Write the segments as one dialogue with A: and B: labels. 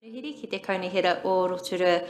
A: Ki te kaunihera o Rotorua.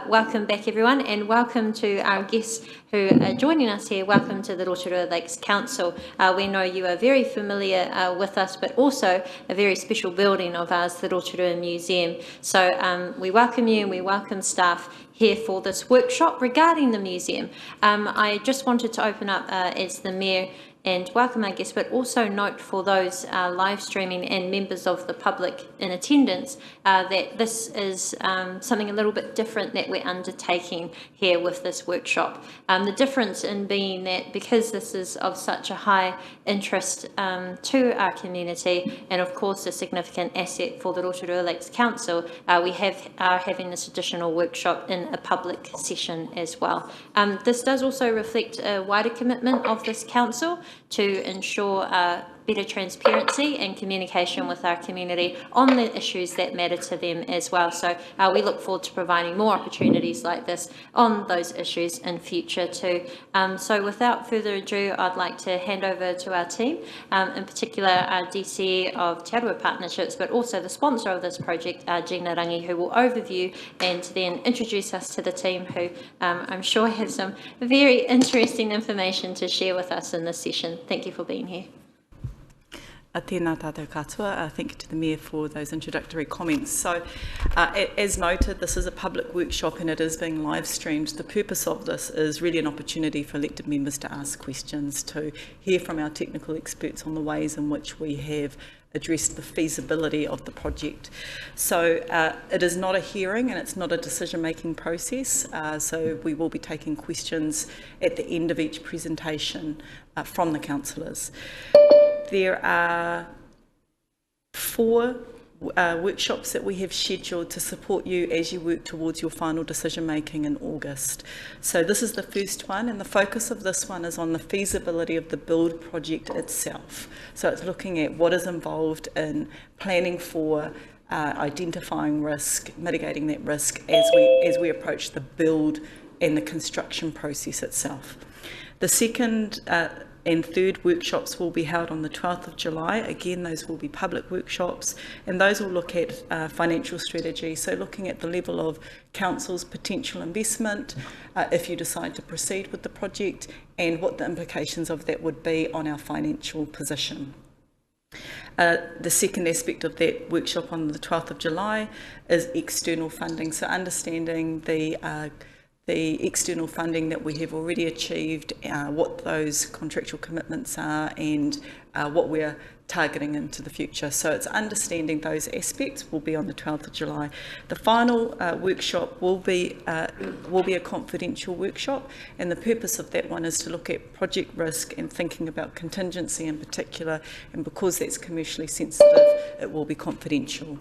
A: Welcome back everyone, and welcome to our guests who are joining us here. Welcome to the Rotorua Lakes Council. We know you are very familiar with us, but also a very special building of ours, the Rotorua Museum. So we welcome you and we welcome staff here for this workshop regarding the museum. I just wanted to open up as the Mayor and welcome our guests, but also note for those live streaming and members of the public in attendance that this is something a little bit different that we're undertaking here with this workshop. The difference in being that because this is of such a high interest to our community, and of course a significant asset for the Rotorua Lakes Council, we are having this additional workshop in a public session as well. This does also reflect a wider commitment of this council to ensure better transparency and communication with our community on the issues that matter to them as well. So we look forward to providing more opportunities like this on those issues in future too. So without further ado, I'd like to hand over to our team, in particular our DCE of Te Aroha Partnerships, but also the sponsor of this project, Gina Rangi, who will overview and then introduce us to the team who I'm sure have some very interesting information to share with us in this session. Thank you for being here.
B: Tēnā tātou katoa. Thank you to the Mayor for those introductory comments. So, as noted, this is a public workshop and it is being live streamed. The purpose of this is really an opportunity for elected members to ask questions, to hear from our technical experts on the ways in which we have addressed the feasibility of the project. So it is not a hearing and it's not a decision-making process. So we will be taking questions at the end of each presentation from the councillors. There are 4 workshops that we have scheduled to support you as you work towards your final decision making in August. So this is the first one, and the focus of this one is on the feasibility of the build project itself. So it's looking at what is involved in planning for, identifying risk, mitigating that risk as we approach the build and the construction process itself. The second and third workshops will be held on the 12th of July. Again, those will be public workshops, and those will look at financial strategy, so looking at the level of council's potential investment if you decide to proceed with the project, and what the implications of that would be on our financial position. The second aspect of that workshop on the 12th of July is external funding, so understanding the external funding that we have already achieved, what those contractual commitments are, and what we're targeting into the future. So it's understanding those aspects will be on the 12th of July. The final workshop will be a confidential workshop, and the purpose of that one is to look at project risk and thinking about contingency in particular, and because that's commercially sensitive, it will be confidential.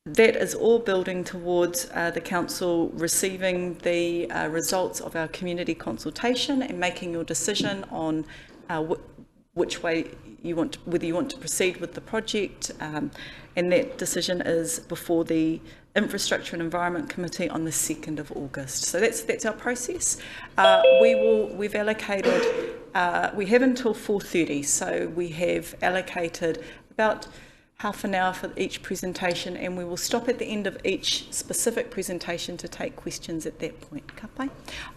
B: That is all building towards the council receiving the results of our community consultation and making your decision on which way you want, whether you want to proceed with the project, and that decision is before the Infrastructure and Environment Committee on the 2nd of August. So that's our process. We've allocated, we have until 4:30, so we have allocated about half an hour for each presentation, and we will stop at the end of each specific presentation to take questions at that point. Ka pai?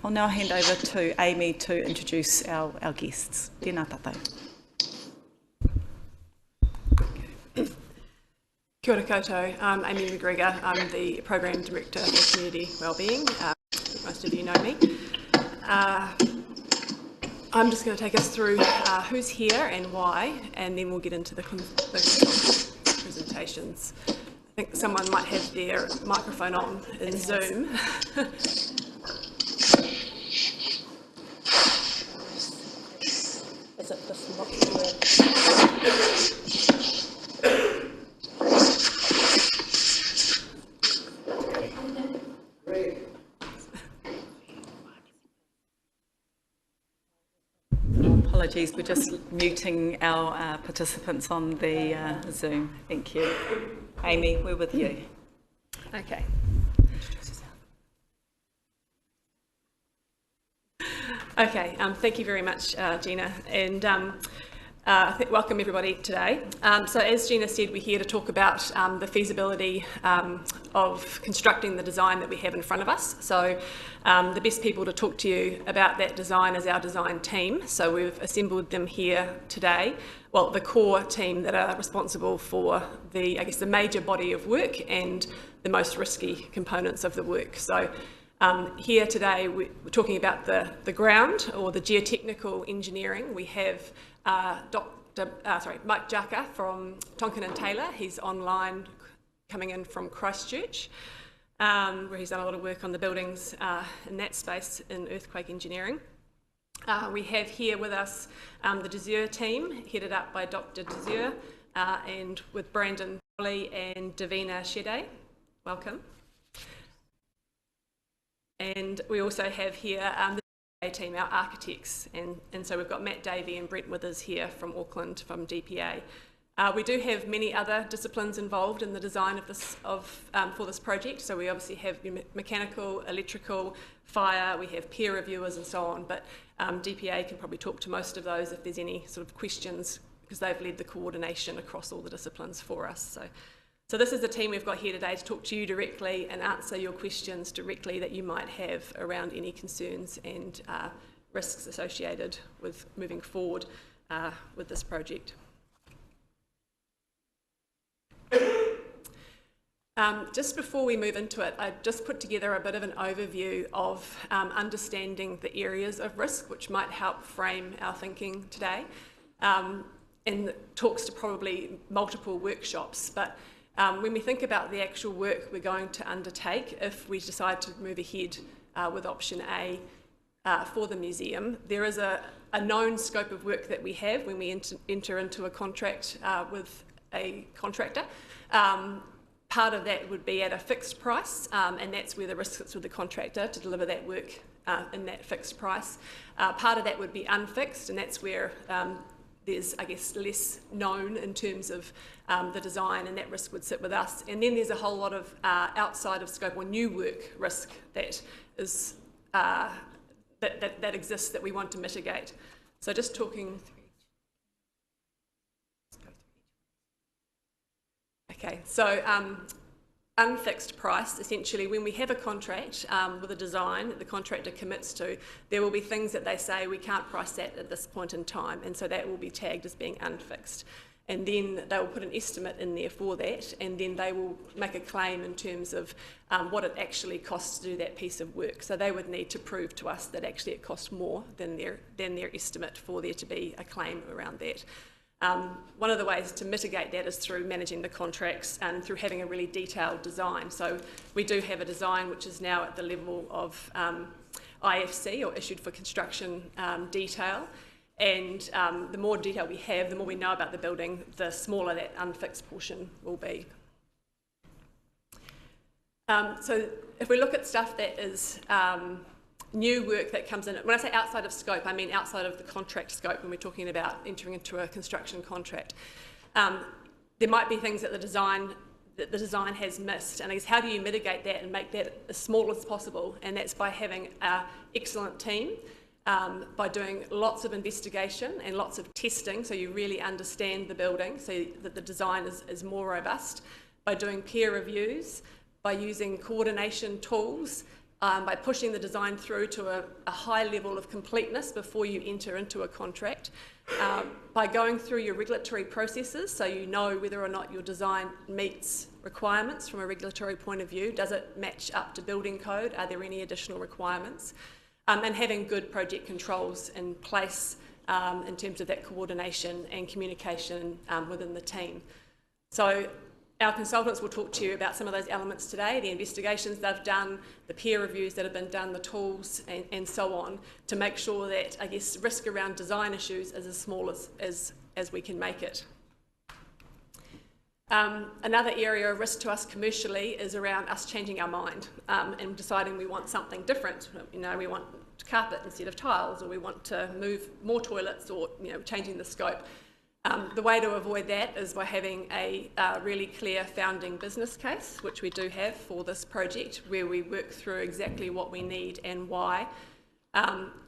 B: I'll now hand over to Amy to introduce our guests. Tēnā tātou.
C: Kia ora koutou. I'm Amy McGregor. I'm the Program Director for Community Wellbeing. Most of you know me. I'm just going to take us through who's here and why, and then we'll get into the presentations. I think someone might have their microphone on in Zoom.
A: Is it this lock?
B: Apologies, we're just muting our participants on the Zoom. Thank you. Amy, we're with you.
C: Okay. Okay, thank you very much, Gina. And Welcome everybody today. So as Gina said, we're here to talk about the feasibility of constructing the design that we have in front of us. So the best people to talk to you about that design is our design team. So we've assembled them here today. Well, the core team that are responsible for the major body of work and the most risky components of the work. So here today we're talking about the ground or the geotechnical engineering. We have Mike Jaka from Tonkin and Taylor. He's online coming in from Christchurch, where he's done a lot of work on the buildings in that space in earthquake engineering. We have here with us the Desure team, headed up by Dr. Desure, and with Brandon Foley and Davina Shede. Welcome. And we also have here the team, our architects, and so we've got Matt Davey and Brent Withers here from Auckland from DPA. We do have many other disciplines involved in the design of this for this project. So we obviously have mechanical, electrical, fire. We have peer reviewers and so on. But DPA can probably talk to most of those if there's any sort of questions, because they've led the coordination across all the disciplines for us. So this is the team we've got here today to talk to you directly and answer your questions directly that you might have around any concerns and risks associated with moving forward with this project. Just before we move into it, I just put together a bit of an overview of understanding the areas of risk which might help frame our thinking today, and talks to probably multiple workshops. But when we think about the actual work we're going to undertake, if we decide to move ahead with option A for the museum, there is a known scope of work that we have when we enter into a contract with a contractor. Part of that would be at a fixed price, and that's where the risk sits with the contractor to deliver that work in that fixed price. Part of that would be unfixed, and that's where there's, less known in terms of the design, and that risk would sit with us. And then there's a whole lot of outside of scope or new work risk that is that exists that we want to mitigate. So just talking. Okay, so unfixed price, essentially, when we have a contract with a design that the contractor commits to, there will be things that they say we can't price that at this point in time, and so that will be tagged as being unfixed. And then they will put an estimate in there for that, and then they will make a claim in terms of what it actually costs to do that piece of work. So they would need to prove to us that actually it costs more than their estimate for there to be a claim around that. One of the ways to mitigate that is through managing the contracts and through having a really detailed design. So we do have a design which is now at the level of IFC, or issued for construction detail, and the more detail we have, the more we know about the building, the smaller that unfixed portion will be. So if we look at stuff that is new work that comes in, when I say outside of scope, I mean outside of the contract scope when we're talking about entering into a construction contract. There might be things that the design has missed, and I guess how do you mitigate that and make that as small as possible? And that's by having an excellent team, by doing lots of investigation and lots of testing so you really understand the building so that the design is more robust, by doing peer reviews, by using coordination tools, by pushing the design through to a high level of completeness before you enter into a contract, by going through your regulatory processes so you know whether or not your design meets requirements from a regulatory point of view. Does it match up to building code? Are there any additional requirements? And having good project controls in place in terms of that coordination and communication within the team. So our consultants will talk to you about some of those elements today, the investigations they've done, the peer reviews that have been done, the tools and so on, to make sure that, I guess, risk around design issues is as small as we can make it. Another area of risk to us commercially is around us changing our mind and deciding we want something different. You know, we want carpet instead of tiles, or we want to move more toilets, or changing the scope. The way to avoid that is by having a really clear founding business case, which we do have for this project, where we work through exactly what we need and why.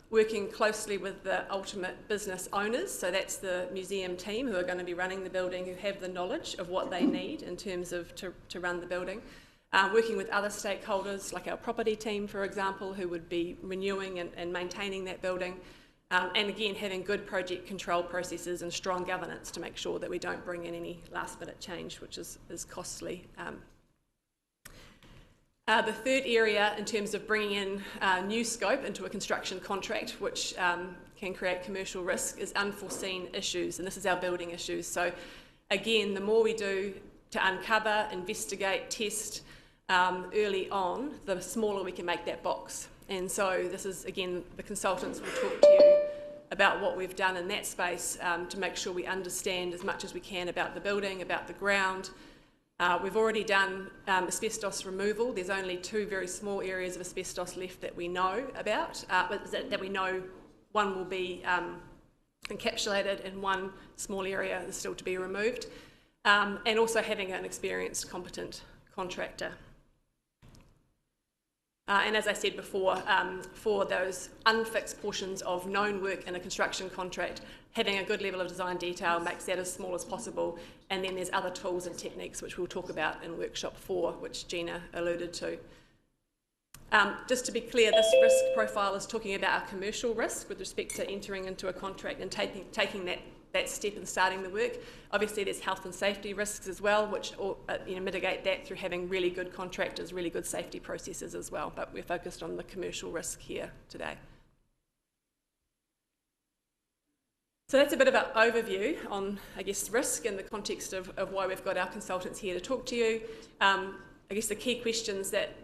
C: working closely with the ultimate business owners, so that's the museum team who are going to be running the building, who have the knowledge of what they need in terms of to run the building. Working with other stakeholders, like our property team, for example, who would be renewing and maintaining that building. And again, having good project control processes and strong governance to make sure that we don't bring in any last-minute change, which is costly. The third area, in terms of bringing in new scope into a construction contract, which can create commercial risk, is unforeseen issues, and this is our building issues. So again, the more we do to uncover, investigate, test early on, the smaller we can make that box. And so this is, again, the consultants will talk to you about what we've done in that space to make sure we understand as much as we can about the building, about the ground. We've already done asbestos removal. There's only 2 very small areas of asbestos left that we know about, that we know one will be encapsulated and one small area is still to be removed. And also having an experienced, competent contractor. And as I said before, for those unfixed portions of known work in a construction contract, having a good level of design detail makes that as small as possible. And then there's other tools and techniques which we'll talk about in workshop 4, which Gina alluded to. Just to be clear, this risk profile is talking about our commercial risk with respect to entering into a contract and taking that step and starting the work. Obviously there's health and safety risks as well, which mitigate that through having really good contractors, really good safety processes as well, but we're focused on the commercial risk here today. So that's a bit of an overview on, I guess, risk in the context of why we've got our consultants here to talk to you. I guess the key questions that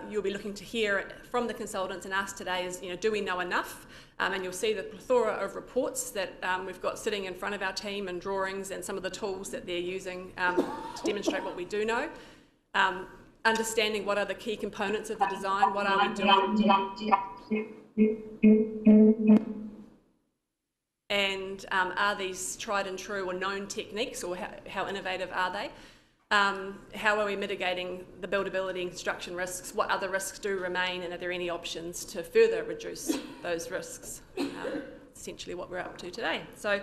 C: you'll be looking to hear from the consultants and us today is, do we know enough? And you'll see the plethora of reports that we've got sitting in front of our team and drawings and some of the tools that they're using to demonstrate what we do know. Understanding what are the key components of the design, what are we doing? And are these tried and true or known techniques, or how innovative are they? How are we mitigating the buildability and construction risks? What other risks do remain, and are there any options to further reduce those risks? Essentially what we're up to today. So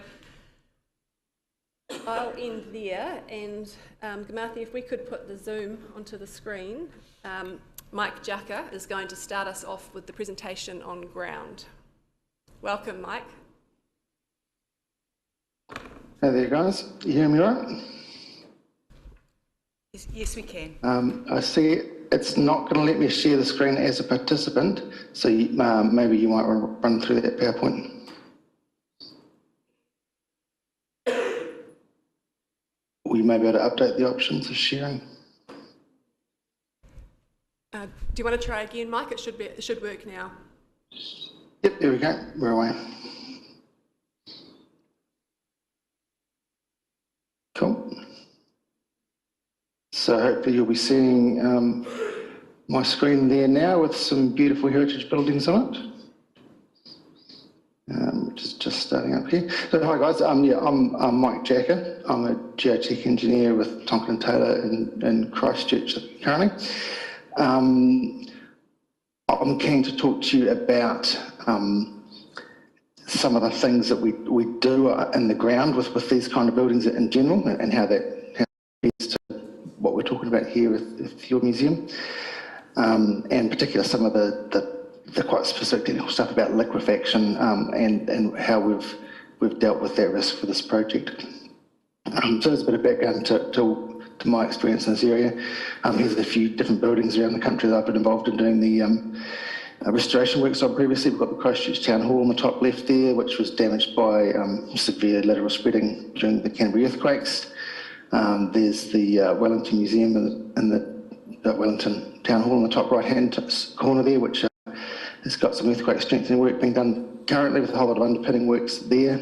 C: I'll end there, and Gamathi, if we could put the Zoom onto the screen. Mike Jaka is going to start us off with the presentation on ground. Welcome, Mike.
D: Hey there, guys. You hear me all right?
B: Yes, we can.
D: I see it's not going to let me share the screen as a participant, so maybe you might run through that PowerPoint. We may be able to update the options of sharing.
C: Do you want to try again, Mike? It should work now.
D: Yep, there we go. We're away. Cool. So hopefully you'll be seeing my screen there now with some beautiful heritage buildings on it, which is just starting up here. So hi guys, I'm Mike Jaka. I'm a geotech engineer with Tonkin & Taylor in Christchurch currently. I'm keen to talk to you about some of the things that we do in the ground with these kind of buildings in general, and how that leads to what we're talking about here with your museum, and in particular some of the quite specific technical stuff about liquefaction and how we've dealt with that risk for this project. So there's a bit of background to my experience in this area. Here's a few different buildings around the country that I've been involved in doing the restoration works on previously. We've got the Christchurch Town Hall on the top left there, which was damaged by severe lateral spreading during the Canterbury earthquakes. There's the Wellington Museum and the Wellington Town Hall on the top right-hand corner there, which has got some earthquake strengthening work being done currently with a whole lot of underpinning works there.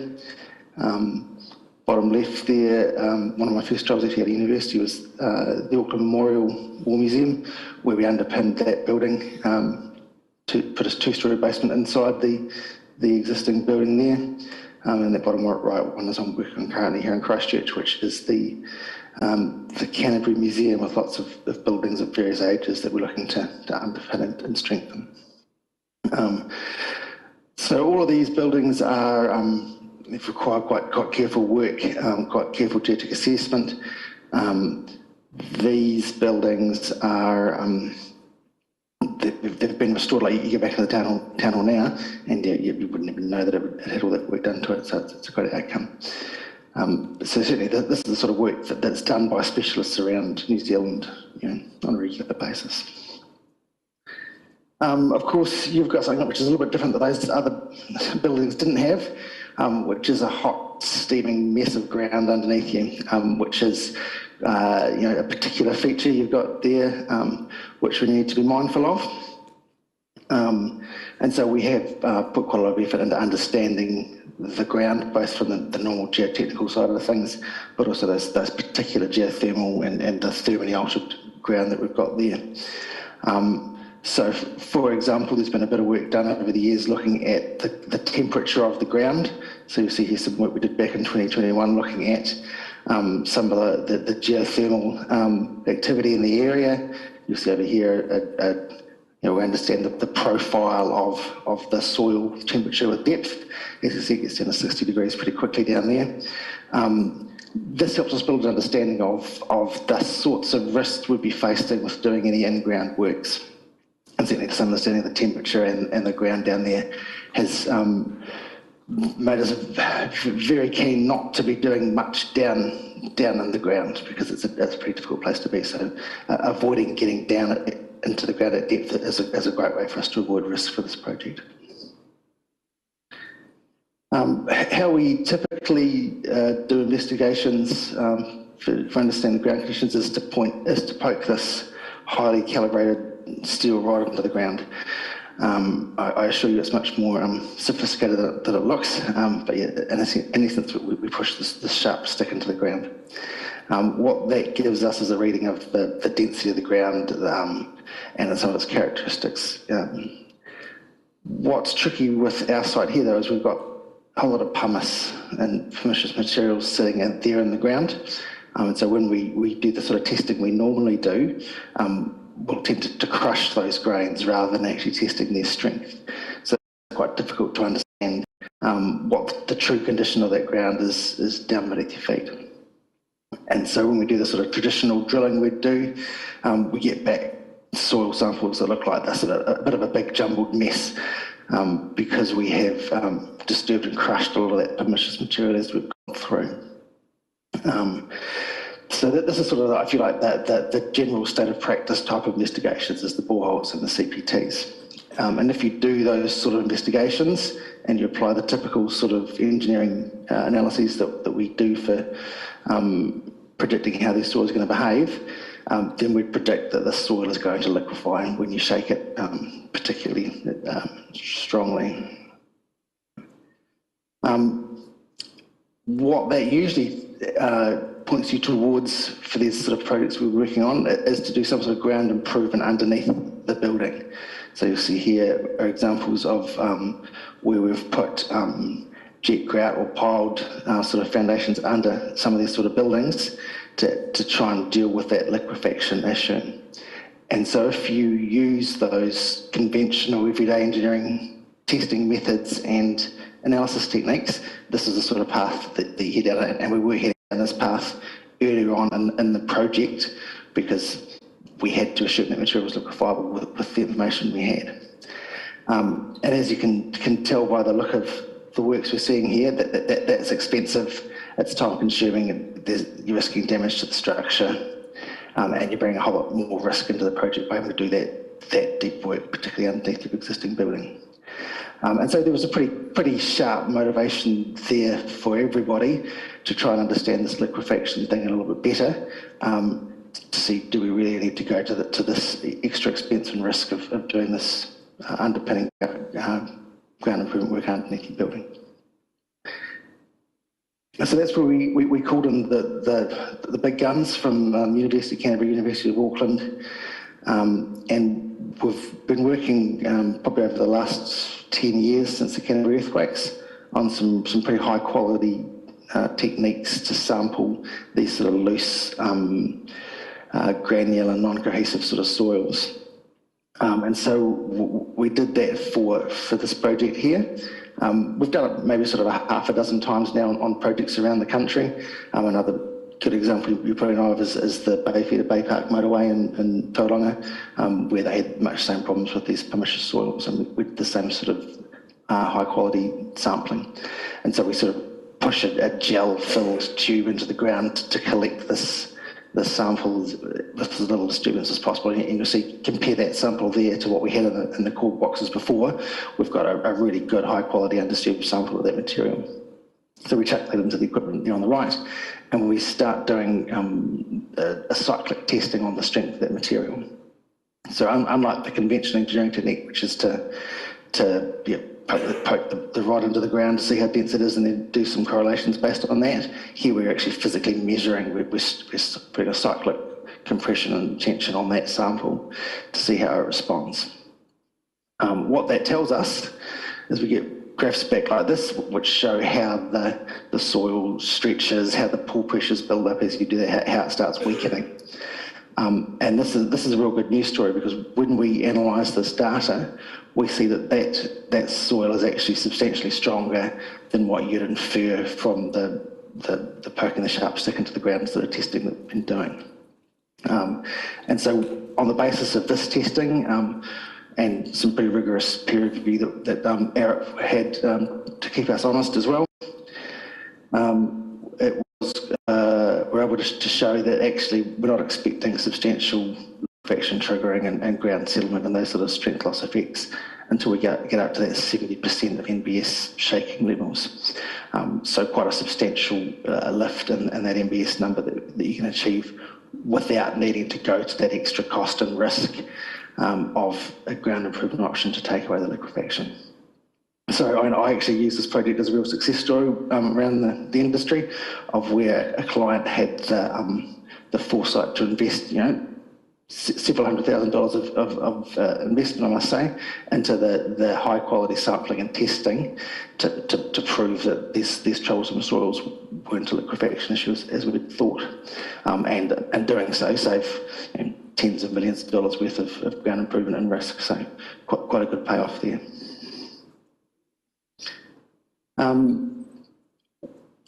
D: Bottom left there, one of my first jobs actually at university was the Auckland Memorial War Museum, where we underpinned that building to put a 2-storey basement inside the existing building there. And that bottom right one is I'm working on currently here in Christchurch, which is the Canterbury Museum, with lots of buildings of various ages that we're looking to underpin and strengthen. So all of these buildings are require quite careful work, quite careful geodetic assessment. These buildings are they've been restored. Like you go back to the town hall now, and you wouldn't even know that it had all that work done to it. So it's a great outcome. So certainly this is the sort of work that's done by specialists around New Zealand, on a regular basis. Of course, you've got something which is a little bit different that those other buildings didn't have, which is a hot, steaming mess of ground underneath you, which is a particular feature you've got there, which we need to be mindful of. And so we have put quite a lot of effort into understanding the ground, both from the normal geotechnical side of things, but also those particular geothermal and the thermally altered ground that we've got there. So, for example, there's been a bit of work done over the years looking at the temperature of the ground. So you'll see here some work we did back in 2021 looking at some of the geothermal activity in the area. You'll see over here, we understand the profile of the soil temperature with depth. As you see, it gets down to 60 degrees pretty quickly down there. This helps us build an understanding of the sorts of risks we'd be facing with doing any in-ground works. And certainly this understanding of the temperature and the ground down there has made us very keen not to be doing much down in the ground, because it's a pretty difficult place to be. So avoiding getting down into the ground at depth is a great way for us to avoid risk for this project. How we typically do investigations for understanding ground conditions is to poke this highly calibrated steel right into the ground. I assure you it's much more sophisticated than it looks, but yeah, in essence we push this sharp stick into the ground. What that gives us is a reading of the density of the ground and some of its characteristics. What's tricky with our site here though is we've got a whole lot of pumice and pernicious materials sitting there in the ground. And so when we do the sort of testing we normally do, we'll tend to crush those grains rather than actually testing their strength. So it's quite difficult to understand what the true condition of that ground is down beneath your feet. And so when we do the sort of traditional drilling we'd do, we get back soil samples that look like this, a bit of a big jumbled mess, because we have disturbed and crushed a lot of that pernicious material as we've gone through. So this is sort of, if you like, the general state of practice type of investigations is the boreholes and the CPTs. And if you do those sort of investigations and you apply the typical sort of engineering analyses that we do for predicting how these soils are going to behave, then we'd predict that the soil is going to liquefy when you shake it particularly strongly. What that usually points you towards for these sort of projects we're working on is to do some sort of ground improvement underneath the building. So you'll see here are examples of where we've put jet grout or piled sort of foundations under some of these sort of buildings to try and deal with that liquefaction issue. And so if you use those conventional everyday engineering testing methods and analysis techniques, this is the sort of path that you head down, and we were heading down this path earlier on in the project because we had to assume that material was liquefiable with the information we had. And as you can tell by the look of the works we're seeing here, that's expensive, it's time consuming, and you're risking damage to the structure, and you're bringing a whole lot more risk into the project by having to do that deep work, particularly underneath your existing building. And so there was a pretty sharp motivation there for everybody to try and understand this liquefaction thing a little bit better, to see, do we really need to go to this extra expense and risk of doing this underpinning ground improvement work underneath your building. So that's where we called in the big guns from University of Canterbury, University of Auckland, and we've been working probably over the last 10 years since the Canterbury earthquakes on some pretty high quality techniques to sample these sort of loose, granular, non-cohesive sort of soils. And so we did that for this project here. We've done it maybe sort of half a dozen times now on projects around the country. Another good example you probably know of is the Bay Park motorway in Tauranga, where they had much same problems with these pernicious soils, and we did the same sort of high quality sampling. And so we sort of push a gel filled tube into the ground to collect this sample with as little disturbance as possible. And you'll see, compare that sample there to what we had in the core boxes before. We've got a really good high quality undisturbed sample of that material. So we chuck that into the equipment there on the right, and we start doing a cyclic testing on the strength of that material. So unlike the conventional engineering technique, which is to poke the rod into the ground to see how dense it is and then do some correlations based on that, here we're actually physically measuring. We're putting a cyclic compression and tension on that sample to see how it responds. What that tells us is we get graphs back like this, which show how the soil stretches, how the pull pressures build up as you do that, how it starts weakening. And this is a real good news story, because when we analyse this data, we see that soil is actually substantially stronger than what you'd infer from the poking the sharp stick into the ground sort of testing that we've been doing. And so on the basis of this testing, and some pretty rigorous peer review that Eric had to keep us honest as well, we're able to show that actually we're not expecting substantial liquefaction triggering and ground settlement and those sort of strength loss effects until we get up to that 70% of NBS shaking levels. So quite a substantial lift in that NBS number that you can achieve without needing to go to that extra cost and risk of a ground improvement option to take away the liquefaction. So I actually use this project as a real success story around the industry, of where a client had the foresight to invest, several $100,000 of investment, I must say, into the high quality sampling and testing to prove that these troublesome soils weren't a liquefaction issue as we had thought, and doing so save tens of millions of dollars worth of ground improvement and risk. So quite a good payoff there.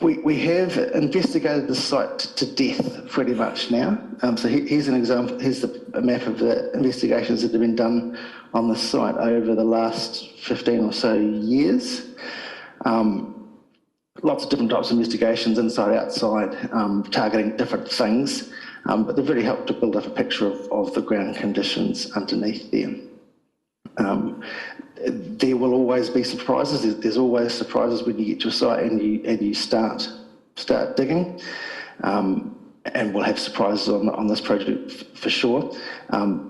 D: We have investigated the site to death pretty much now. So here's an example. Here's a map of the investigations that have been done on the site over the last 15 or so years. Lots of different types of investigations, inside, outside, targeting different things, but they've really helped to build up a picture of the ground conditions underneath there. There will always be surprises. There's always surprises when you get to a site and you start digging, and we'll have surprises on this project for sure.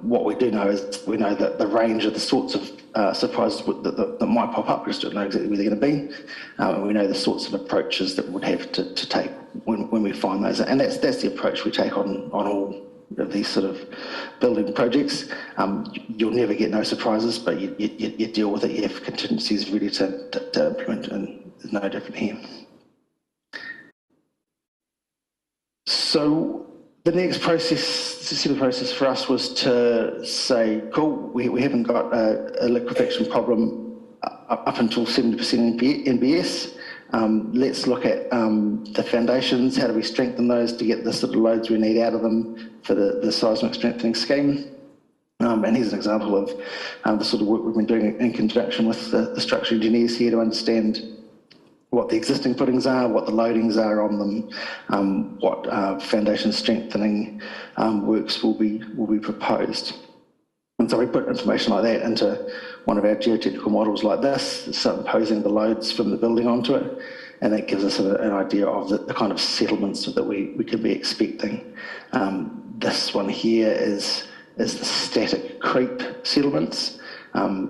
D: What we do know is we know that the range of the sorts of surprises that might pop up. We just don't know exactly where they're going to be, and we know the sorts of approaches that we'd have to take when we find those. And that's the approach we take on all of these sort of building projects. You'll never get no surprises, but you deal with it. You have contingencies ready to implement, and there's no different here. So the next set of process for us was to say, cool, we haven't got a liquefaction problem up until 70% NBS. Let's look at the foundations. How do we strengthen those to get the sort of loads we need out of them for the seismic strengthening scheme? And here's an example of the sort of work we've been doing in conjunction with the structural engineers here to understand what the existing footings are, what the loadings are on them, what foundation strengthening works will be proposed. And so we put information like that into one of our geotechnical models like this, superimposing the loads from the building onto it, and that gives us an idea of the kind of settlements that we could be expecting. This one here is the static creep settlements.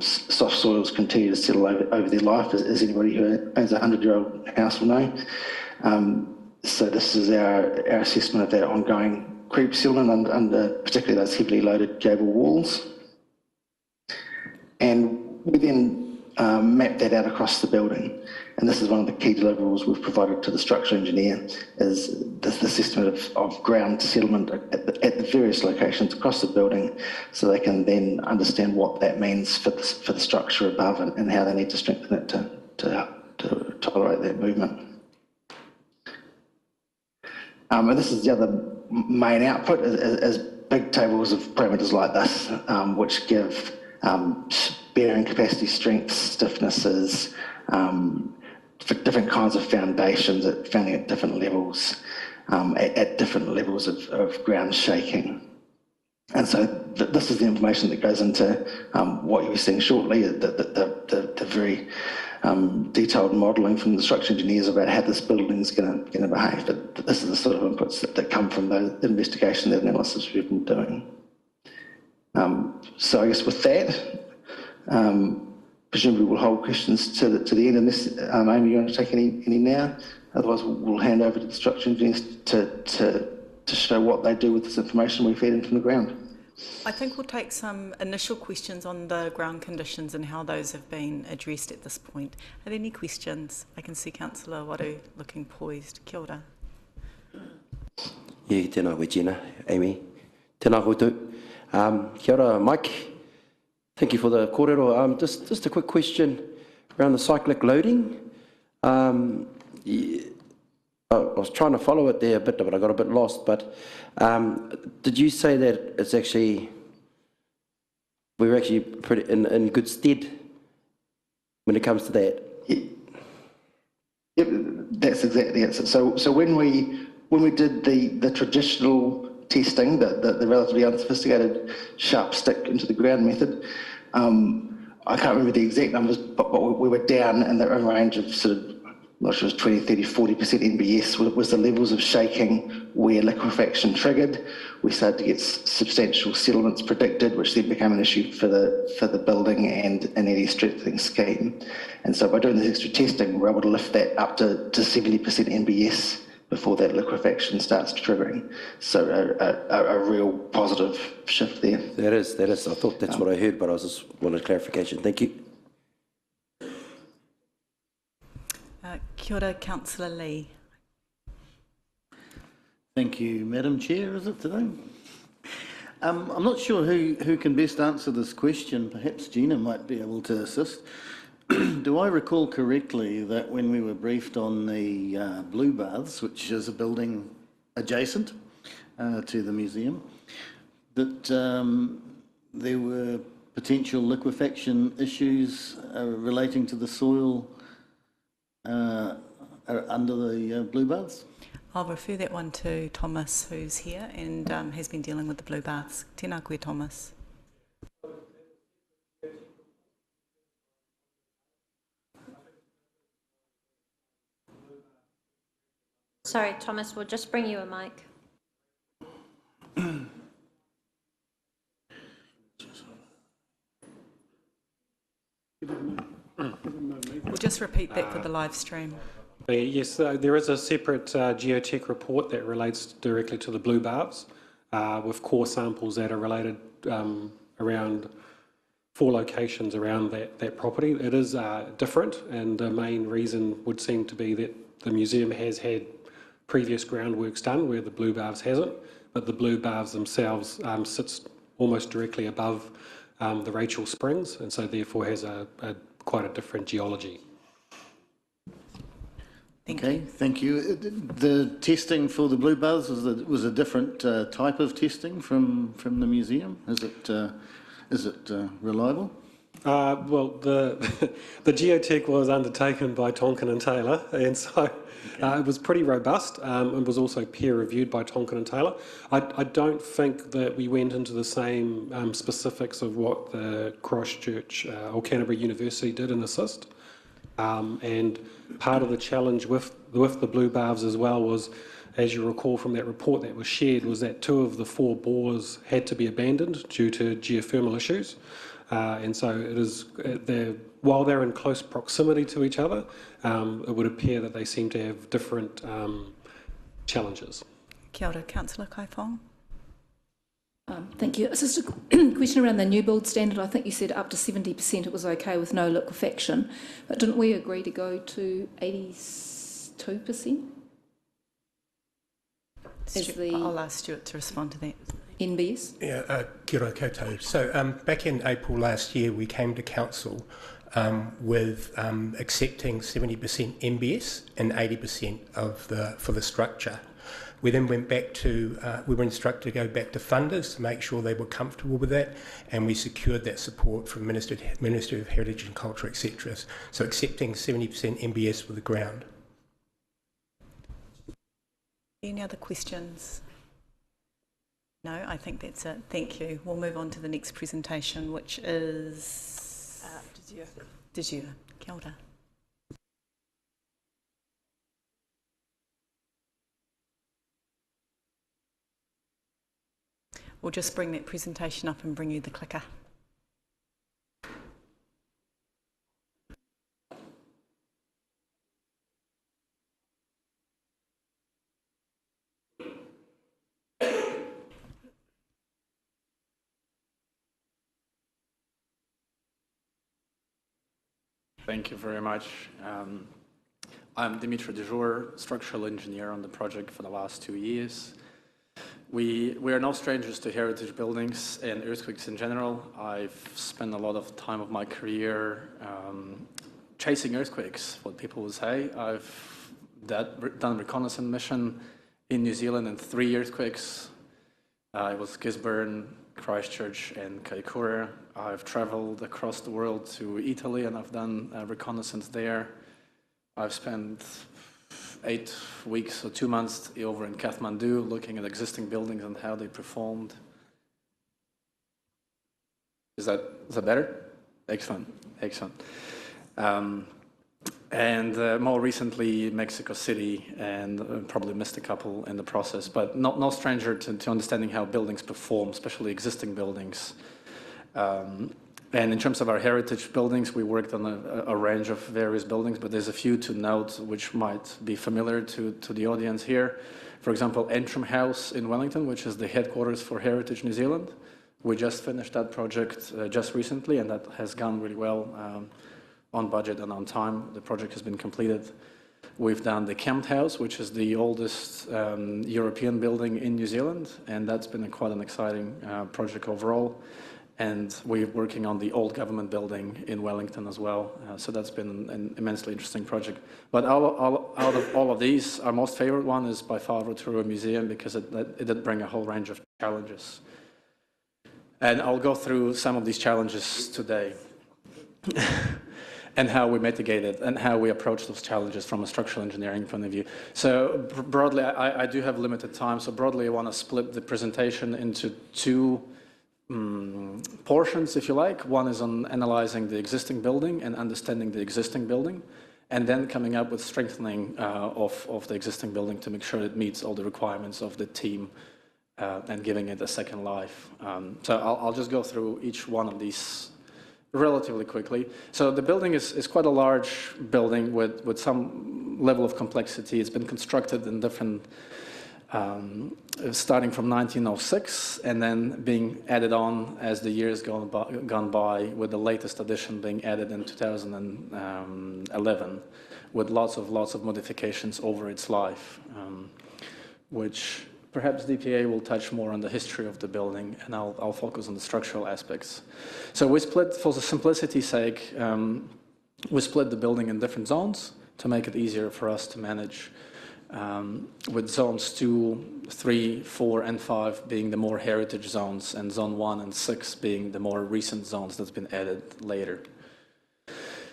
D: Soft soils continue to settle over their life, as anybody who owns a 100-year-old house will know. So this is our assessment of that ongoing creep settlement under particularly those heavily loaded gable walls. And we then map that out across the building. and this is one of the key deliverables we've provided to the structural engineer, is this estimate of ground settlement at the various locations across the building, so they can then understand what that means for the structure above and how they need to strengthen it to tolerate that movement. And this is the other main output, is big tables of parameters like this, which give bearing capacity, strengths, stiffnesses, for different kinds of foundations, founding at different levels, at different levels of ground shaking. And so this is the information that goes into what you'll be seeing shortly, the very detailed modelling from the structural engineers about how this building is going to behave. But this is the sort of inputs that come from the investigation, the analysis we've been doing. So I guess with that, presumably we'll hold questions to the end. Unless, Amy, you want to take any now? Otherwise, we'll hand over to the structural engineers to show what they do with this information we feed in from the ground.
B: I think we'll take some initial questions on the ground conditions and how those have been addressed at this point. Are there any questions? I can see Councillor Waru looking poised. Kia ora.
E: Yeah, tēnā koe Gina, Amy. Tēnā koutou. Kia ora, Mike. Thank you for the kōrero. Just a quick question around the cyclic loading. I was trying to follow it there a bit, but I got a bit lost. But did you say that it's actually, we're actually pretty in good stead when it comes to that?
D: Yep, that's exactly it. So when we did the traditional testing, the relatively unsophisticated sharp stick into the ground method, I can't remember the exact numbers, but we were down in the range of sort of, I'm not sure it was 20, 30, 40% NBS was the levels of shaking where liquefaction triggered. We started to get substantial settlements predicted, which then became an issue for the building and any strengthening scheme. And so by doing this extra testing, we're able to lift that up to 70% NBS before that liquefaction starts triggering. So a real positive shift there.
E: That is. I thought that's what I heard, but I just wanted clarification. Thank you.
B: Kia ora, Councillor Lee.
F: Thank you, Madam Chair, is it today? I'm not sure who can best answer this question. Perhaps Gina might be able to assist. Do I recall correctly that when we were briefed on the Blue Baths, which is a building adjacent to the museum, that there were potential liquefaction issues relating to the soil under the Blue Baths?
B: I'll refer that one to Thomas, who's here and has been dealing with the Blue Baths. Tēnā koe, Thomas.
A: Sorry, Thomas, we'll just bring you a mic.
B: We'll just repeat that for the live stream.
G: Yes, there is a separate geotech report that relates directly to the Blue Baths with core samples that are related around 4 locations around that property. It is different, and the main reason would seem to be that the museum has had previous groundworks done where the Blue Baths hasn't, but the Blue Baths themselves sits almost directly above the Rachel Springs, and so therefore has quite a different geology.
F: Thank you. The testing for the Blue Baths was a different type of testing from the museum. Is it reliable?
G: Well, the geotech was undertaken by Tonkin and Taylor, and so it was pretty robust. It was also peer reviewed by Tonkin and Taylor. I don't think that we went into the same specifics of what the Christchurch or Canterbury University did in assist. And part of the challenge with the Blue Baths as well was, as you recall from that report that was shared, was that 2 of the 4 bores had to be abandoned due to geothermal issues. And so it is, while they're in close proximity to each other, it would appear that they seem to have different challenges.
B: Kia ora, Councillor Kaifong.
H: Thank you. It's just a question around the new build standard. I think you said up to 70% it was okay with no liquefaction, but didn't we agree to go to 82%?
B: I'll ask Stuart to respond to that.
H: NBS?
I: Yeah, kia ora koutou. So back in April last year, we came to council with accepting 70% NBS and 80% for the structure. We then went back to, we were instructed to go back to funders to make sure they were comfortable with that, and we secured that support from Ministry of Heritage and Culture, etc. So accepting 70% NBS for the ground.
B: Any other questions? No, I think that's it. Thank you. We'll move on to the next presentation, which is... Did you? Kia ora. We'll just bring that presentation up and bring you the clicker.
J: Thank you very much. I'm Dimitri Dejour, structural engineer on the project for the last 2 years. We are no strangers to heritage buildings and earthquakes in general. I've spent a lot of time of my career chasing earthquakes, what people would say. I've done a reconnaissance mission in New Zealand in 3 earthquakes. It was Gisborne, Christchurch and Kaikoura. I've travelled across the world to Italy and I've done reconnaissance there. I've spent 8 weeks or 2 months over in Kathmandu looking at existing buildings and how they performed. Is that better? Excellent, excellent. And more recently, Mexico City, and probably missed a couple in the process, but no stranger to understanding how buildings perform, especially existing buildings. And in terms of our heritage buildings, we worked on a range of various buildings, but there's a few to note which might be familiar to the audience here. For example, Antrim House in Wellington, which is the headquarters for Heritage New Zealand. We just finished that project just recently, and that has gone really well. On budget and on time. The project has been completed. We've done the Kempt House, which is the oldest European building in New Zealand, and that's been quite an exciting project overall. And we're working on the old government building in Wellington as well, so that's been an immensely interesting project. But out of all of these, our most favorite one is by far Rotorua Museum, because it did bring a whole range of challenges. And I'll go through some of these challenges today. And how we mitigated and how we approach those challenges from a structural engineering point of view. So broadly, I do have limited time, so broadly I want to split the presentation into 2 portions, if you like. One is on analyzing the existing building and understanding the existing building, and then coming up with strengthening of the existing building to make sure it meets all the requirements of the team and giving it a second life. So I'll just go through each one of these relatively quickly. So the building is quite a large building with some level of complexity. It's been constructed in different, starting from 1906 and then being added on as the years gone by, with the latest addition being added in 2011, with lots of modifications over its life, which perhaps DPA will touch more on the history of the building, and I'll focus on the structural aspects. So we split, for the simplicity's sake, we split the building in different zones to make it easier for us to manage, with zones 2, 3, 4, and 5 being the more heritage zones, and zone 1 and 6 being the more recent zones that's been added later.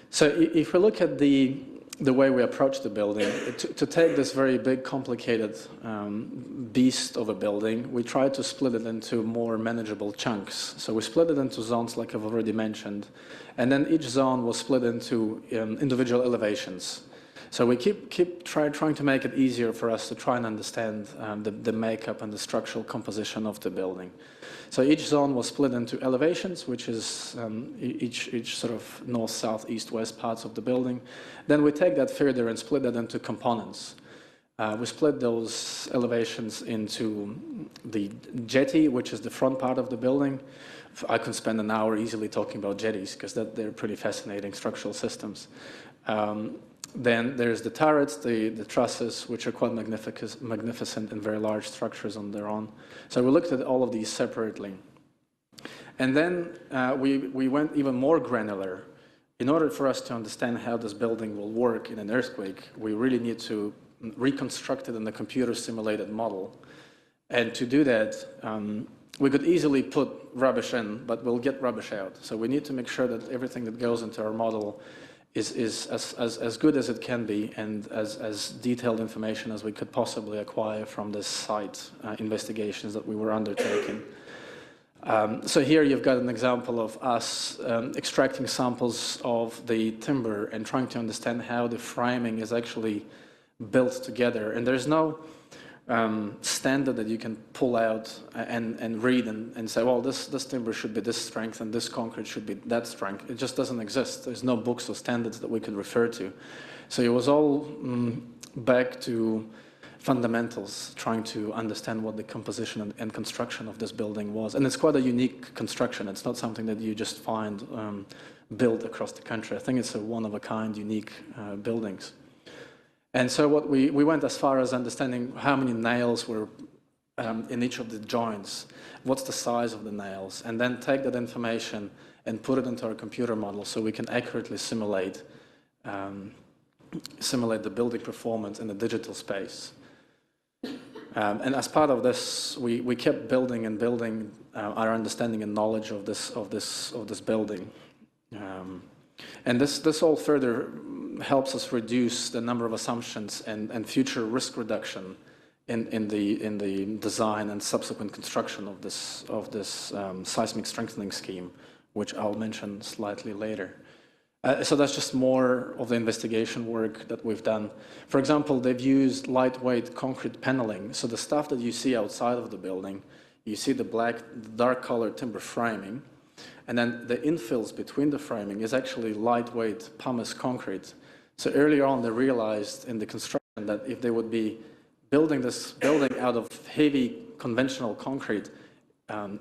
J: So if we look at the way we approach the building, to take this very big, complicated beast of a building, we try to split it into more manageable chunks. So we split it into zones, like I've already mentioned, and then each zone was split into individual elevations. So we keep trying to make it easier for us to try and understand the makeup and the structural composition of the building. So each zone was split into elevations, which is each sort of north, south, east, west parts of the building. Then we take that further and split that into components. We split those elevations into the jetty, which is the front part of the building. I could spend an hour easily talking about jetties because they're pretty fascinating structural systems. Then there's the turrets, the trusses, which are quite magnificent and very large structures on their own. So we looked at all of these separately. And then we went even more granular. In order for us to understand how this building will work in an earthquake, we really need to reconstruct it in the computer simulated model. And to do that, we could easily put rubbish in, but we'll get rubbish out. So we need to make sure that everything that goes into our model is as good as it can be and as detailed information as we could possibly acquire from this site investigations that we were undertaking. So here you've got an example of us extracting samples of the timber and trying to understand how the framing is actually built together. And there's no standard that you can pull out and read and say, well, this timber should be this strength and this concrete should be that strength. It just doesn't exist. There's no books or standards that we could refer to. So it was all back to fundamentals, trying to understand what the composition and construction of this building was. And it's quite a unique construction. It's not something that you just find built across the country. I think it's a one-of-a-kind, unique buildings. And so what we went as far as understanding how many nails were in each of the joints, what's the size of the nails, and then take that information and put it into our computer model so we can accurately simulate the building performance in the digital space. And as part of this, we kept building and building our understanding and knowledge of this building. And this all further helps us reduce the number of assumptions and future risk reduction in the design and subsequent construction of this seismic strengthening scheme, which I'll mention slightly later. So that's just more of the investigation work that we've done. For example, they've used lightweight concrete paneling. So the stuff that you see outside of the building, you see the dark colored timber framing, and then the infills between the framing is actually lightweight pumice concrete. So earlier on, they realized in the construction that if they would be building this building out of heavy conventional concrete,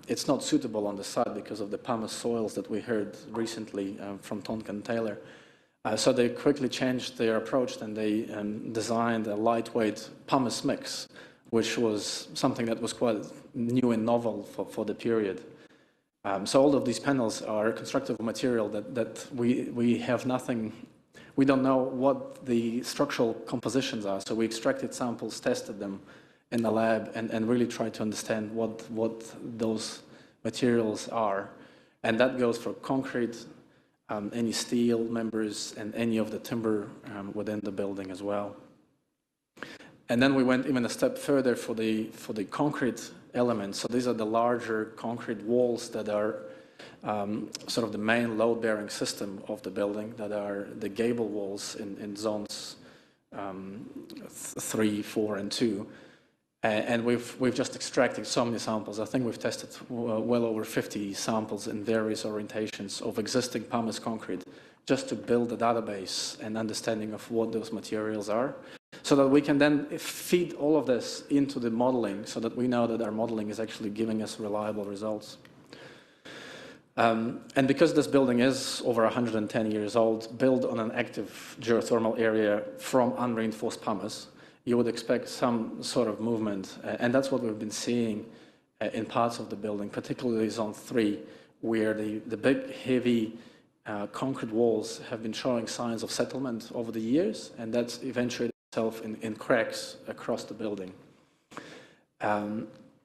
J: it's not suitable on the site because of the pumice soils that we heard recently from Tonkin and Taylor. So they quickly changed their approach and they designed a lightweight pumice mix, which was something that was quite new and novel for the period. So all of these panels are constructive material that we have nothing, we don't know what the structural compositions are. So we extracted samples, tested them in the lab and really tried to understand what those materials are. And that goes for concrete, any steel members, and any of the timber within the building as well. And then we went even a step further for the concrete elements. So these are the larger concrete walls that are sort of the main load-bearing system of the building, that are the gable walls in zones 3, 4, and 2. And we've just extracted so many samples. I think we've tested well over 50 samples in various orientations of existing pumice concrete, just to build a database and understanding of what those materials are, so that we can then feed all of this into the modeling, so that we know that our modeling is actually giving us reliable results. And because this building is over 110 years old, built on an active geothermal area from unreinforced pumice, you would expect some sort of movement. And that's what we've been seeing in parts of the building, particularly zone 3, where the big, heavy concrete walls have been showing signs of settlement over the years, and that's eventuated itself in cracks across the building.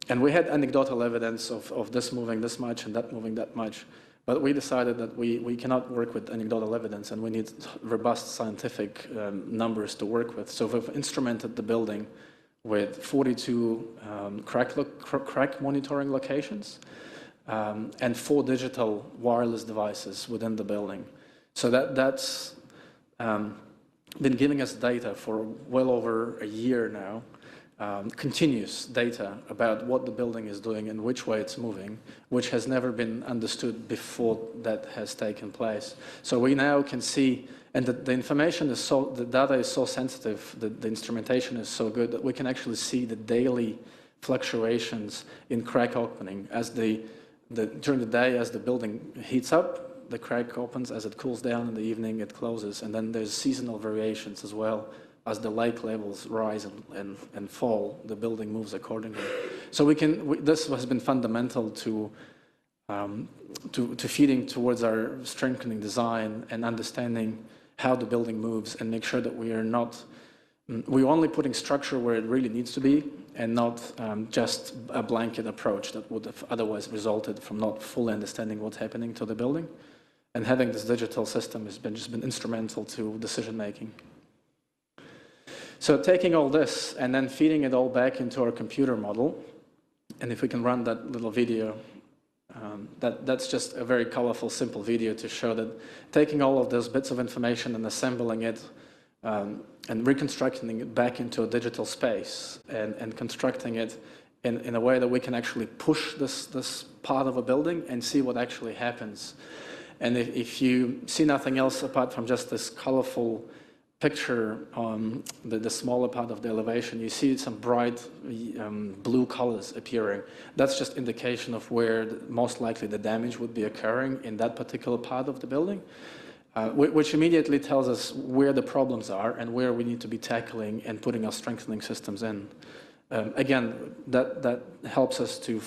J: And we had anecdotal evidence of this moving this much and that moving that much, but we decided that we cannot work with anecdotal evidence and we need robust scientific numbers to work with. So we've instrumented the building with 42 crack monitoring locations and 4 digital wireless devices within the building. So that's been giving us data for well over a year now, continuous data about what the building is doing and which way it's moving, which has never been understood before that has taken place. So we now can see, and the information is so, the data is so sensitive, the instrumentation is so good that we can actually see the daily fluctuations in crack opening. As during the day, as the building heats up, the crack opens. As it cools down in the evening, it closes. And then there's seasonal variations as well. As the lake levels rise and fall, the building moves accordingly. So this has been fundamental to feeding towards our strengthening design and understanding how the building moves, and make sure that we're only putting structure where it really needs to be, and not just a blanket approach that would have otherwise resulted from not fully understanding what's happening to the building. And having this digital system has just been instrumental to decision making. So taking all this and then feeding it all back into our computer model, and if we can run that little video, that's just a very colorful, simple video to show that taking all of those bits of information and assembling it and reconstructing it back into a digital space and constructing it in a way that we can actually push this part of a building and see what actually happens. And if you see nothing else apart from just this colorful picture on the smaller part of the elevation, you see some bright blue colors appearing. That's just indication of where most likely the damage would be occurring in that particular part of the building, which immediately tells us where the problems are and where we need to be tackling and putting our strengthening systems in. Again, that helps us to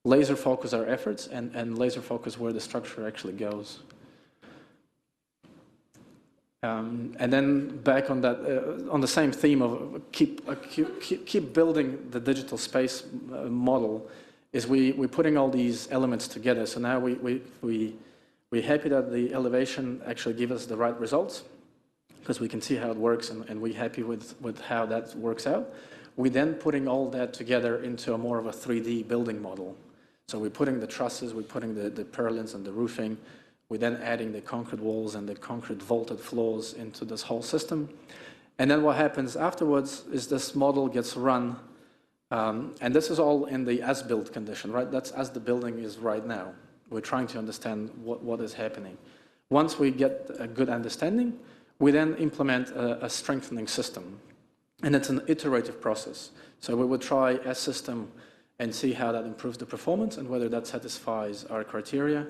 J: laser focus our efforts and laser focus where the structure actually goes. And then back on that, on the same theme of keep building the digital space model, is we're putting all these elements together. So now we're happy that the elevation actually gives us the right results, because we can see how it works, and we're happy with how that works out. We're then putting all that together into a more of a 3D building model. So we're putting the trusses, we're putting the purlins and the roofing. We're then adding the concrete walls and the concrete vaulted floors into this whole system. And then what happens afterwards is this model gets run, and this is all in the as-built condition, right? That's as the building is right now. We're trying to understand what is happening. Once we get a good understanding, we then implement a strengthening system. And it's an iterative process. So we would try a system and see how that improves the performance and whether that satisfies our criteria.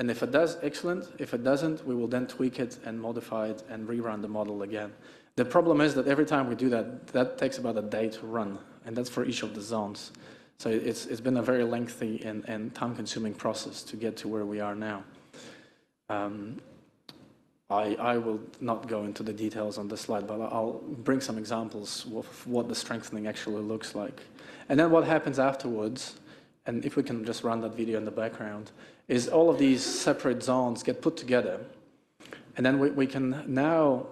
J: And if it does, excellent. If it doesn't, we will then tweak it and modify it and rerun the model again. The problem is that every time we do that, that takes about a day to run, and that's for each of the zones. So it's been a very lengthy and time-consuming process to get to where we are now. I will not go into the details on this slide, but I'll bring some examples of what the strengthening actually looks like. And then what happens afterwards, and if we can just run that video in the background, is all of these separate zones get put together. And then we can now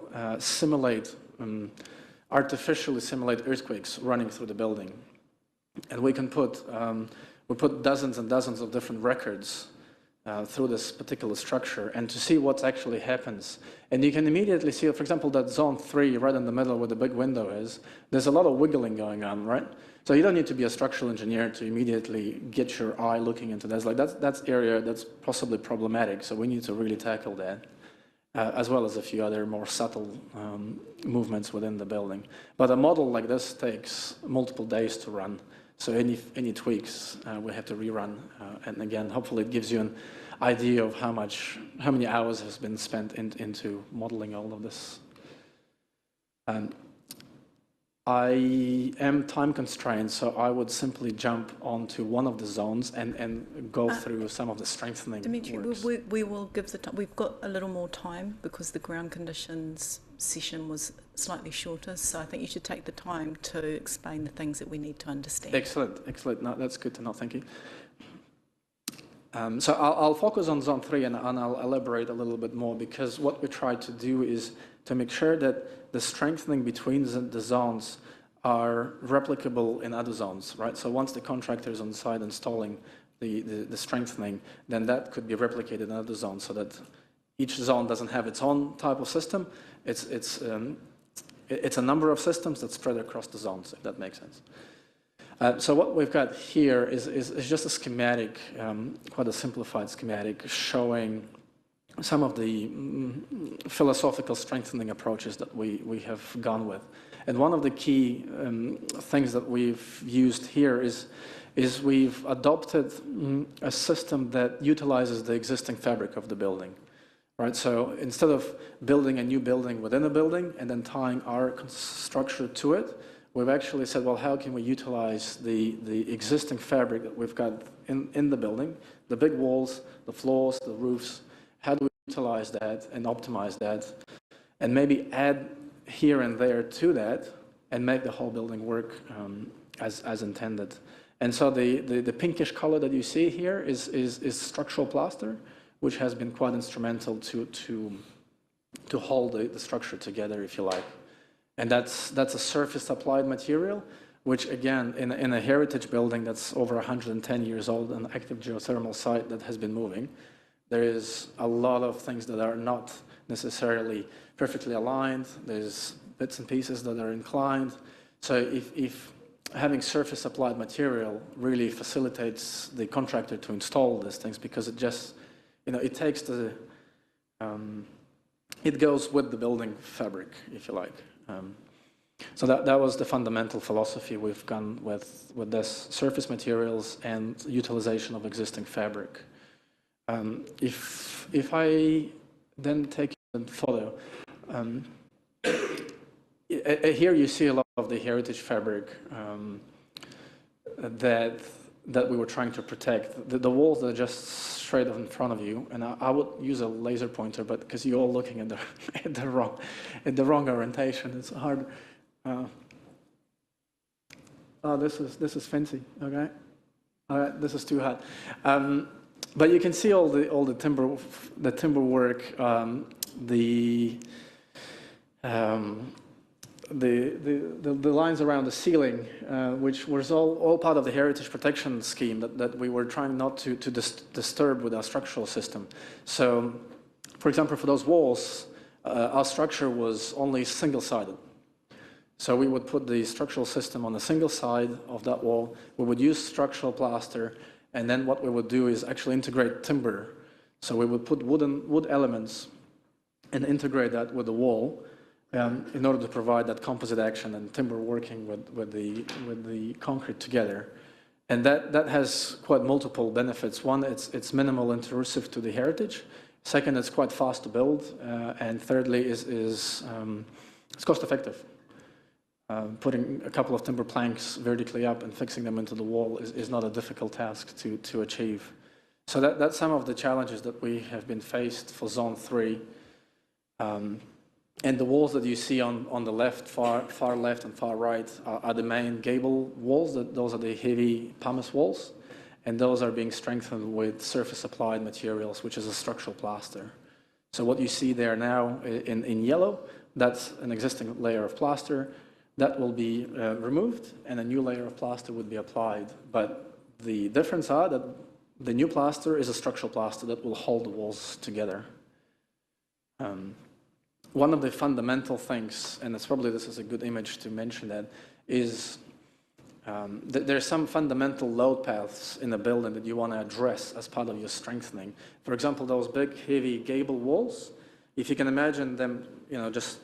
J: artificially simulate earthquakes running through the building. And we can put dozens and dozens of different records through this particular structure, and to see what actually happens. And you can immediately see, for example, that zone 3 right in the middle where the big window is, there's a lot of wiggling going on, right? So you don't need to be a structural engineer to immediately get your eye looking into that. Like that's area that's possibly problematic, so we need to really tackle that, as well as a few other more subtle movements within the building. But a model like this takes multiple days to run. So any tweaks we have to rerun, and again, hopefully it gives you an idea of how many hours has been spent into modeling all of this. I am time constrained, so I would simply jump onto one of the zones and go through some of the strengthening works.
B: We will give the time. We've got a little more time because the ground conditions session was slightly shorter, so I think you should take the time to explain the things that we need to understand.
J: Excellent, excellent. No, that's good to know. Thank you. So I'll focus on zone 3 and I'll elaborate a little bit more, because what we try to do is to make sure that the strengthening between the zones are replicable in other zones, right? So once the contractor is on site installing the strengthening, then that could be replicated in other zones, so that each zone doesn't have its own type of system. It's a number of systems that spread across the zones, if that makes sense. So what we've got here is just a schematic, quite a simplified schematic, showing some of the philosophical strengthening approaches that we have gone with. And one of the key things that we've used here is we've adopted a system that utilizes the existing fabric of the building. Right, so instead of building a new building within a building and then tying our structure to it, we've actually said, well, how can we utilize the existing fabric that we've got in the building, the big walls, the floors, the roofs, how do we utilize that and optimize that, and maybe add here and there to that and make the whole building work as intended. And so the pinkish color that you see here is structural plaster, which has been quite instrumental to hold the structure together, if you like. And that's a surface applied material, which again, in a heritage building that's over 110 years old, an active geothermal site that has been moving, there is a lot of things that are not necessarily perfectly aligned. There's bits and pieces that are inclined. So if having surface applied material really facilitates the contractor to install these things, because it just, it takes it goes with the building fabric, if you like. So that was the fundamental philosophy we've gone with this surface materials and utilization of existing fabric. If I then take a photo, here you see a lot of the heritage fabric that we were trying to protect. The walls that are just straight in front of you, and I would use a laser pointer, but because you're all looking at the wrong orientation, it's hard. This is fancy. Okay, all right, this is too hot. But you can see all the timber work, the lines around the ceiling, which was all part of the heritage protection scheme that we were trying not to disturb with our structural system. So, for example, for those walls, our structure was only single-sided. So we would put the structural system on a single side of that wall. We would use structural plaster, and then what we would do is actually integrate timber. So we would put wood elements and integrate that with the wall, in order to provide that composite action and timber working with the concrete together. And that has quite multiple benefits. One, it's minimal intrusive to the heritage. Second, it's quite fast to build. And thirdly, it's cost effective. Putting a couple of timber planks vertically up and fixing them into the wall is not a difficult task to achieve. So that's some of the challenges that we have been faced for Zone 3. And the walls that you see on the left, far left and far right are the main gable walls. Those are the heavy pumice walls. And those are being strengthened with surface applied materials, which is a structural plaster. So what you see there now in yellow, that's an existing layer of plaster. That will be removed and a new layer of plaster would be applied. But the difference are that the new plaster is a structural plaster that will hold the walls together. One of the fundamental things, and this is a good image to mention that, is that there are some fundamental load paths in the building that you want to address as part of your strengthening. For example, those big, heavy gable walls, if you can imagine them, just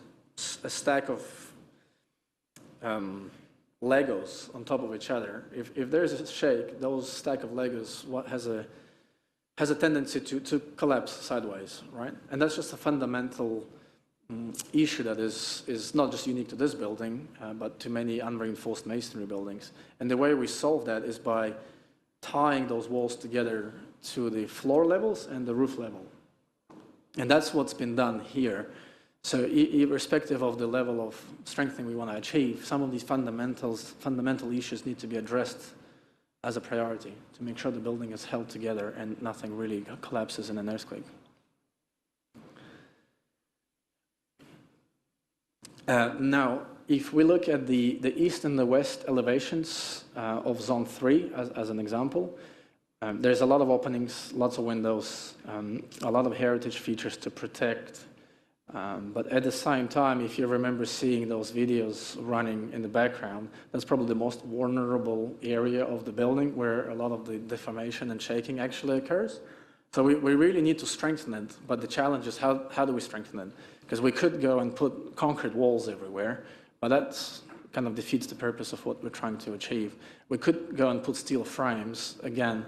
J: a stack of Legos on top of each other. If there's a shake, those stack of Legos has a tendency to collapse sideways, right? And that's just a fundamental issue that is not just unique to this building, but to many unreinforced masonry buildings. And the way we solve that is by tying those walls together to the floor levels and the roof level. And that's what's been done here. So irrespective of the level of strengthening we want to achieve, some of these fundamental issues need to be addressed as a priority to make sure the building is held together and nothing really collapses in an earthquake. Now, if we look at the east and the west elevations of Zone 3 as an example, there's a lot of openings, lots of windows, a lot of heritage features to protect. But at the same time, if you remember seeing those videos running in the background, that's probably the most vulnerable area of the building where a lot of the deformation and shaking actually occurs. So we really need to strengthen it, but the challenge is how do we strengthen it? Because we could go and put concrete walls everywhere, but that kind of defeats the purpose of what we're trying to achieve. We could go and put steel frames, again,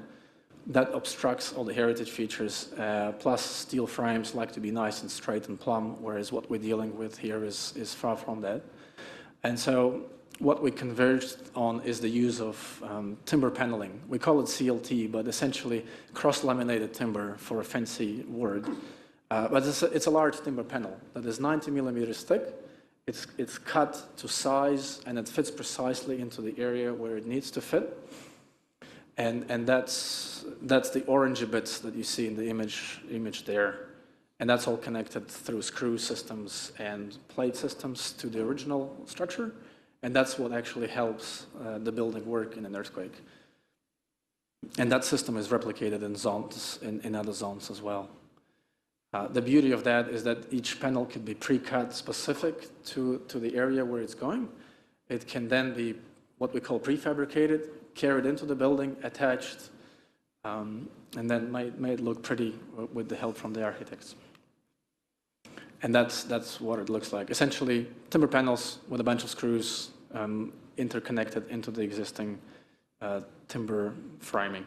J: that obstructs all the heritage features, plus steel frames like to be nice and straight and plumb, whereas what we're dealing with here is far from that. And so what we converged on is the use of timber paneling. We call it CLT, but essentially cross-laminated timber for a fancy word. But it's a large timber panel that is 90 millimeters thick. It's cut to size, and it fits precisely into the area where it needs to fit. And that's the orangey bits that you see in the image there. And that's all connected through screw systems and plate systems to the original structure. And that's what actually helps the building work in an earthquake. And that system is replicated in zones, in other zones as well. The beauty of that is that each panel can be pre-cut specific to the area where it's going. It can then be what we call prefabricated, carried into the building, attached, and then made look pretty with the help from the architects. And that's what it looks like. Essentially, timber panels with a bunch of screws interconnected into the existing timber framing.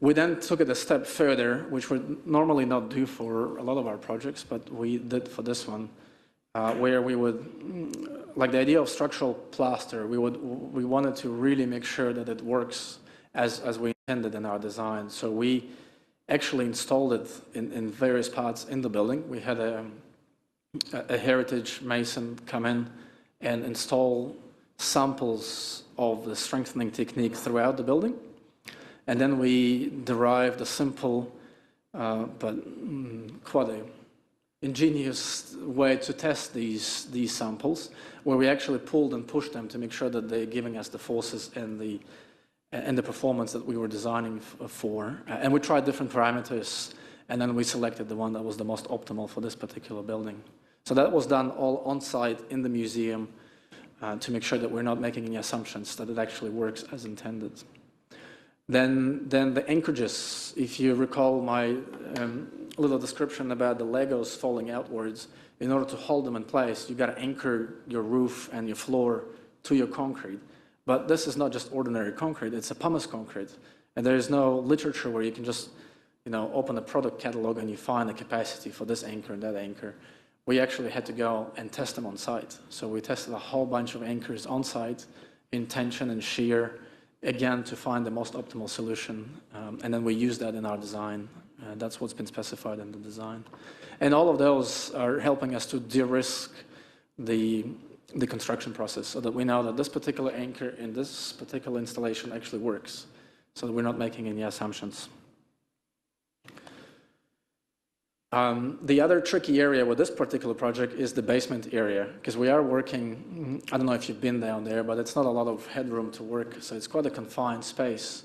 J: We then took it a step further, which we normally not do for a lot of our projects, but we did for this one, where we would, like the idea of structural plaster, we wanted to really make sure that it works as we intended in our design. So we actually installed it in various parts in the building. We had a heritage mason come in and install samples of the strengthening technique throughout the building. And then we derived a simple but quite an ingenious way to test these samples, where we actually pulled and pushed them to make sure that they're giving us the forces and the performance that we were designing for. And we tried different parameters, and then we selected the one that was the most optimal for this particular building. So that was done all on-site in the museum to make sure that we're not making any assumptions, that it actually works as intended. Then the anchorages, if you recall my little description about the Legos falling outwards, in order to hold them in place, you got to anchor your roof and your floor to your concrete. But this is not just ordinary concrete, it's a pumice concrete. And there is no literature where you can just open a product catalog and you find a capacity for this anchor and that anchor. We actually had to go and test them on site. So we tested a whole bunch of anchors on site in tension and shear, again, to find the most optimal solution. And then we use that in our design. That's what's been specified in the design. And all of those are helping us to de-risk the construction process, so that we know that this particular anchor in this particular installation actually works, so that we're not making any assumptions. The other tricky area with this particular project is the basement area, because we are working, I don't know if you've been down there, but it's not a lot of headroom to work, so it's quite a confined space.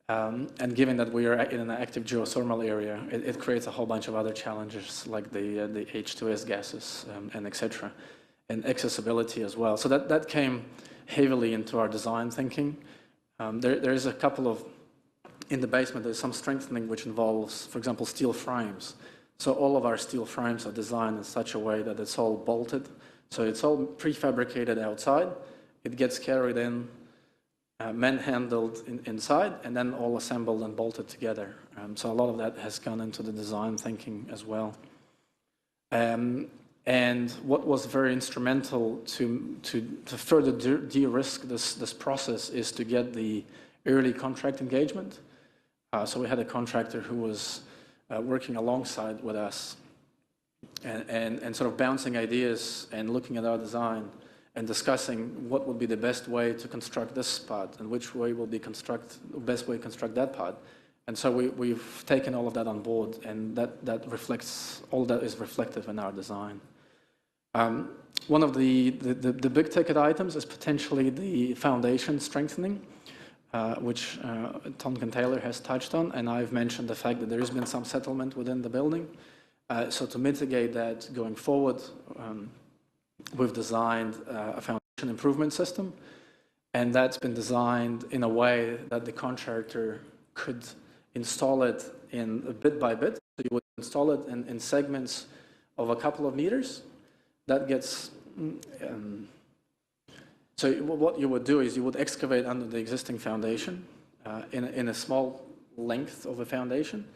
J: And given that we are in an active geothermal area, it creates a whole bunch of other challenges, like the H2S gases and etc., and accessibility as well. So that came heavily into our design thinking. There is a couple of, in the basement, there's some strengthening which involves, for example, steel frames. So all of our steel frames are designed in such a way that it's all bolted. So it's all prefabricated outside. It gets carried in, manhandled inside, and then all assembled and bolted together. So a lot of that has gone into the design thinking as well. And what was very instrumental to further de-risk this process is to get the early contract engagement. So we had a contractor who was working alongside with us and sort of bouncing ideas and looking at our design and discussing what would be the best way to construct this part and which way will be best way to construct that part. And so we've taken all of that on board, and that reflects, all that is reflective in our design. One of the big ticket items is potentially the foundation strengthening, which Tonkin Taylor has touched on, and I've mentioned the fact that there has been some settlement within the building. So to mitigate that going forward, we've designed a foundation improvement system, and that's been designed in a way that the contractor could install it in bit by bit. So you would install it in segments of a couple of meters. That gets, so what you would do is you would excavate under the existing foundation in a small length of a foundation.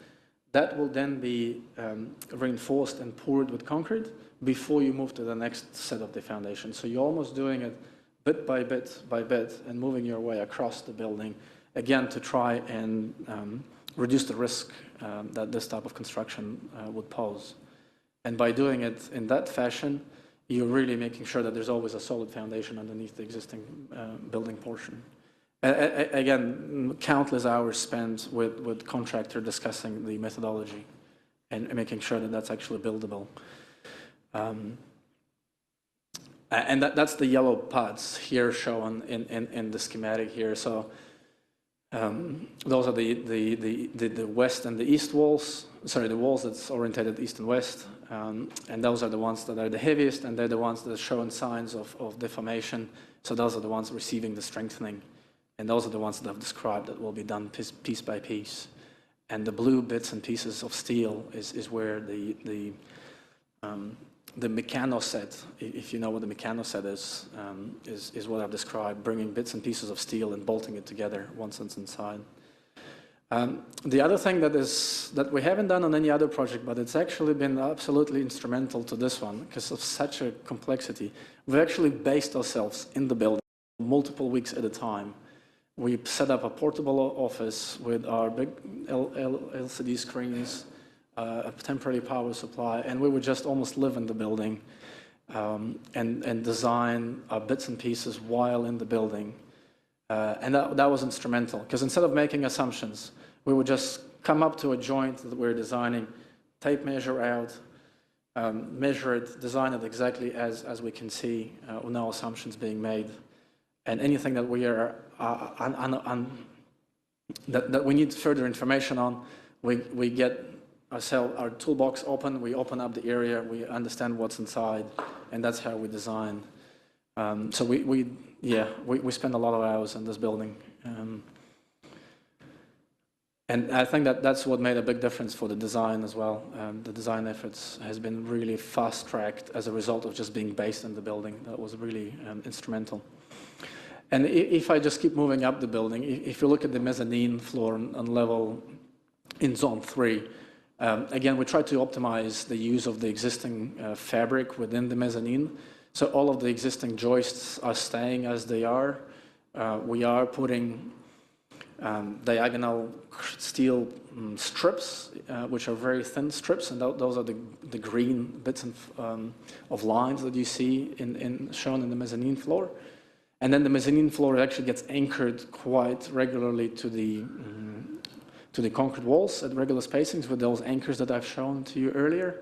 J: That will then be reinforced and poured with concrete before you move to the next set of the foundation. So you're almost doing it bit by bit by bit and moving your way across the building, again, to try and reduce the risk that this type of construction would pose. And by doing it in that fashion, you're really making sure that there's always a solid foundation underneath the existing building portion. Again, countless hours spent with contractor discussing the methodology and making sure that that's actually buildable. And that's the yellow parts here shown in the schematic here. So those are the west and the east walls. Sorry, the walls that's orientated east and west. And those are the ones that are the heaviest, and they're the ones that are showing signs of deformation. So those are the ones receiving the strengthening. And those are the ones that I've described that will be done piece by piece. And the blue bits and pieces of steel is where the mechanoset, if you know what the mechanoset is what I've described, bringing bits and pieces of steel and bolting it together once it's inside. The other thing that we haven't done on any other project, but it's actually been absolutely instrumental to this one because of such a complexity, we've actually based ourselves in the building multiple weeks at a time. We set up a portable office with our big LCD screens, a temporary power supply, and we would just almost live in the building and design our bits and pieces while in the building. And that was instrumental, because instead of making assumptions, we would just come up to a joint that we're designing, tape measure out, measure it, design it exactly as we can see, no assumptions being made. And anything that we are that we need further information on, we get our toolbox open, we open up the area, we understand what's inside, and that's how we design. So we spend a lot of hours in this building. And I think that's what made a big difference for the design as well. The design efforts has been really fast-tracked as a result of just being based in the building. That was really instrumental. And if I just keep moving up the building, if you look at the mezzanine floor on level in zone 3, again, we try to optimize the use of the existing fabric within the mezzanine. So all of the existing joists are staying as they are. We are putting diagonal steel strips, which are very thin strips, and those are the green bits of lines that you see shown in the mezzanine floor. And then the mezzanine floor actually gets anchored quite regularly to the concrete walls at regular spacings with those anchors that I've shown to you earlier.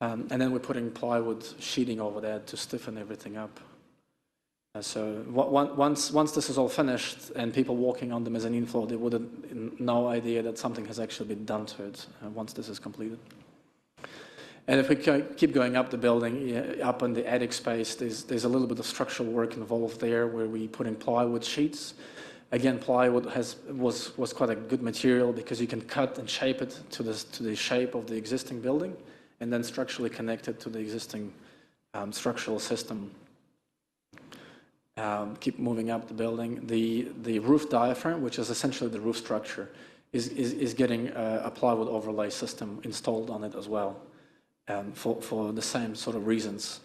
J: And then we're putting plywood sheeting over that to stiffen everything up. So once this is all finished and people walking on the mezzanine floor, they would have no idea that something has actually been done to it once this is completed. And if we keep going up the building, up in the attic space, there's a little bit of structural work involved there where we put in plywood sheets. Again, plywood was quite a good material because you can cut and shape it to the shape of the existing building and then structurally connect it to the existing structural system. Keep moving up the building. The roof diaphragm, which is essentially the roof structure, is getting a plywood overlay system installed on it as well. For the same sort of reasons,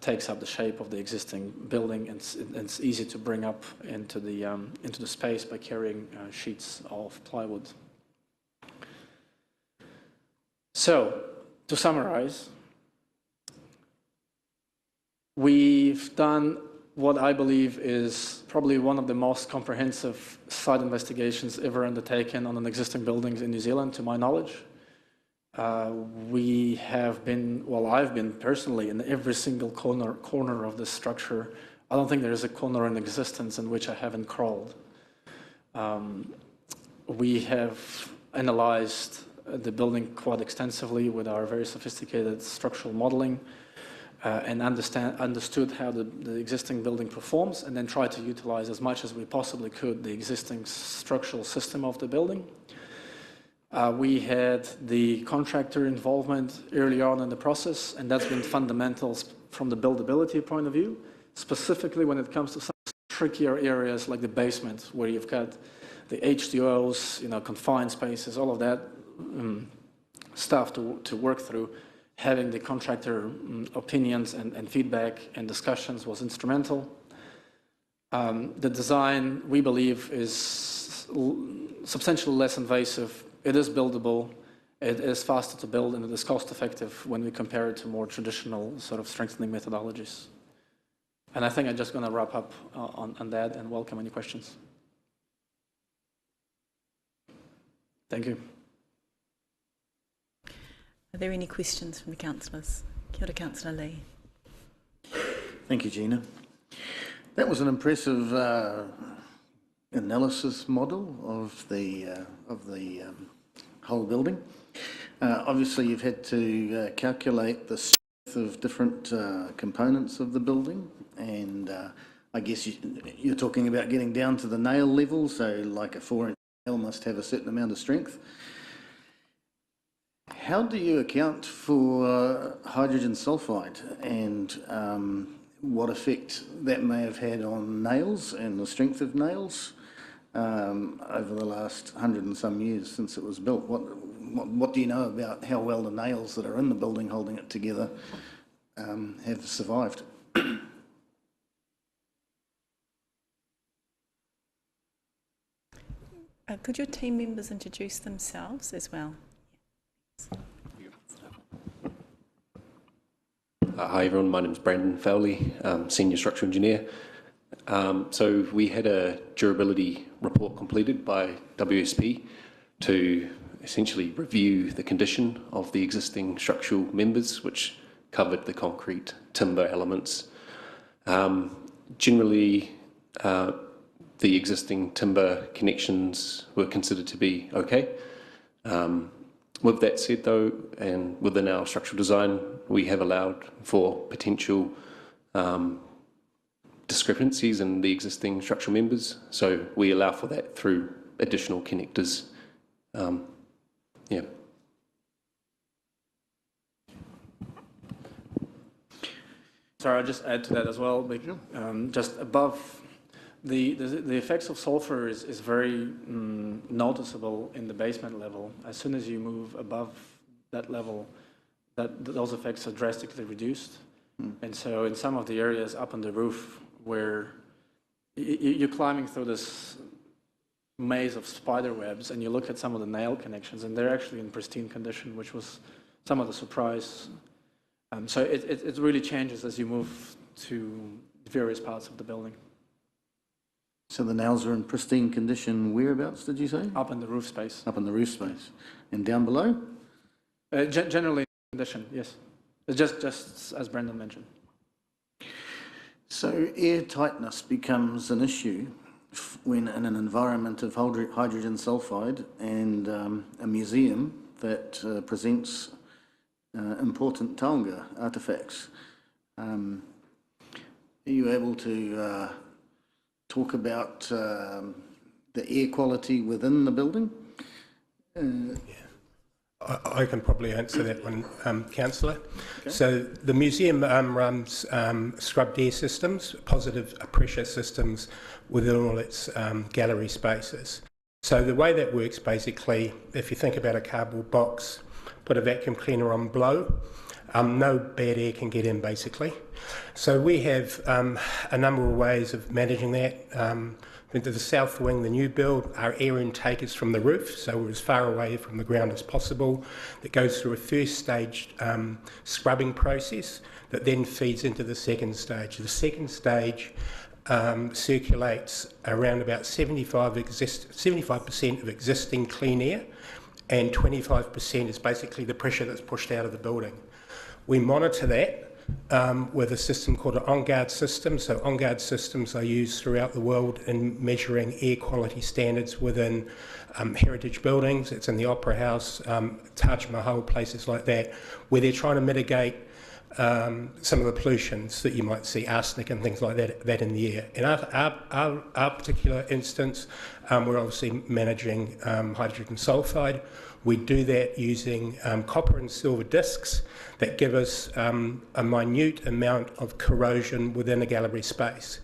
J: takes up the shape of the existing building, and it's easy to bring up into the space by carrying sheets of plywood. So, to summarize, we've done what I believe is probably one of the most comprehensive site investigations ever undertaken on an existing building in New Zealand, to my knowledge. I've been personally in every single corner of this structure. I don't think there is a corner in existence in which I haven't crawled. We have analyzed the building quite extensively with our very sophisticated structural modeling and understood how the existing building performs, and then tried to utilize as much as we possibly could the existing structural system of the building. We had the contractor involvement early on in the process, and that's been fundamental from the buildability point of view, specifically when it comes to some trickier areas like the basement, where you've got the H2Os, confined spaces, all of that stuff to work through. Having the contractor opinions and feedback and discussions was instrumental. The design, we believe, is substantially less invasive. It is buildable, it is faster to build, and it is cost effective when we compare it to more traditional sort of strengthening methodologies. And I think I'm just going to wrap up on that and welcome any questions. Thank you.
B: Are there any questions from the councillors? Kia ora, Councillor Lee.
F: Thank you, Gina. That was an impressive analysis model of the whole building. Obviously, you've had to calculate the strength of different components of the building, and I guess you're talking about getting down to the nail level, so like a 4-inch nail must have a certain amount of strength. How do you account for hydrogen sulfide and what effect that may have had on nails and the strength of nails over the last 100 and some years since it was built? What do you know about how well the nails that are in the building holding it together have survived?
B: Could your team members introduce themselves as well?
K: Hi everyone, my name is Brandon Fowley, Senior Structural Engineer. So we had a durability report completed by WSP to essentially review the condition of the existing structural members, which covered the concrete timber elements. Generally, the existing timber connections were considered to be okay. With that said though, and within our structural design, we have allowed for potential discrepancies in the existing structural members. So we allow for that through additional connectors. Yeah.
J: Sorry, I'll just add to that as well. Just above, the effects of sulfur is very noticeable in the basement level. As soon as you move above that level, those effects are drastically reduced. And so in some of the areas up on the roof where you're climbing through this maze of spider webs and you look at some of the nail connections and they're actually in pristine condition, which was some of the surprise. So it really changes as you move to various parts of the building.
F: So the nails are in pristine condition whereabouts, did you say?
J: Up in the roof space.
F: Up in the roof space. And down below?
J: Generally in condition, yes. It's just as Brendan mentioned.
F: So air tightness becomes an issue when in an environment of hydrogen sulfide and a museum that presents important taonga artefacts. Are you able to talk about the air quality within the building?
I: I can probably answer that one, Councillor. Okay. So the museum runs scrubbed air systems, positive pressure systems within all its gallery spaces. So the way that works basically, if you think about a cardboard box, put a vacuum cleaner on, blow, no bad air can get in basically. So we have a number of ways of managing that. Into the south wing, the new build, our air intake is from the roof, so we're as far away from the ground as possible. That goes through a first stage scrubbing process that then feeds into the second stage. The second stage circulates around about 75% of existing clean air, and 25% is basically the pressure that's pushed out of the building. We monitor that with a system called an on-guard system. So on-guard systems are used throughout the world in measuring air quality standards within heritage buildings. It's in the Opera House, Taj Mahal, places like that, where they're trying to mitigate some of the pollutions that you might see, arsenic and things like that in the air. In our particular instance, we're obviously managing hydrogen sulfide. We do that using copper and silver discs that give us a minute amount of corrosion within a gallery space.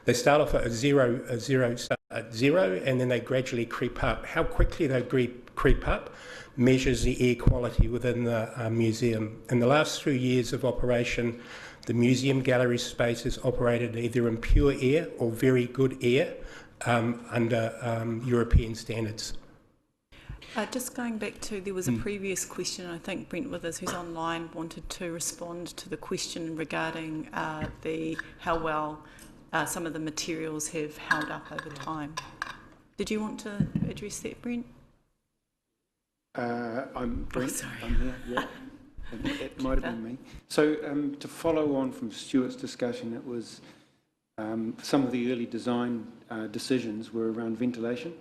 I: They start off at zero, and then they gradually creep up. How quickly they creep up measures the air quality within the museum. In the last 3 years of operation, the museum gallery space is operated either in pure air or very good air under European standards.
B: Just going back to, there was a previous question, I think Brent Withers, who's online, wanted to respond to the question regarding how well some of the materials have held up over time. Did you want to address that, Brent?
L: I'm Brent.
B: Oh, sorry.
L: I'm here, yeah. It might have been me. So to follow on from Stuart's discussion, it was some of the early design decisions were around ventilation.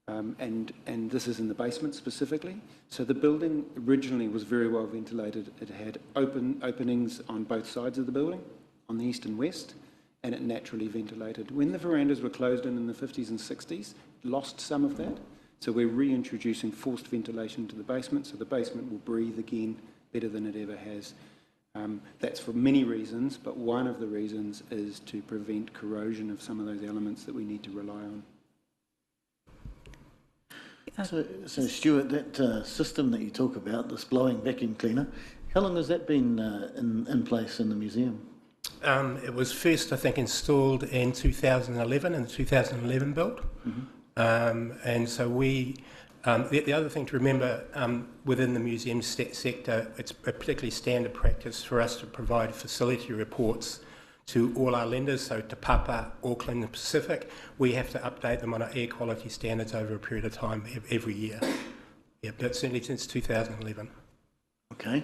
L: And this is in the basement specifically. So the building originally was very well ventilated. It had openings on both sides of the building, on the east and west, and it naturally ventilated. When the verandas were closed in the 50s and 60s, it lost some of that. So we're reintroducing forced ventilation to the basement, so the basement will breathe again better than it ever has. That's for many reasons, but one of the reasons is to prevent corrosion of some of those elements that we need to rely on.
F: So Stuart, that system that you talk about, this blowing vacuum cleaner, how long has that been in place in the museum?
I: It was first, I think, installed in 2011, in the 2011 build. And so we, the other thing to remember within the museum sector, it's a particularly standard practice for us to provide facility reports to all our lenders, so to Papa, Auckland and Pacific. We have to update them on our air quality standards over a period of time every year. Yeah, but certainly since 2011.
F: Okay.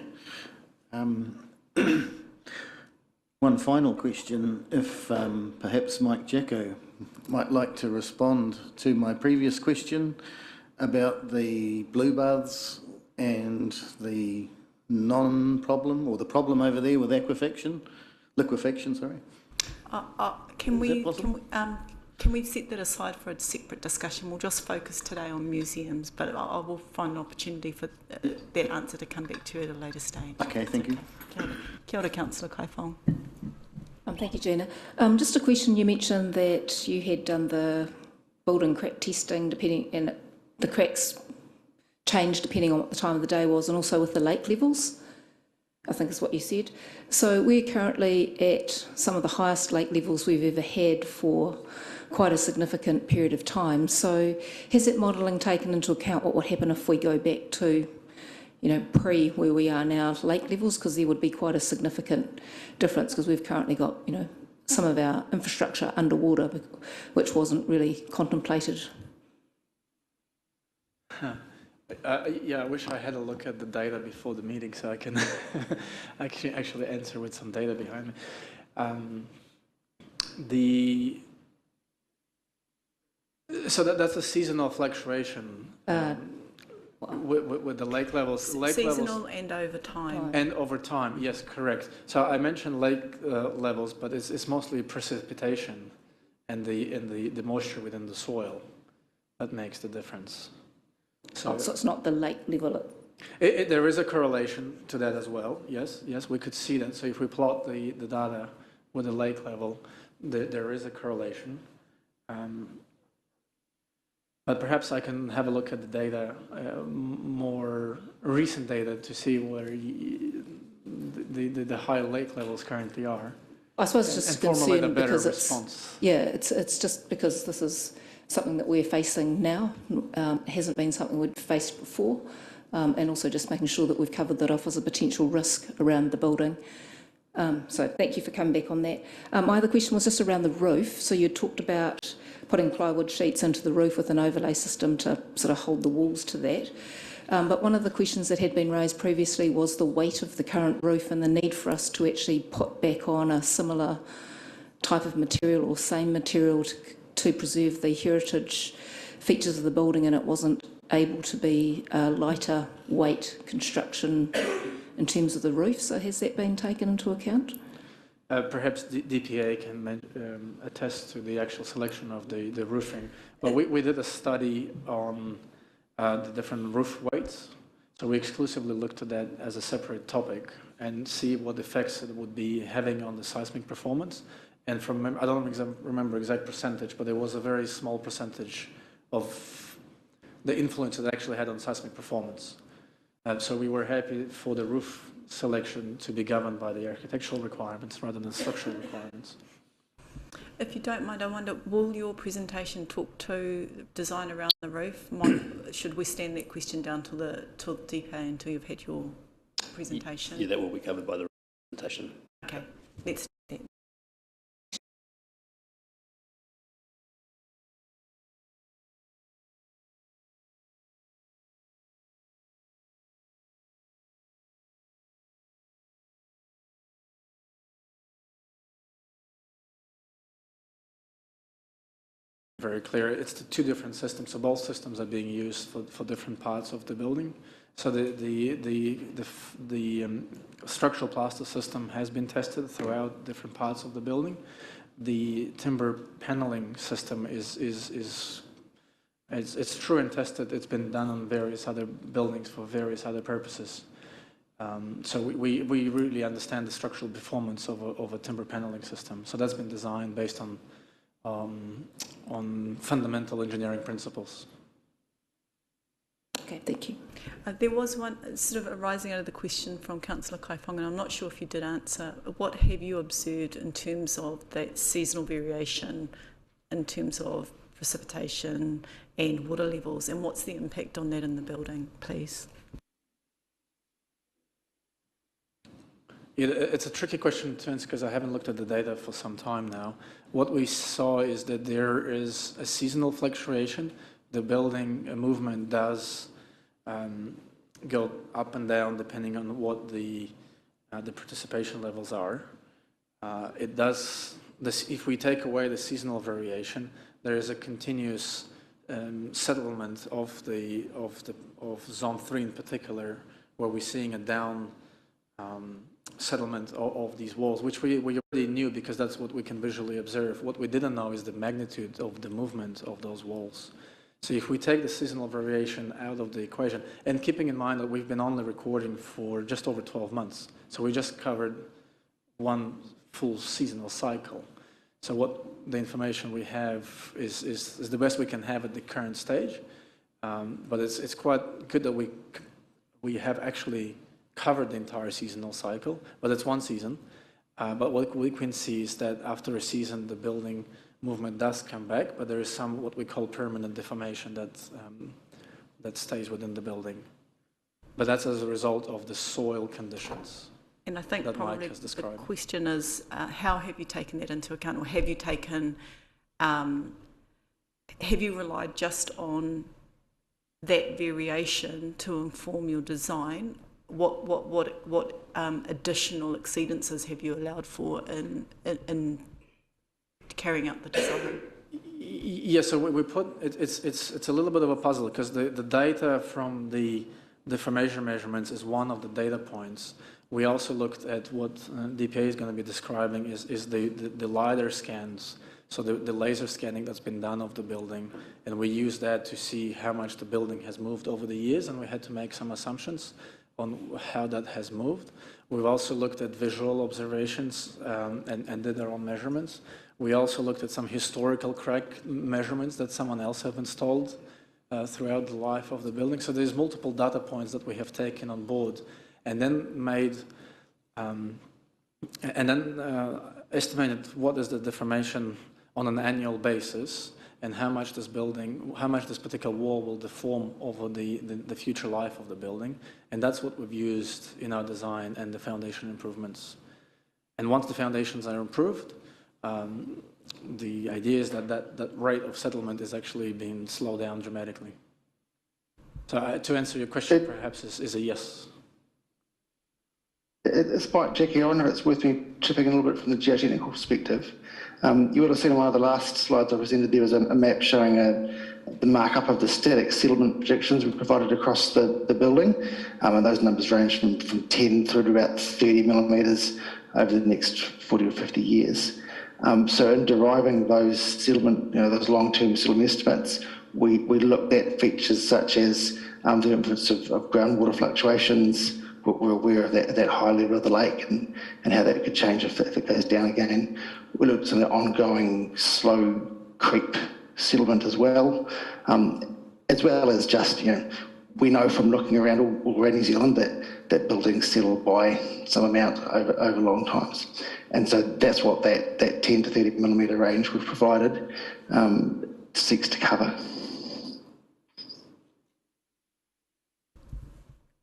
F: One final question, if perhaps Mike Jacko might like to respond to my previous question about the blue baths and the non-problem, or the problem over there with liquefaction, sorry.
B: Can we set that aside for a separate discussion? We'll just focus today on museums, but I will find an opportunity for that answer to come back to you at a later stage.
F: Okay, thank you.
B: Kia ora, Councillor Kaifong.
H: Thank you, Gina. Just a question. You mentioned that you had done the building crack testing, and the cracks changed depending on what the time of the day was, and also with the lake levels, I think is what you said. So we're currently at some of the highest lake levels we've ever had for quite a significant period of time. So has that modelling taken into account what would happen if we go back to, pre where we are now lake levels? Because there would be quite a significant difference, because we've currently got, some of our infrastructure underwater, which wasn't really contemplated.
J: Yeah, I wish I had a look at the data before the meeting so I can actually answer with some data behind me. So that's a seasonal fluctuation with the lake levels.
B: Seasonal and over time.
J: And over time, yes, correct. So I mentioned lake levels, but it's mostly precipitation and the moisture within the soil that makes the difference. So
H: it's not the lake level.
J: There is a correlation to that as well. Yes, we could see that. So if we plot the data with the lake level, there is a correlation. But perhaps I can have a look at the data, more recent data, to see where the high lake levels currently are.
H: I suppose it's just concerned because
J: response.
H: It's just because this is something that we're facing now. It hasn't been something we'd faced before, and also just making sure that we've covered that off as a potential risk around the building. So thank you for coming back on that. My other question was just around the roof. So you talked about putting plywood sheets into the roof with an overlay system to sort of hold the walls to that. But one of the questions that had been raised previously was the weight of the current roof and the need for us to actually put back on a similar type of material or same material to preserve the heritage features of the building, and it wasn't able to be a lighter weight construction in terms of the roof. So has that been taken into account?
J: Perhaps the DPA can attest to the actual selection of the roofing. But we did a study on the different roof weights. So we exclusively looked at that as a separate topic and see what effects it would be having on the seismic performance. And from, I don't remember exact percentage, but there was a very small percentage of the influence it actually had on seismic performance. So we were happy for the roof selection to be governed by the architectural requirements rather than structural requirements.
B: If you don't mind, I wonder, will your presentation talk to design around the roof? Should we stand that question down till the DPA until you've had your presentation?
M: Yeah, that will be covered by the presentation.
B: Okay, let's do that.
J: Very clear. It's the two different systems. So both systems are being used for different parts of the building. So the structural plaster system has been tested throughout different parts of the building. The timber paneling system is it's true and tested. It's been done on various other buildings for various other purposes. So we really understand the structural performance of a timber paneling system. So that's been designed based on fundamental engineering principles.
H: Okay, thank you.
B: There was one sort of arising out of the question from Councillor Kaifong, and I'm not sure if you did answer. What have you observed in terms of that seasonal variation, in terms of precipitation and water levels, and what's the impact on that in the building, please?
J: It's a tricky question to answer because I haven't looked at the data for some time now. What we saw is that there is a seasonal fluctuation. The building movement does go up and down depending on what the participation levels are. It does this if we take away the seasonal variation. There is a continuous settlement of zone 3 in particular, where we're seeing a down settlement of these walls, which we already knew because that's what we can visually observe. What we didn't know is the magnitude of the movement of those walls. So if we take the seasonal variation out of the equation, and keeping in mind that we've been only recording for just over 12 months, so we just covered one full seasonal cycle. So what the information we have is the best we can have at the current stage, but it's quite good that we have actually covered the entire seasonal cycle, but it's one season. But what we can see is that after a season, the building movement does come back, but there is some what we call permanent deformation that stays within the building. But that's as a result of the soil conditions.
B: And I think probably the question is, how have you taken that into account, or have you taken, have you relied just on that variation to inform your design? What additional exceedances have you allowed for in carrying out the design?
J: Yeah, so we put it's a little bit of a puzzle because the data from the deformation measurements is one of the data points. We also looked at what DPA is going to be describing is the LiDAR scans, so the laser scanning that's been done of the building, and we use that to see how much the building has moved over the years, and we had to make some assumptions on how that has moved. We've also looked at visual observations and did our own measurements. We also looked at some historical crack measurements that someone else have installed throughout the life of the building. So there's multiple data points that we have taken on board and then made, estimated what is the deformation on an annual basis and how much this particular wall will deform over the future life of the building. And that's what we've used in our design and the foundation improvements. And once the foundations are improved, the idea is that rate of settlement is actually being slowed down dramatically. So to answer your question, perhaps is a yes.
D: It's like Jackie, I wonder if it's worth me chipping in a little bit from the geotechnical perspective. You would have seen in one of the last slides I presented, there was a map showing the markup of the static settlement projections we provided across the building, and those numbers range from 10 through to about 30 millimetres over the next 40 or 50 years. So in deriving those settlement, those long-term settlement estimates, we looked at features such as the influence of groundwater fluctuations. We're aware of that high level of the lake and how that could change if it goes down again. We looked at some of the ongoing slow creep settlement as well as just, we know from looking around all around New Zealand that buildings settle by some amount over long times. And so that's what that 10 to 30 millimetre range we've provided seeks to cover.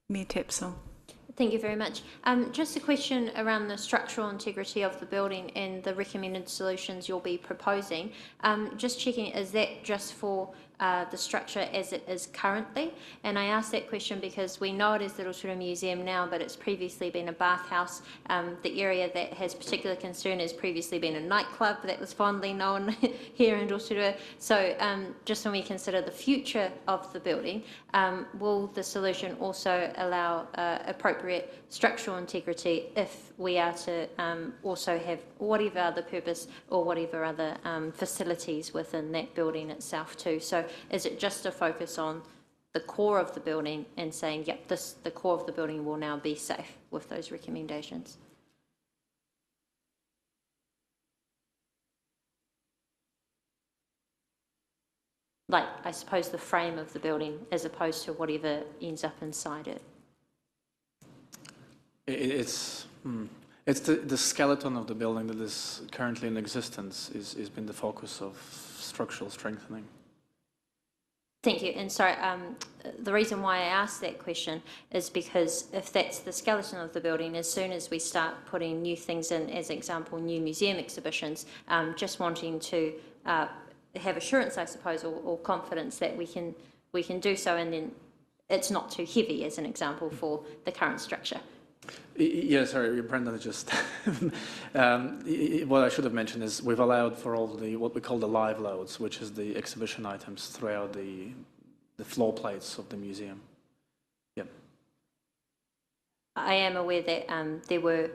B: Mayor Tapsell.
A: Thank you very much. Just a question around the structural integrity of the building and the recommended solutions you'll be proposing. Just checking, is that just for the structure as it is currently? And I ask that question because we know it is the Rotorua Museum now, but it's previously been a bathhouse. The area that has particular concern has previously been a nightclub that was fondly known here in Rotorua. So just when we consider the future of the building, will the solution also allow appropriate structural integrity if we are to also have whatever other purpose or whatever other facilities within that building itself too? So is it just a focus on the core of the building and saying, yep, the core of the building will now be safe with those recommendations? Like, I suppose the frame of the building as opposed to whatever ends up inside it.
J: It's the skeleton of the building that is currently in existence is been the focus of structural strengthening.
A: Thank you. And sorry, the reason why I asked that question is because if that's the skeleton of the building, as soon as we start putting new things in, as an example, new museum exhibitions, just wanting to have assurance, I suppose, or confidence that we can do so, and then it's not too heavy, as an example, for the current structure.
J: Yeah, sorry, Brendan, just what I should have mentioned is we've allowed for all the what we call the live loads, which is the exhibition items throughout the floor plates of the museum. Yeah.
A: I am aware that there were,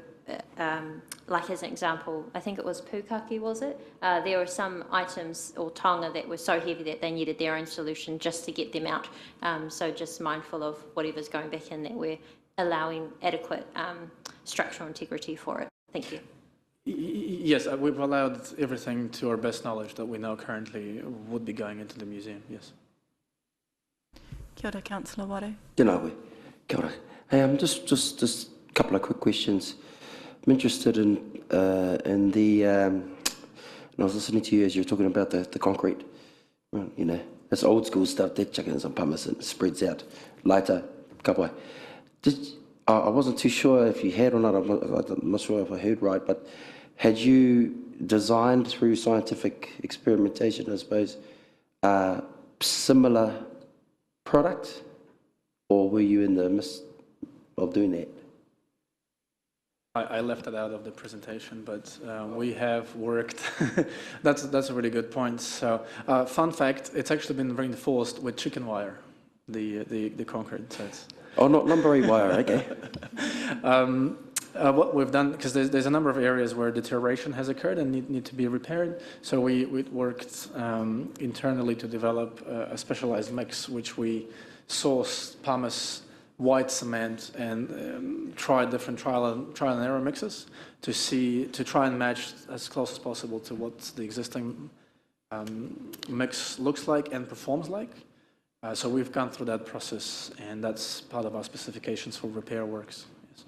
A: like as an example, I think it was pukaki, was it? There were some items or tonga that were so heavy that they needed their own solution just to get them out. So just mindful of whatever's going back in, that we're allowing adequate structural integrity for it. Thank you.
J: Yes, we've allowed everything to our best knowledge that we know currently would be going into the museum, yes.
B: Kia ora, Councillor Ware.
E: Tēnā koe. Kia ora. Hey, just a couple of quick questions. I'm interested in the, and I was listening to you as you were talking about the concrete. Well, that's old school stuff, that chucking some pumice and spreads out. Later, kapai. I wasn't too sure if you had or not, I'm not sure if I heard right, but had you designed through scientific experimentation, I suppose, similar product, or were you in the midst of doing that?
J: I left it out of the presentation, but we have worked. That's a really good point. So, fun fact: it's actually been reinforced with chicken wire, the concrete. So it's
E: not lumber wire. Okay.
J: What we've done, because there's a number of areas where deterioration has occurred and need to be repaired. So we worked internally to develop a specialized mix, which we sourced pumice, white cement, and tried different trial and error mixes to try and match as close as possible to what the existing mix looks like and performs like. So we've gone through that process, and that's part of our specifications for repair works. Yes.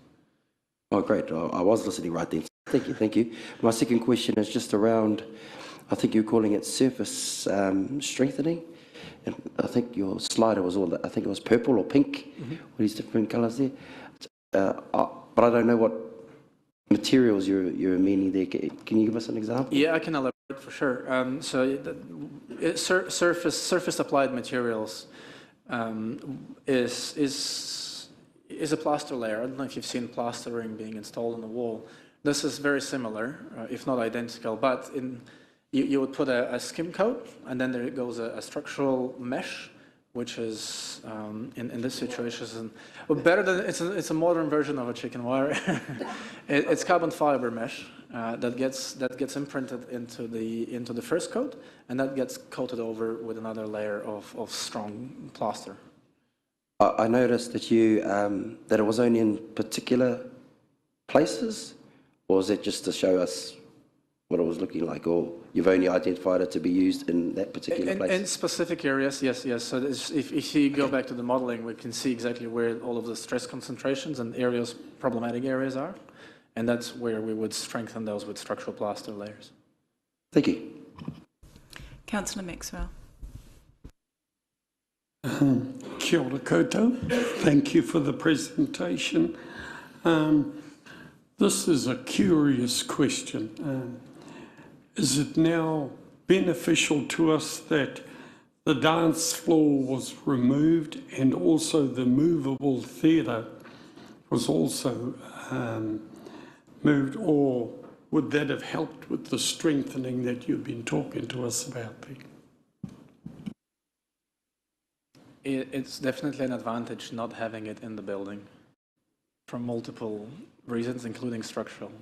E: Oh, great. I was listening right then. Thank you. My second question is just around, I think you're calling it surface strengthening. And I think your slider was all, I think it was purple or pink, with these different colours there. But I don't know what materials you're meaning there. Can you give us an example?
J: Yeah, I can elaborate for sure. So surface applied materials is a plaster layer. I don't know if you've seen plastering being installed on the wall. This is very similar, if not identical, but you would put a skim coat, and then there goes a structural mesh, which is in this situation better than it's a modern version of a chicken wire. It's carbon fiber mesh that gets imprinted into the first coat, and that gets coated over with another layer of strong plaster.
E: I noticed that that it was only in particular places, or was it just to show us what it was looking like, or you've only identified it to be used in that particular place?
J: In specific areas, yes. So if you go back to the modelling, we can see exactly where all of the stress concentrations and problematic areas are, and that's where we would strengthen those with structural plaster layers.
E: Thank you.
B: Councillor Maxwell.
N: Kia ora koutou. Thank you for the presentation. This is a curious question. Is it now beneficial to us that the dance floor was removed and also the movable theatre was also moved, or would that have helped with the strengthening that you've been talking to us about there?
J: It's definitely an advantage not having it in the building for multiple reasons, including structural.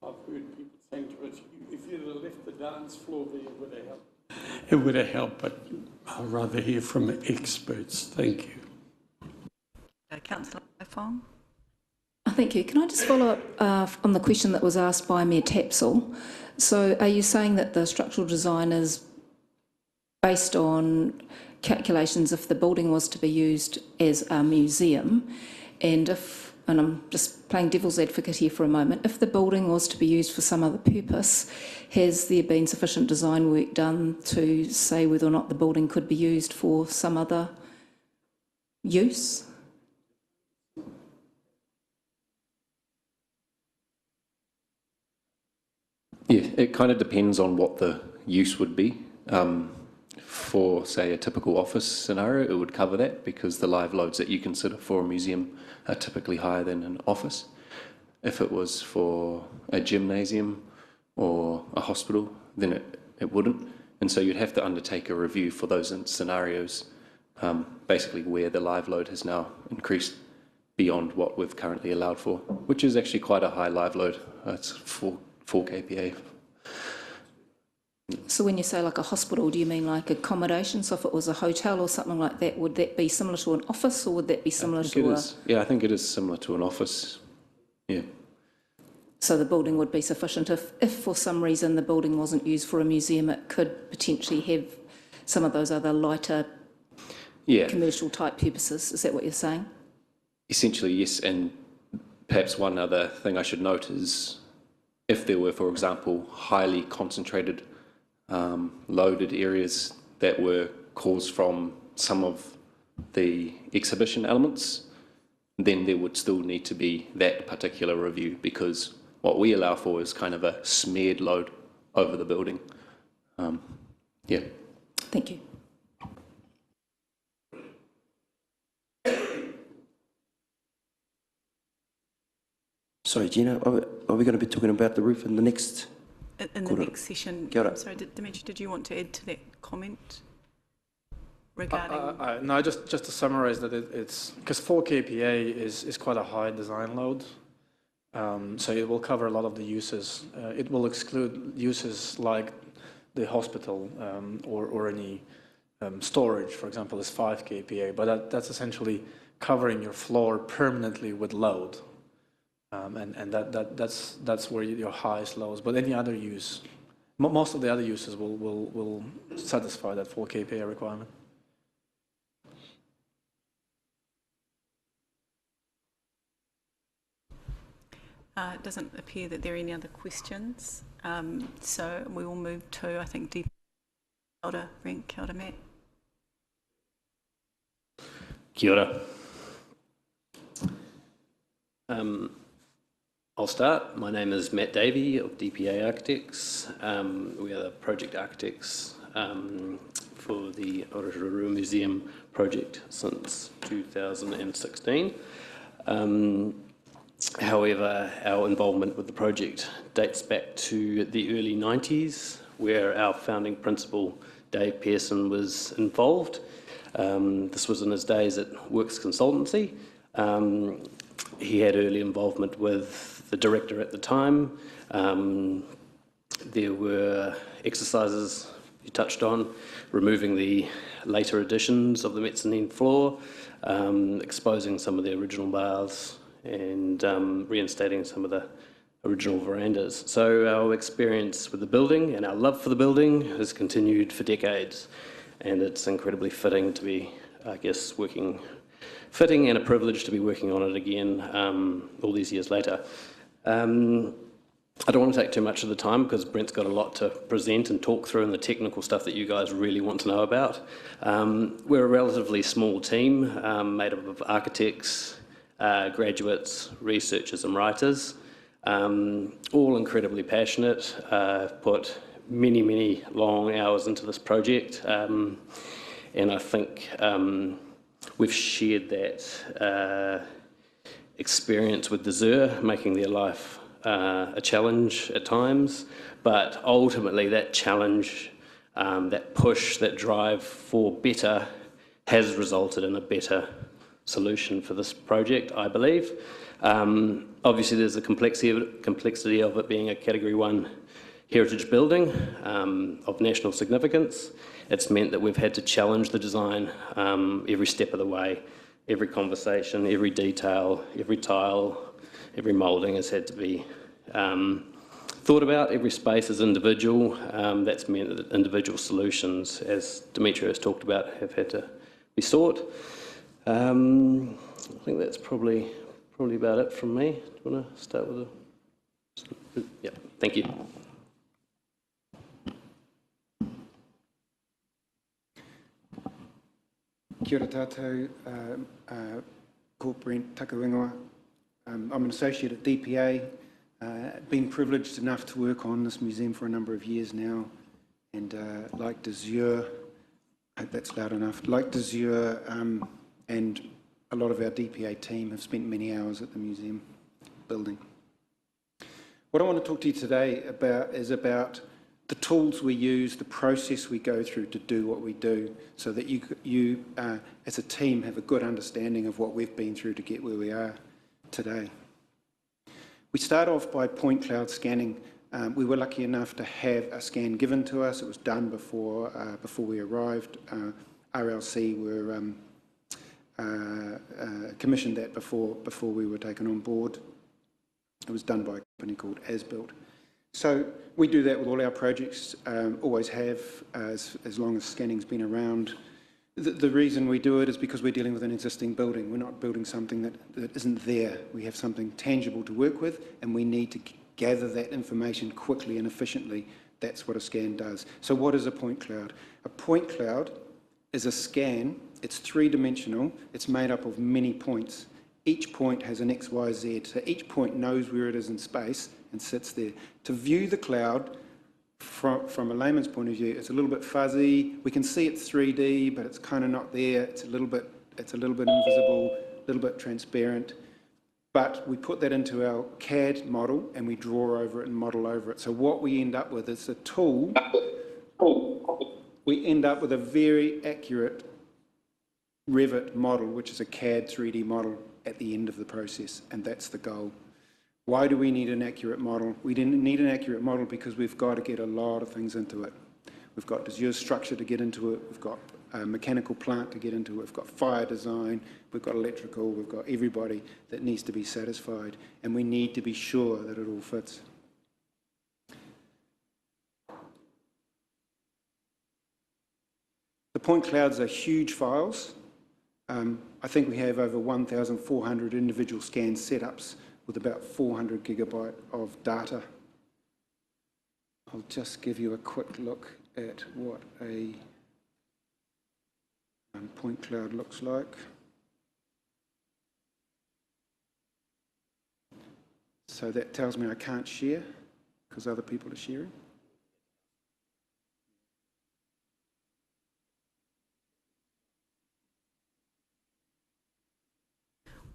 N: I've heard people saying to us, if you'd have left the dance floor there, it would have helped. It would have helped, but I'd rather hear from experts. Thank you.
B: Councillor Fong.
H: Thank you. Can I just follow up on the question that was asked by Mayor Tapsell? So are you saying that the structural design is based on calculations if the building was to be used as a museum, and I'm just playing devil's advocate here for a moment, if the building was to be used for some other purpose, has there been sufficient design work done to say whether or not the building could be used for some other use?
K: Yeah, it kind of depends on what the use would be. For, say, a typical office scenario, it would cover that because the live loads that you consider for a museum are typically higher than an office. If it was for a gymnasium or a hospital, then it wouldn't. And so you'd have to undertake a review for those scenarios, basically where the live load has now increased beyond what we've currently allowed for, which is actually quite a high live load. It's 4 kPa.
H: So when you say like a hospital, do you mean like accommodation? So if it was a hotel or something like that, would that be similar to an office, or would that be similar to a...
K: Yeah, I think it is similar to an office. Yeah.
H: So the building would be sufficient. If for some reason the building wasn't used for a museum, it could potentially have some of those other lighter commercial type purposes. Is that what you're saying?
K: Essentially, yes. And perhaps one other thing I should note is if there were, for example, highly concentrated loaded areas that were caused from some of the exhibition elements, then there would still need to be that particular review, because what we allow for is kind of a smeared load over the building. Yeah.
H: Thank you.
E: Sorry, Gina, are we going to be talking about the roof in the next...
B: In the next session? I'm sorry, Dimitri, did you want to add to that comment regarding...
J: No, just to summarise that it's... Because 4 kPa is quite a high design load, so it will cover a lot of the uses. It will exclude uses like the hospital or any storage, for example, is 5 kPa, but that's essentially covering your floor permanently with load. And that's where your highest lows. But any other use, most of the other uses will satisfy that 4 kPa requirement.
B: It doesn't appear that there are any other questions. So we will move to, I think, Kia ora, Rank. Kia ora, Matt.
M: Kia ora. I'll start. My name is Matt Davey of DPA Architects. We are the project architects for the Rotorua Museum project since 2016. However, our involvement with the project dates back to the early 90s, where our founding principal, Dave Pearson, was involved. This was in his days at Works Consultancy. He had early involvement with the director at the time. There were exercises you touched on, removing the later additions of the mezzanine floor, exposing some of the original baths, and reinstating some of the original verandas. So our experience with the building and our love for the building has continued for decades, and it's incredibly fitting to be, I guess, fitting and a privilege to be working on it again all these years later. I don't want to take too much of the time because Brent's got a lot to present and talk through and the technical stuff that you guys really want to know about. We're a relatively small team made up of architects, graduates, researchers and writers, all incredibly passionate, put many, many long hours into this project, and I think we've shared that experience with the ZUR, making their life a challenge at times, but ultimately that challenge, that push, that drive for better has resulted in a better solution for this project, I believe. Obviously there's the complexity of it being a Category 1 heritage building of national significance. It's meant that we've had to challenge the design every step of the way. Every conversation, every detail, every tile, every moulding has had to be thought about. Every space is individual. That's meant that individual solutions, as Demetria has talked about, have had to be sought. I think that's probably about it from me. Do you want to start with a... Yeah, thank you.
L: Kia ora tātou, ko Brent Takawengoa. I'm an associate at DPA, been privileged enough to work on this museum for a number of years now, and like the ZUR, I hope that's loud enough, like the ZUR and a lot of our DPA team have spent many hours at the museum building. What I want to talk to you today is about the tools we use, the process we go through to do what we do, so that you as a team have a good understanding of what we've been through to get where we are today. We start off by point cloud scanning. We were lucky enough to have a scan given to us. It was done before we arrived. RLC were commissioned that before we were taken on board. It was done by a company called Asbuilt. So we do that with all our projects, always have, as long as scanning's been around. The reason we do it is because we're dealing with an existing building. We're not building something that isn't there. We have something tangible to work with, and we need to gather that information quickly and efficiently. That's what a scan does. So what is a point cloud? A point cloud is a scan. It's three-dimensional. It's made up of many points. Each point has an X, Y, Z. So each point knows where it is in space and sits there. To view the cloud, from a layman's point of view, it's a little bit fuzzy. We can see it's 3D, but it's kind of not there. It's a little bit invisible, a little bit transparent. But we put that into our CAD model and we draw over it and model over it. So what we end up with is a tool. We end up with a very accurate Revit model, which is a CAD 3D model at the end of the process, and that's the goal. Why do we need an accurate model? We didn't need an accurate model because we've got to get a lot of things into it. We've got the structure to get into it, we've got a mechanical plant to get into it, we've got fire design, we've got electrical, we've got everybody that needs to be satisfied, and we need to be sure that it all fits. The point clouds are huge files. I think we have over 1,400 individual scan setups with about 400 gigabyte of data. I'll just give you a quick look at what a point cloud looks like. So that tells me I can't share because other people are sharing.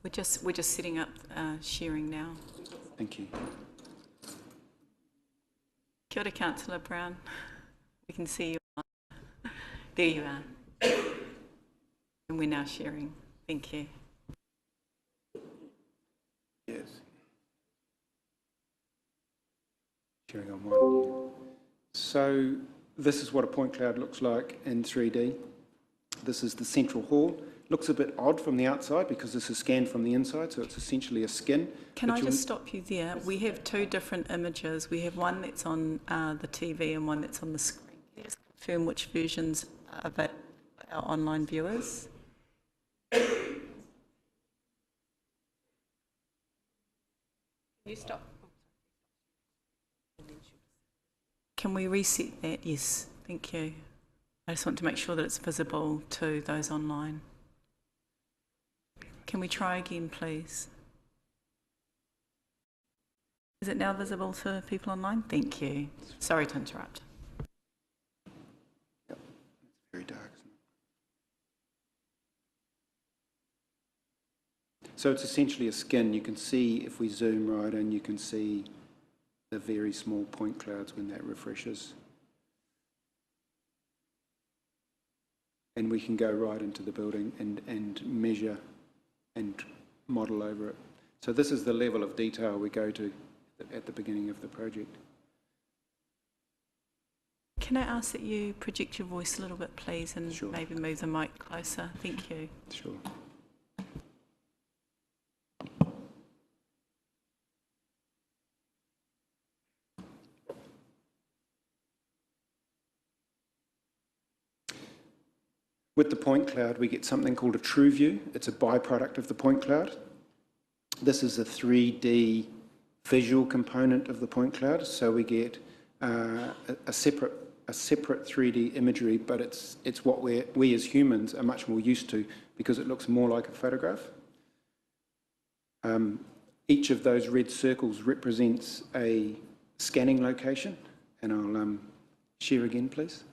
B: We're just setting up sharing now.
L: Thank you.
B: Kia ora, Councillor Brown. We can see you. There you are. And we're now sharing. Thank you.
L: Yes. Sharing on one. So this is what a point cloud looks like in 3D. This is the central hall. Looks a bit odd from the outside because this is scanned from the inside, so it's essentially a skin.
B: Can I just stop you there? We have two different images. We have one that's on the TV and one that's on the screen. Can you just confirm which versions are for our online viewers?
C: You stop.
B: Can we reset that? Yes, thank you. I just want to make sure that it's visible to those online. Can we try again, please? Is it now visible to people online? Thank you. Sorry to interrupt.
L: Yep, it's very dark, isn't it? So it's essentially a skin. You can see, if we zoom right in, you can see the very small point clouds when that refreshes. And we can go right into the building and measure and model over it. So this is the level of detail we go to at the beginning of the project.
B: Can I ask that you project your voice a little bit, please, and
L: Sure.
B: maybe move the mic closer? Thank you.
L: Sure. With the point cloud, we get something called a true view. It's a byproduct of the point cloud. This is a 3D visual component of the point cloud, so we get a separate 3D imagery, but it's what we as humans are much more used to because it looks more like a photograph. Each of those red circles represents a scanning location, and I'll share again, please.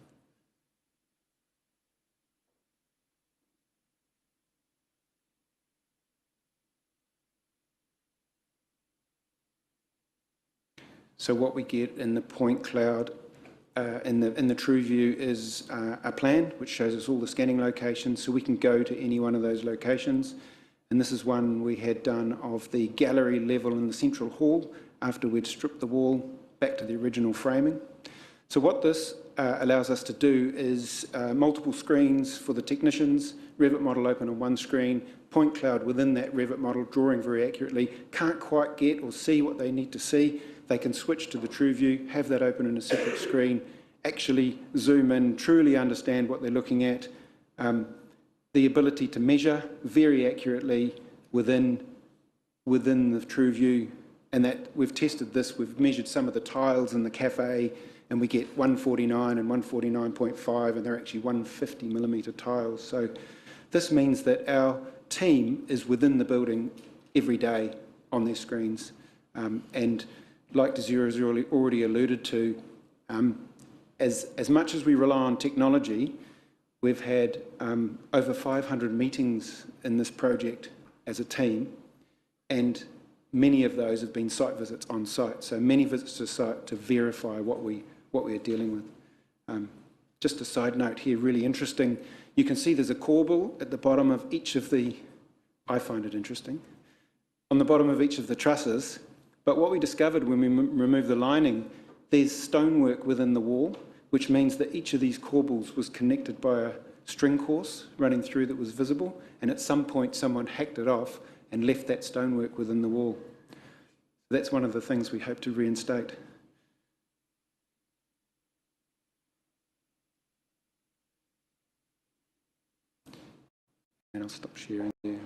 L: So what we get in the point cloud, in the true view, is a plan which shows us all the scanning locations, so we can go to any one of those locations. And this is one we had done of the gallery level in the central hall after we'd stripped the wall back to the original framing. So what this allows us to do is multiple screens for the technicians, Revit model open on one screen, point cloud within that Revit model, drawing very accurately, can't quite get or see what they need to see. They can switch to the true view, have that open in a separate screen, actually zoom in, truly understand what they're looking at, the ability to measure very accurately within the true view, and that we've tested this, we've measured some of the tiles in the cafe, and we get 149 and 149.5, and they're actually 150mm tiles. So this means that our team is within the building every day on their screens, and like Desiree's already alluded to, as much as we rely on technology, we've had over 500 meetings in this project as a team, and many of those have been site visits on site. So many visits to site to verify what we are dealing with. Just a side note here, really interesting. You can see there's a corbel at the bottom of each of the, I find it interesting, on the bottom of each of the trusses. But what we discovered when we removed the lining, there's stonework within the wall, which means that each of these corbels was connected by a string course running through that was visible, and at some point someone hacked it off and left that stonework within the wall. That's one of the things we hope to reinstate. And I'll stop sharing there.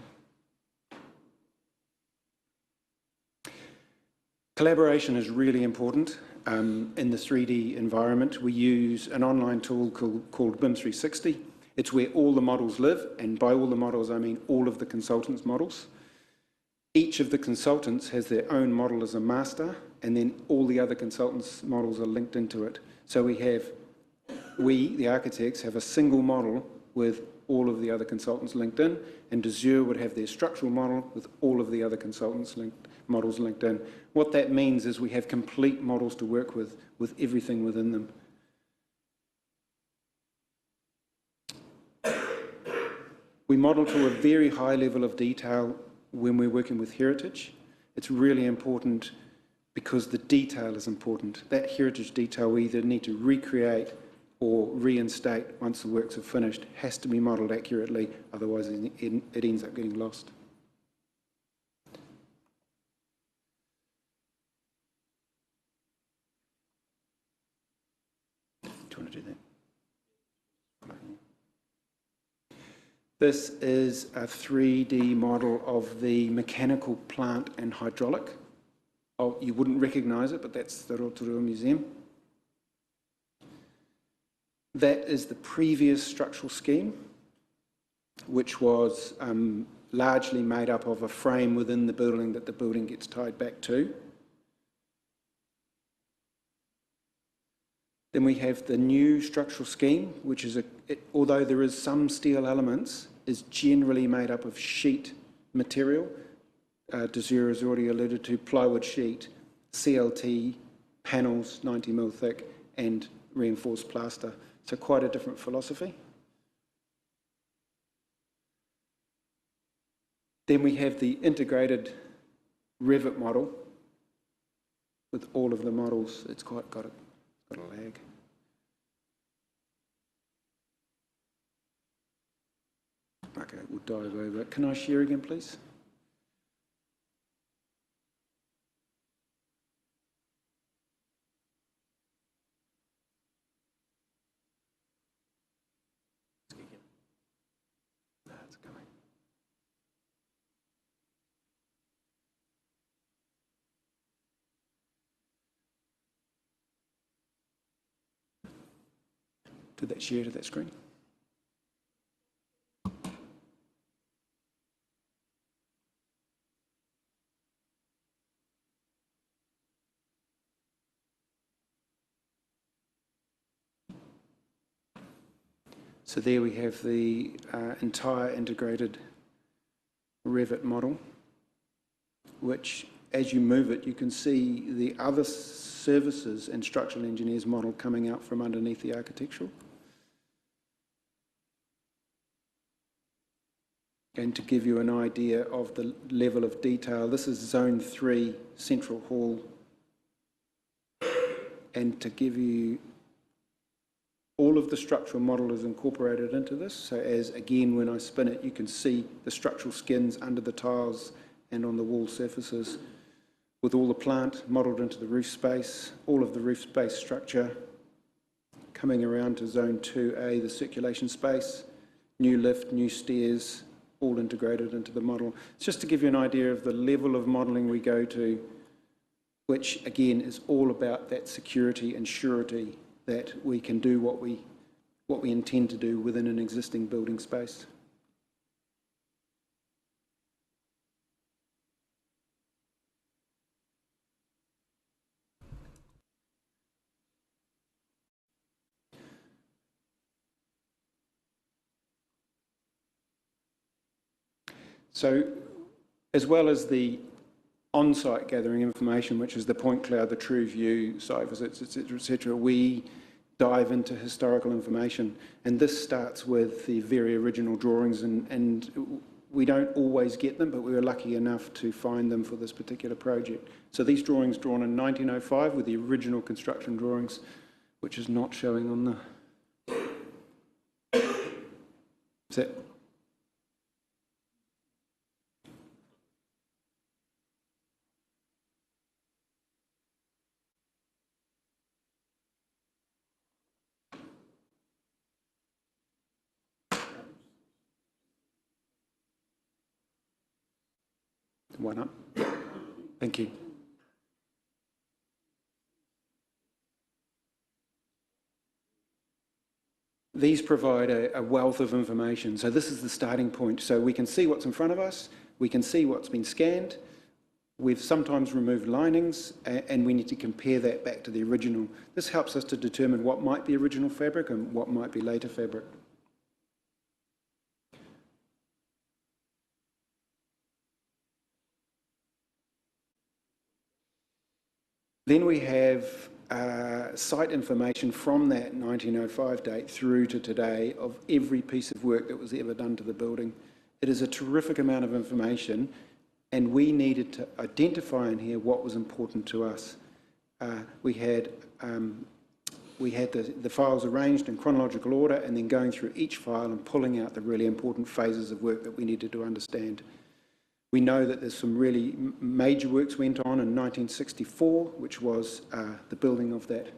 L: Collaboration is really important in the 3D environment. We use an online tool called BIM 360. It's where all the models live, and by all the models I mean all of the consultants' models. Each of the consultants has their own model as a master, and then all the other consultants' models are linked into it. So we, the architects, have a single model with all of the other consultants linked in, and Azure would have their structural model with all of the other consultants models linked in. What that means is we have complete models to work with everything within them. We model to a very high level of detail when we're working with heritage. It's really important because the detail is important. That heritage detail we either need to recreate or reinstate once the works are finished has to be modelled accurately, otherwise it ends up getting lost. Do you want to do that? This is a 3D model of the mechanical plant and hydraulic. Oh, you wouldn't recognise it, but that's the Rotorua Museum. That is the previous structural scheme, which was largely made up of a frame within the building that the building gets tied back to. Then we have the new structural scheme, which is, although there is some steel elements, is generally made up of sheet material. Desir has already alluded to plywood sheet, CLT, panels 90mm thick, and reinforced plaster. So quite a different philosophy. Then we have the integrated Revit model with all of the models. It's got a lag. Okay, we'll dive over. Can I share again, please? That's coming. Did that share to that screen? So there we have the entire integrated Revit model, which as you move it, you can see the other services and structural engineers model coming out from underneath the architectural. And to give you an idea of the level of detail, this is Zone 3, Central Hall. And to give you all of the structural model is incorporated into this. So as, again, when I spin it, you can see the structural skins under the tiles and on the wall surfaces, with all the plant modelled into the roof space, all of the roof space structure, coming around to Zone 2A, the circulation space, new lift, new stairs, all integrated into the model. It's just to give you an idea of the level of modelling we go to, which, again, is all about that security and surety that we can do what we intend to do within an existing building space. So, as well as the on-site gathering information, which is the point cloud, the true view, site visits, etc., we dive into historical information, and this starts with the very original drawings, and we don't always get them, but we were lucky enough to find them for this particular project. So these drawings drawn in 1905 were the original construction drawings, which is not showing on the... Is that... Why not? Thank you. These provide a wealth of information. So this is the starting point. So we can see what's in front of us, we can see what's been scanned, we've sometimes removed linings, and we need to compare that back to the original. This helps us to determine what might be original fabric and what might be later fabric. Then we have site information from that 1905 date through to today of every piece of work that was ever done to the building. It is a terrific amount of information, and we needed to identify in here what was important to us. We had the files arranged in chronological order and then going through each file and pulling out the really important phases of work that we needed to understand. We know that there's some really major works went on in 1964, which was the building of that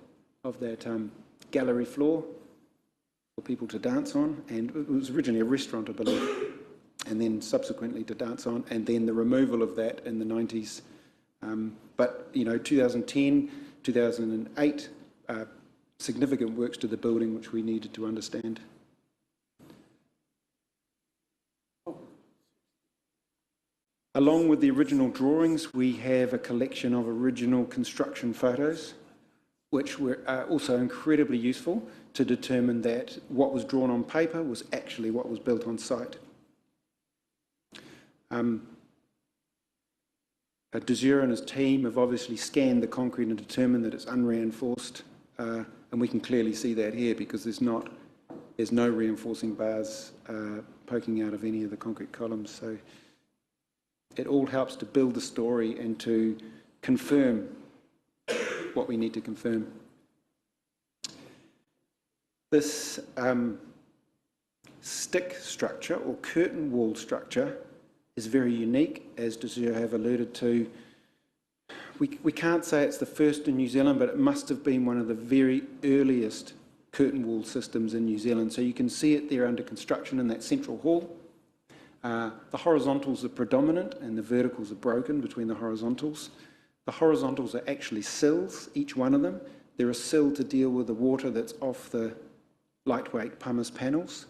L: gallery floor for people to dance on, and it was originally a restaurant, I believe, and then subsequently to dance on, and then the removal of that in the 90s. But, you know, 2010, 2008, significant works to the building which we needed to understand. Along with the original drawings, we have a collection of original construction photos, which were also incredibly useful to determine that what was drawn on paper was actually what was built on site. Desir and his team have obviously scanned the concrete and determined that it's unreinforced, and we can clearly see that here because there's no reinforcing bars poking out of any of the concrete columns. So it all helps to build the story and to confirm what we need to confirm. This stick structure or curtain wall structure is very unique, as Desir have alluded to. We can't say it's the first in New Zealand, but it must have been one of the very earliest curtain wall systems in New Zealand. So you can see it there under construction in that central hall. The horizontals are predominant and the verticals are broken between the horizontals. The horizontals are actually sills, each one of them. They're a sill to deal with the water that's off the lightweight pumice panels.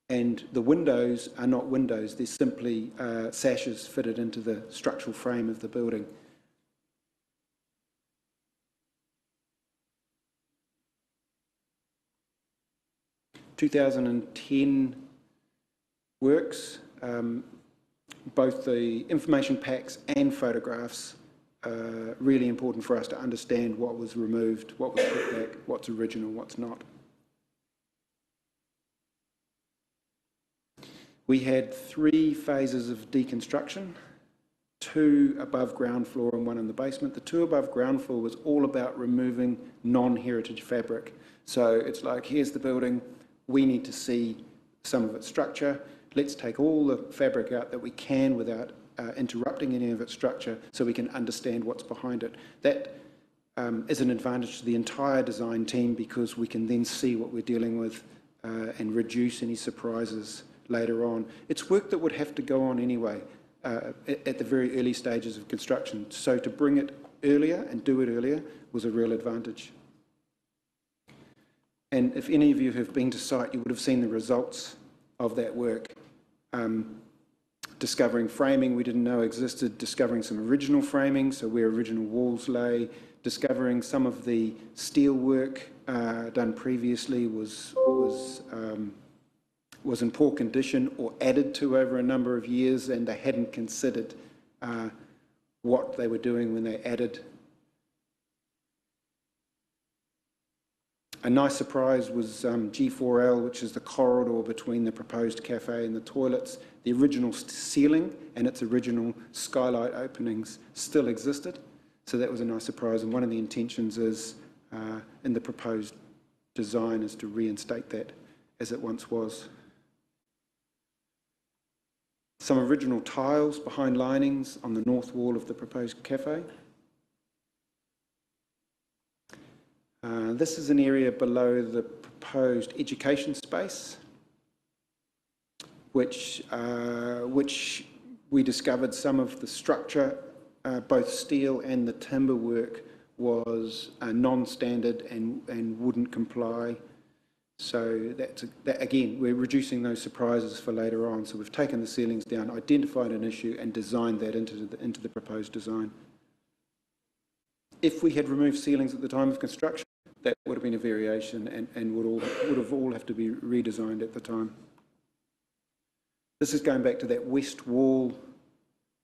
L: And the windows are not windows, they're simply sashes fitted into the structural frame of the building. In 2010 works, both the information packs and photographs are really important for us to understand what was removed, what was put back, what's original, what's not. We had 3 phases of deconstruction, 2 above ground floor and 1 in the basement. The 2 above ground floor was all about removing non-heritage fabric. So it's like, here's the building, we need to see some of its structure. Let's take all the fabric out that we can without interrupting any of its structure so we can understand what's behind it. That is an advantage to the entire design team because we can then see what we're dealing with and reduce any surprises later on. It's work that would have to go on anyway at the very early stages of construction. So to bring it earlier and do it earlier was a real advantage. And if any of you have been to site, you would have seen the results of that work. Discovering framing we didn't know existed, discovering some original framing, so where original walls lay, discovering some of the steel work done previously was in poor condition or added to over a number of years, and they hadn't considered what they were doing when they added. A nice surprise was G4L, which is the corridor between the proposed cafe and the toilets. The original ceiling and its original skylight openings still existed, so that was a nice surprise, and one of the intentions is in the proposed design is to reinstate that as it once was. Some original tiles behind linings on the north wall of the proposed cafe. This is an area below the proposed education space, which we discovered some of the structure, both steel and the timber work, was non-standard and wouldn't comply. So that again, we're reducing those surprises for later on. So we've taken the ceilings down, identified an issue, and designed that into the proposed design. If we had removed ceilings at the time of construction, that would have been a variation and would have all have to be redesigned at the time. This is going back to that west wall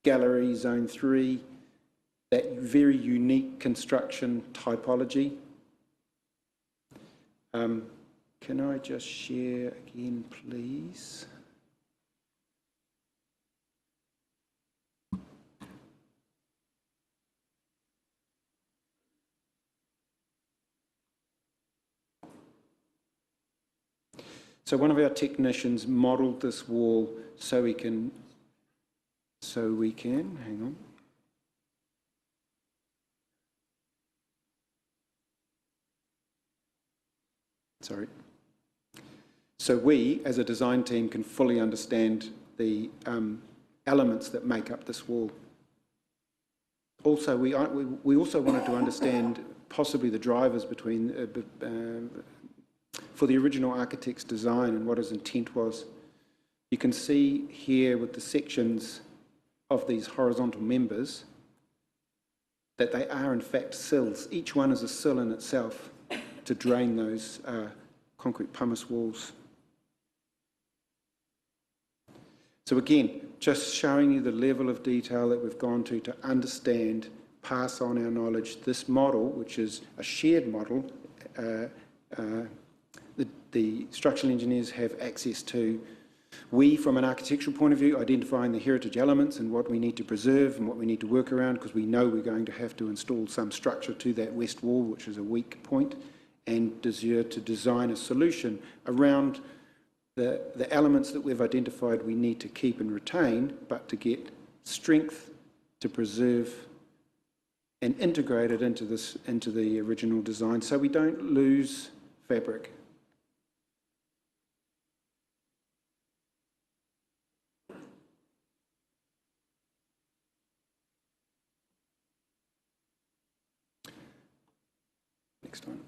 L: gallery, zone 3. that very unique construction typology. Can I just share again, please? So one of our technicians modelled this wall so we can, hang on. Sorry. So we, as a design team, can fully understand the elements that make up this wall. Also, we also wanted to understand possibly the drivers between for the original architect's design and what his intent was. You can see here with the sections of these horizontal members that they are in fact sills. Each one is a sill in itself to drain those concrete pumice walls. So again, just showing you the level of detail that we've gone to understand, pass on our knowledge. This model, which is a shared model, the structural engineers have access to. We, from an architectural point of view, identifying the heritage elements and what we need to preserve and what we need to work around, because we know we're going to have to install some structure to that west wall, which is a weak point, and to design a solution around the elements that we've identified we need to keep and retain, but to get strength to preserve and integrate it into the original design so we don't lose fabric. Next one.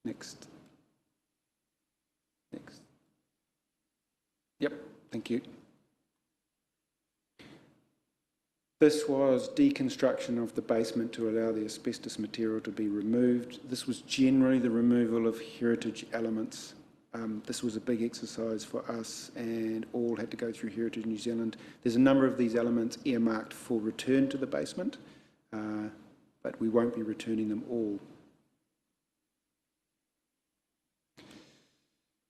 L: Next. Next. Yep, thank you. This was deconstruction of the basement to allow the asbestos material to be removed. This was generally the removal of heritage elements. This was a big exercise for us and all had to go through Heritage New Zealand. There's a number of these elements earmarked for return to the basement, but we won't be returning them all.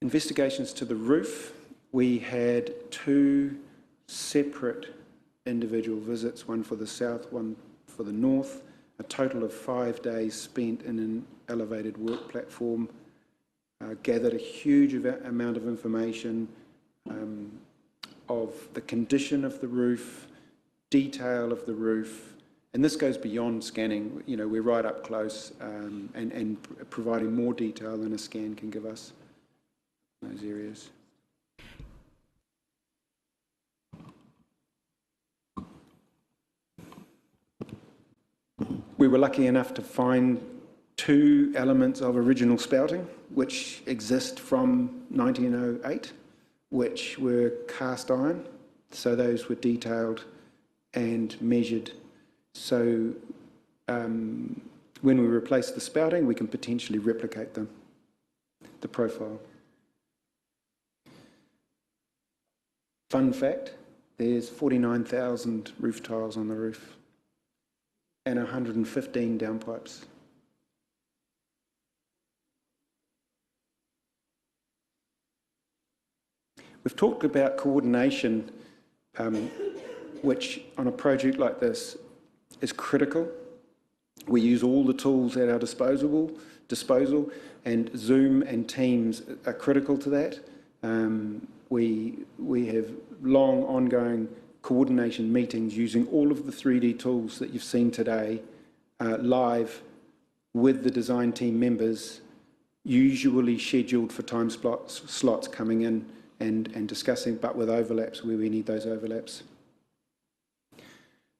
L: Investigations to the roof. We had two separate individual visits, one for the south, one for the north, a total of 5 days spent in an elevated work platform, gathered a huge amount of information of the condition of the roof, detail of the roof, and this goes beyond scanning. You know, we're right up close and providing more detail than a scan can give us in those areas. We were lucky enough to find two elements of original spouting which exist from 1908, which were cast iron. So those were detailed and measured. So when we replace the spouting, we can potentially replicate them, the profile. Fun fact, there's 49,000 roof tiles on the roof and 115 downpipes. We've talked about coordination, which on a project like this is critical. We use all the tools at our disposal, and Zoom and Teams are critical to that. We have long ongoing coordination meetings using all of the 3D tools that you've seen today live with the design team members, usually scheduled for time slots coming in and discussing, but with overlaps where we need those overlaps.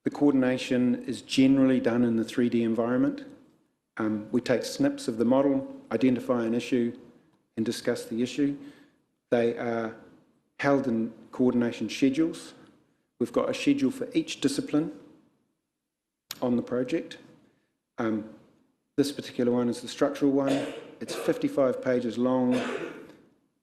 L: The coordination is generally done in the 3D environment. We take snips of the model, identify an issue, and discuss the issue. They are held in coordination schedules. We've got a schedule for each discipline on the project. This particular one is the structural one. It's 55 pages long.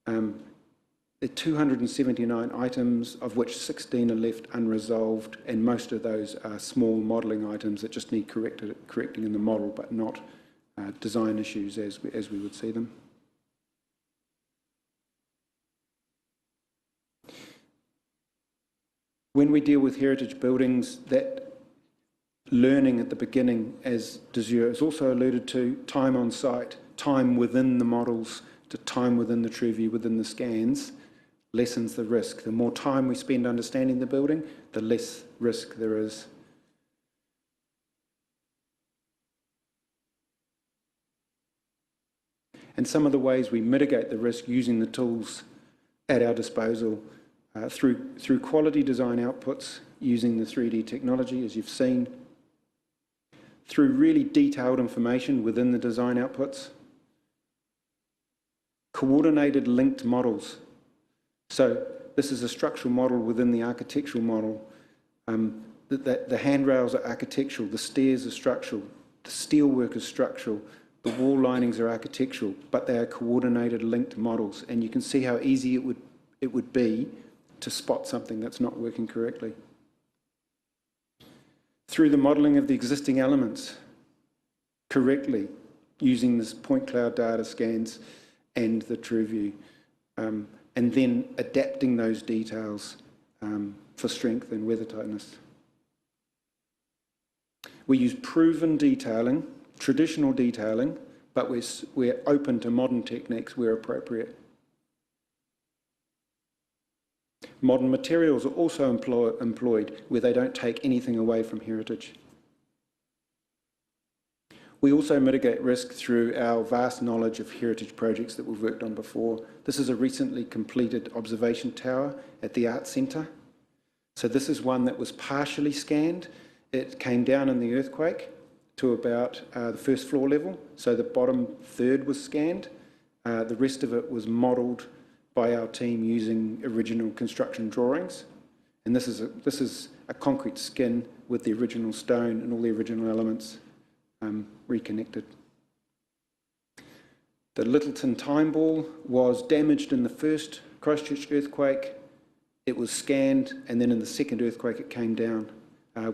L: There are 279 items, of which 16 are left unresolved, and most of those are small modelling items that just need correcting in the model, but not design issues as we would see them. When we deal with heritage buildings, that learning at the beginning, as Desir has also alluded to, time on site, time within the models, to time within the true view, within the scans, lessens the risk. The more time we spend understanding the building, the less risk there is. And some of the ways we mitigate the risk using the tools at our disposal through quality design outputs using the 3D technology, as you've seen, through really detailed information within the design outputs, coordinated linked models. So this is a structural model within the architectural model. The handrails are architectural, the stairs are structural, the steelwork is structural, the wall linings are architectural, but they are coordinated linked models, and you can see how easy it would be to spot something that's not working correctly. Through the modelling of the existing elements correctly, using this point cloud data scans and the true view, and then adapting those details for strength and weather tightness. We use proven detailing, traditional detailing, but we're open to modern techniques where appropriate. Modern materials are also employed where they don't take anything away from heritage. We also mitigate risk through our vast knowledge of heritage projects that we've worked on before. This is a recently completed observation tower at the Arts Centre. So this is one that was partially scanned. It came down in the earthquake to about the first floor level. So the bottom third was scanned. The rest of it was modelled by our team using original construction drawings. And this is a concrete skin with the original stone and all the original elements reconnected. The Littleton time ball was damaged in the first Christchurch earthquake. It was scanned, and then in the second earthquake it came down.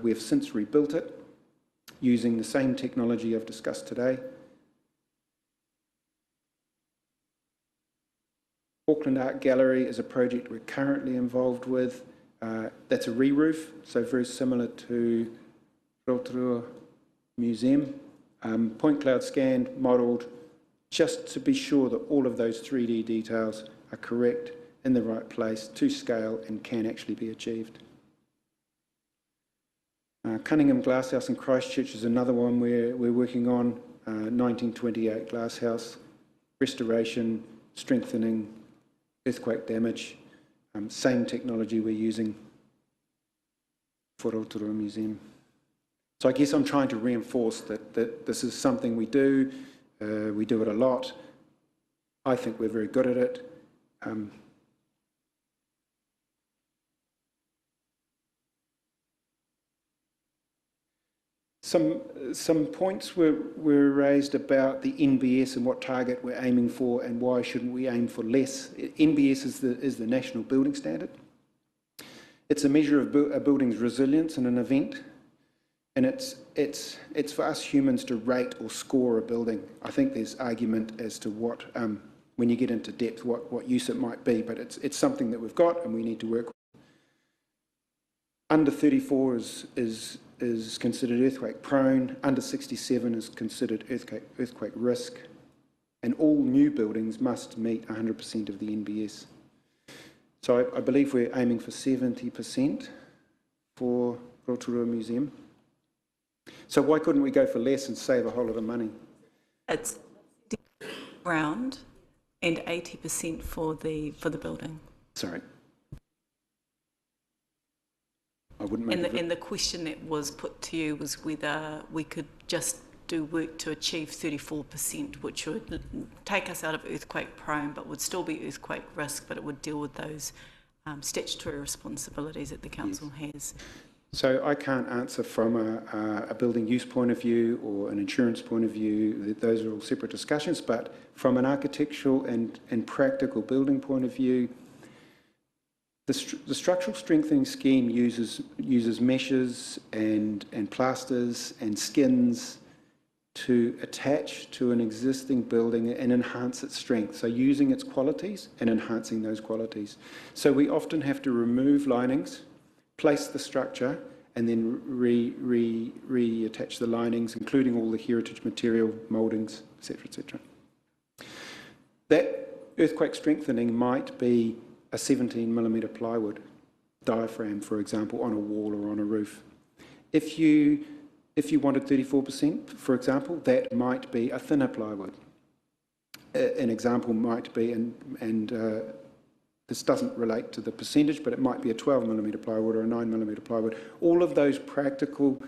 L: We have since rebuilt it using the same technology I've discussed today. Auckland Art Gallery is a project we're currently involved with. That's a re-roof, so very similar to Rotorua Museum. Point cloud scanned, modelled, just to be sure that all of those 3D details are correct, in the right place, to scale, and can actually be achieved. Cunningham Glasshouse in Christchurch is another one we're working on. 1928 glasshouse, restoration, strengthening, earthquake damage, same technology we're using for Rotorua Museum. So I guess I'm trying to reinforce that this is something we do it a lot. I think we're very good at it. Some points were raised about the NBS and what target we're aiming for and why shouldn't we aim for less. NBS is the national building standard. It's a measure of a building's resilience in an event, and it's for us humans to rate or score a building. I think there's argument as to what, when you get into depth, what use it might be, but it's something that we've got and we need to work with. Under 34 is considered earthquake prone, under 67 is considered earthquake risk, and all new buildings must meet 100% of the NBS. So I believe we're aiming for 70% for Rotorua Museum. So why couldn't we go for less and save a whole lot of money?
B: It's ground and 80% for the building.
L: Sorry. I wouldn't make
B: and the question that was put to you was whether we could just do work to achieve 34%, which would take us out of earthquake prone, but would still be earthquake risk, but it would deal with those statutory responsibilities that the council has.
L: So I can't answer from a building use point of view or an insurance point of view. Those are all separate discussions, but from an architectural and practical building point of view, the structural strengthening scheme uses meshes and plasters and skins to attach to an existing building and enhance its strength. So using its qualities and enhancing those qualities. So we often have to remove linings, place the structure, and then reattach the linings, including all the heritage material, mouldings, etc., etc. That earthquake strengthening might be a 17mm plywood diaphragm, for example, on a wall or on a roof. If you wanted 34%, for example, that might be a thinner plywood. An example might be, and this doesn't relate to the percentage, but it might be a 12mm plywood or a 9mm plywood. All of those practical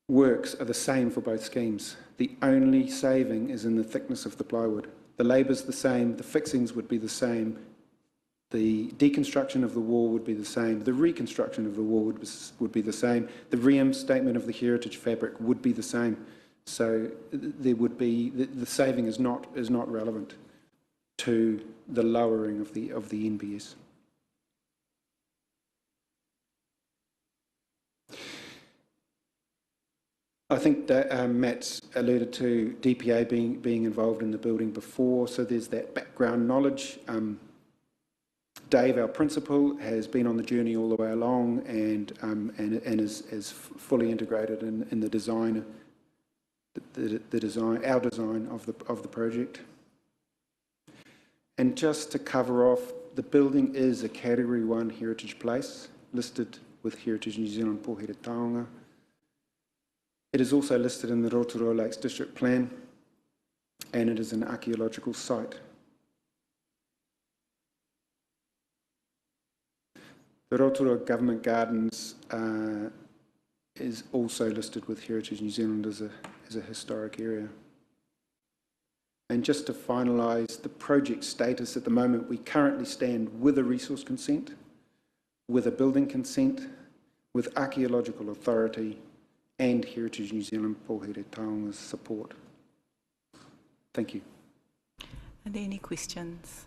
L: works are the same for both schemes. The only saving is in the thickness of the plywood. The labour's the same, the fixings would be the same, the deconstruction of the wall would be the same, the reconstruction of the wall would be the same, the reinstatement of the heritage fabric would be the same. So there would be, the saving is not relevant to the lowering of the NBS. I think that Matt's alluded to DPA being involved in the building before, so there's that background knowledge. Dave, our principal, has been on the journey all the way along and is fully integrated in the design, our design of the project. And just to cover off, the building is a Category 1 heritage place, listed with Heritage New Zealand Pōhere Taonga. It is also listed in the Rotorua Lakes District Plan, and it is an archaeological site. The Rotorua Government Gardens is also listed with Heritage New Zealand as a historic area. And just to finalise the project status, at the moment we currently stand with a resource consent, with a building consent, with archaeological authority and Heritage New Zealand Pōhere Taonga's support. Thank you.
B: Are there any questions?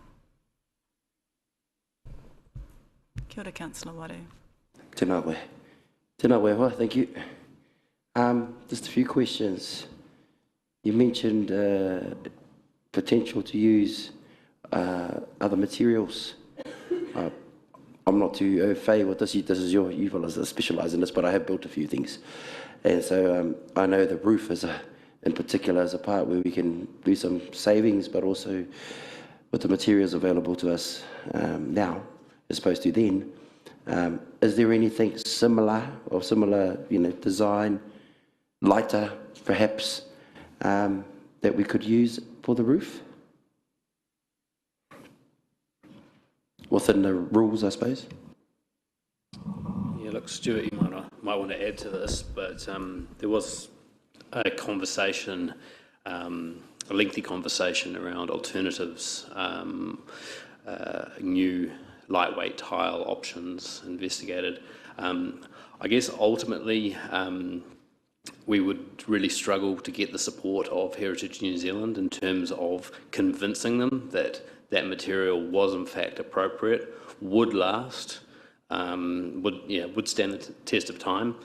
B: Kia ora, Councillor Waru.
E: Tēnā koe. Tēnā koe hoa, thank you. Just a few questions. You mentioned potential to use other materials. I'm not too au fait with this. This is you fellas specialise in this, but I have built a few things. And so I know the roof in particular is a part where we can do some savings, but also with the materials available to us now, as opposed to then. Is there anything similar or similar, design, lighter perhaps, that we could use for the roof? Within the rules, I suppose.
M: Yeah, look, Stuart, you might want to add to this, but there was a conversation, a lengthy conversation around alternatives, new lightweight tile options investigated. I guess ultimately we would really struggle to get the support of Heritage New Zealand in terms of convincing them that that material was in fact appropriate, would last, would stand the test of time.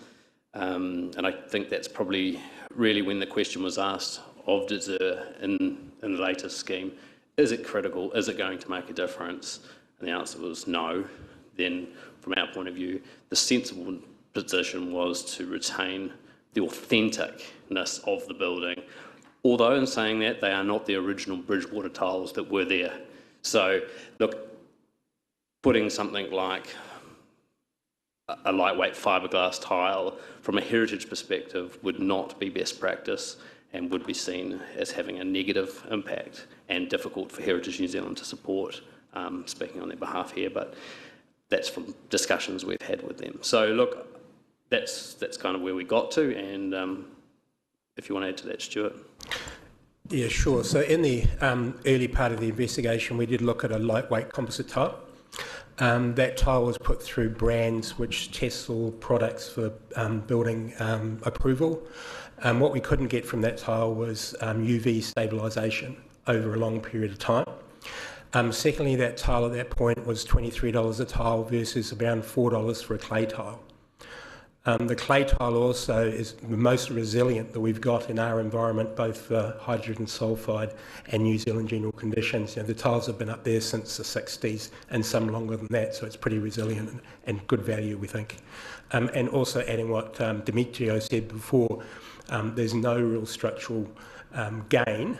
M: And I think that's probably really when the question was asked of Desert in the latest scheme, is it critical, is it going to make a difference? And the answer was no. Then from our point of view, the sensible position was to retain the authenticness of the building, although in saying that, they are not the original Bridgewater tiles that were there. So look, putting something like a lightweight fiberglass tile from a heritage perspective would not be best practice and would be seen as having a negative impact and difficult for Heritage New Zealand to support, speaking on their behalf here, but that's from discussions we've had with them. So look, that's kind of where we got to, and if you want to add to that, Stuart.
I: Yeah, sure. So in the early part of the investigation, we did look at a lightweight composite tile. That tile was put through brands which test all products for building approval. What we couldn't get from that tile was UV stabilisation over a long period of time. Secondly, that tile at that point was $23 a tile versus around $4 for a clay tile. The clay tile also is the most resilient that we've got in our environment, both for hydrogen sulfide and New Zealand general conditions. You know, the tiles have been up there since the 60s and some longer than that, so it's pretty resilient and good value, we think. And also adding what Demetrio said before, there's no real structural gain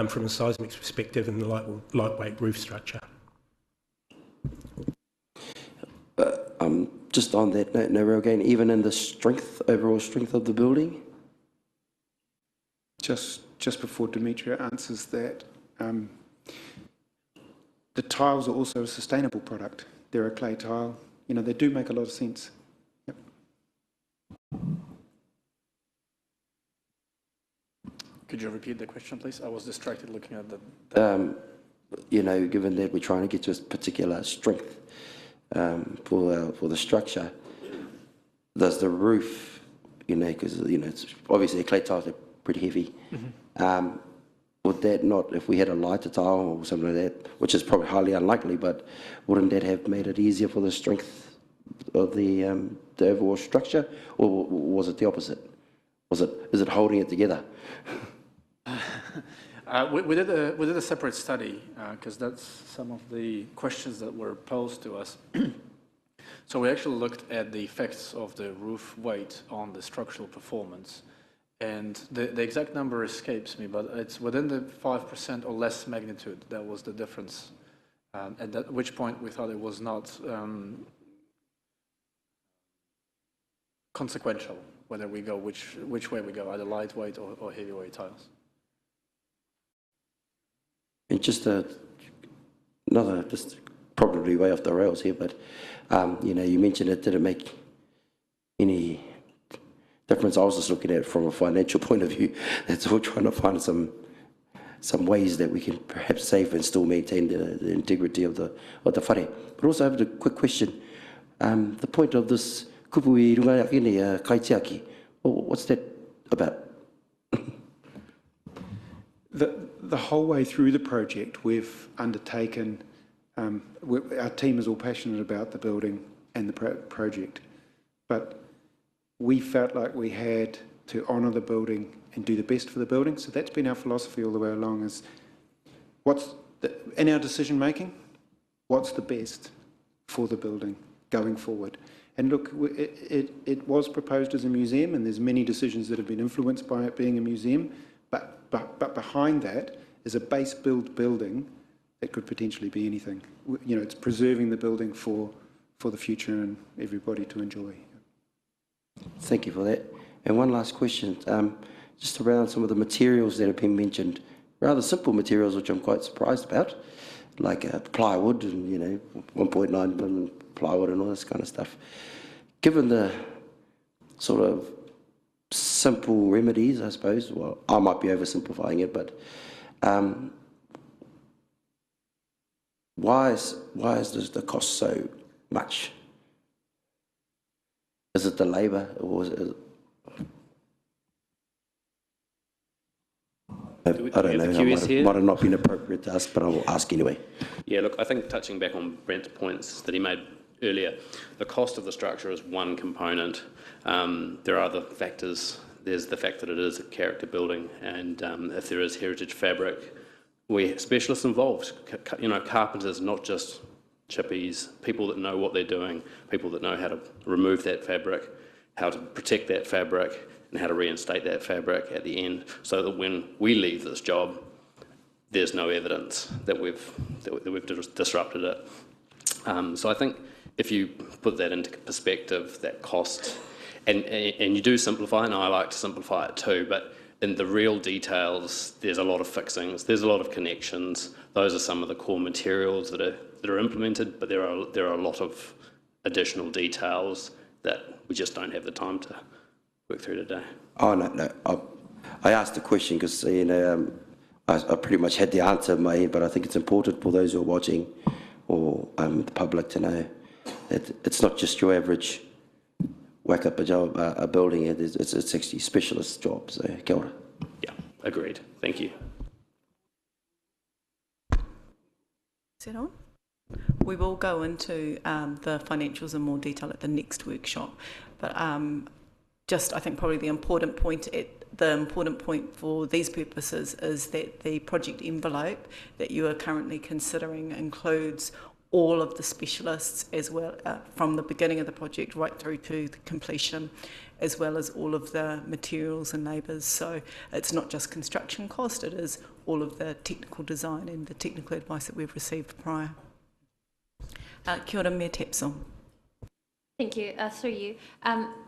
I: from a seismic perspective in the lightweight roof structure.
E: Just on that note, no real gain, even in the strength, overall strength of the building?
L: Just before Demetria answers that, the tiles are also a sustainable product. They're a clay tile. You know, they do make a lot of sense. Yep.
J: Could you repeat the question, please? I was distracted looking at the...
E: you know, given that we're trying to get to a particular strength for the structure, does the roof, you know, because, you know, it's obviously clay tiles are pretty heavy. Mm-hmm. Would that not, if we had a lighter tile or something like that, which is probably highly unlikely, but wouldn't that have made it easier for the strength of the overall structure, or was it the opposite? Is it holding it together?
J: We did a separate study because that's some of the questions that were posed to us. So we actually looked at the effects of the roof weight on the structural performance, and the exact number escapes me, but it's within the 5% or less magnitude. That was the difference, at which point we thought it was not consequential whether we go which way we go, either lightweight or heavyweight tiles.
E: And just another, just probably way off the rails here, but you know, you mentioned it didn't make any difference. I was just looking at it from a financial point of view. That's all, trying to find some ways that we can perhaps save and still maintain the integrity of the whare. But also I have a quick question. The point of this kupu I runga ake kaitiaki, what's that about?
L: The whole way through the project, we've undertaken, our team is all passionate about the building and the project, but we felt like we had to honour the building and do the best for the building. So that's been our philosophy all the way along, is in our decision making, what's the best for the building going forward. And look, it was proposed as a museum, and there's many decisions that have been influenced by it being a museum, but behind that is a base build building that could potentially be anything. You know, it's preserving the building for the future and everybody to enjoy.
E: Thank you for that. And one last question, just around some of the materials that have been mentioned, rather simple materials which I'm quite surprised about, like plywood and, you know, 1.9 million plywood and all this kind of stuff. Given the sort of simple remedies, I suppose, well, I might be oversimplifying it, but why is the cost so much? Is it the labour, or is it? I don't know. It might have not been appropriate to ask, but I will ask anyway.
M: Yeah, look, I think touching back on Brent's points that he made earlier, the cost of the structure is one component. There are other factors. There's the fact that it is a character building, and if there is heritage fabric, we're specialists involved. You know, carpenters, not just chippies, people that know what they're doing, people that know how to remove that fabric, how to protect that fabric, and how to reinstate that fabric at the end, so that when we leave this job, there's no evidence that we've disrupted it. So I think if you put that into perspective, that cost, and you do simplify, and I like to simplify it too, but in the real details, there's a lot of fixings, there's a lot of connections. Those are some of the core materials that are implemented, but there are a lot of additional details that we just don't have the time to work through today.
E: Oh, no. I asked the question because, I pretty much had the answer in my head, but I think it's important for those who are watching or the public to know that it's not just your average whack up a job, a building. It's actually a specialist job. So, kia ora.
M: Yeah, agreed. Thank you.
B: Is that on? We will go into the financials in more detail at the next workshop, but just I think probably the important point for these purposes is that the project envelope that you are currently considering includes all of the specialists as well from the beginning of the project right through to the completion, as well as all of the materials and labours. So it's not just construction cost, it is all of the technical design and the technical advice that we've received prior. Kia ora, Mayor Tapsell.
A: Thank you. Through you.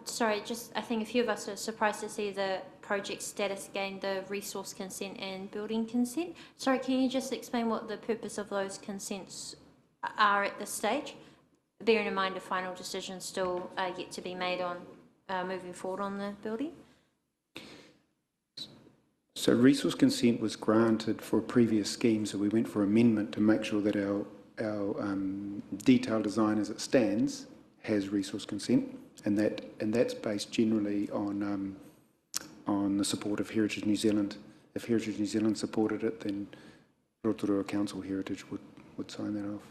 A: Sorry, just I think a few of us are surprised to see the project status gain, the resource consent and building consent. Sorry, can you just explain what the purpose of those consents are at this stage? Bearing in mind a final decision still yet to be made on moving forward on the building.
L: So resource consent was granted for a previous scheme, so we went for amendment to make sure that our detailed design as it stands has resource consent, and that's based generally on the support of Heritage New Zealand. If Heritage New Zealand supported it, then Rotorua Council Heritage would sign that off.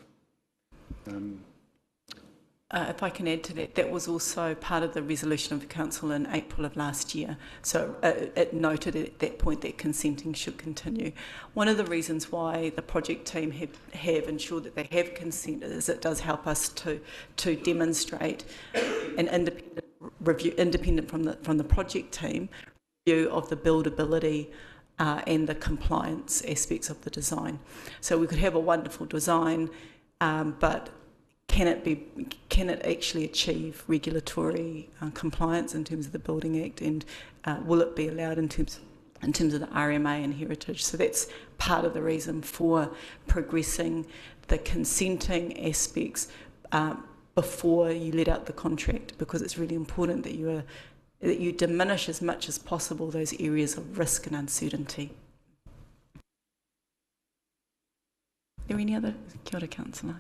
B: If I can add to that, that was also part of the resolution of the Council in April of last year. So it noted at that point that consenting should continue. One of the reasons why the project team have ensured that they have consent is it does help us to demonstrate an independent review, independent from the project team, review of the buildability and the compliance aspects of the design. So we could have a wonderful design, but can it actually achieve regulatory compliance in terms of the Building Act, and will it be allowed in terms of the RMA and heritage? So that's part of the reason for progressing the consenting aspects before you let out the contract, because it's really important that you diminish as much as possible those areas of risk and uncertainty. Are there any other? Kia ora, Councillor.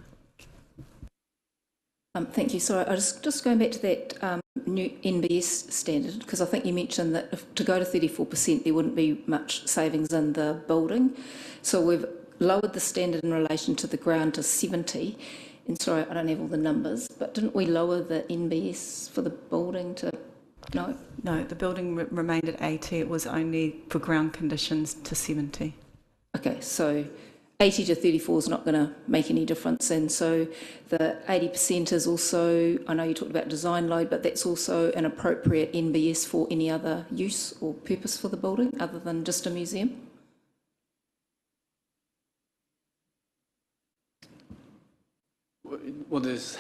H: Thank you. Sorry, I was just going back to that new NBS standard, because I think you mentioned that if to go to 34%, there wouldn't be much savings in the building. So we've lowered the standard in relation to the ground to 70. And sorry, I don't have all the numbers, but didn't we lower the NBS for the building to, no?
B: No, the building remained at 80. It was only for ground conditions to 70.
H: Okay, so 80 to 34 is not going to make any difference, and so the 80% is also, I know you talked about design load, but that's also an appropriate NBS for any other use or purpose for the building other than just a museum?
J: Well, there's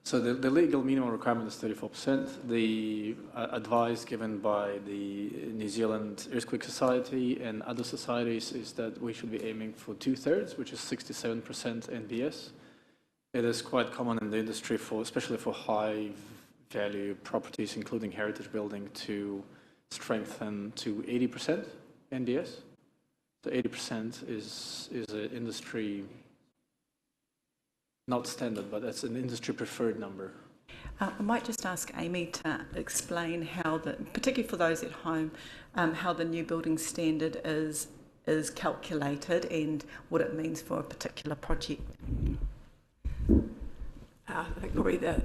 J: so the legal minimum requirement is 34%. The advice given by the New Zealand Earthquake Society and other societies is that we should be aiming for 2/3, which is 67% NBS. It is quite common in the industry, especially for high-value properties, including heritage building, to strengthen to 80% NBS. So 80% is an industry. Not standard, but that's an industry preferred number.
B: I might just ask Amy to explain how, particularly for those at home, how the new building standard is calculated and what it means for a particular project.
C: I think probably the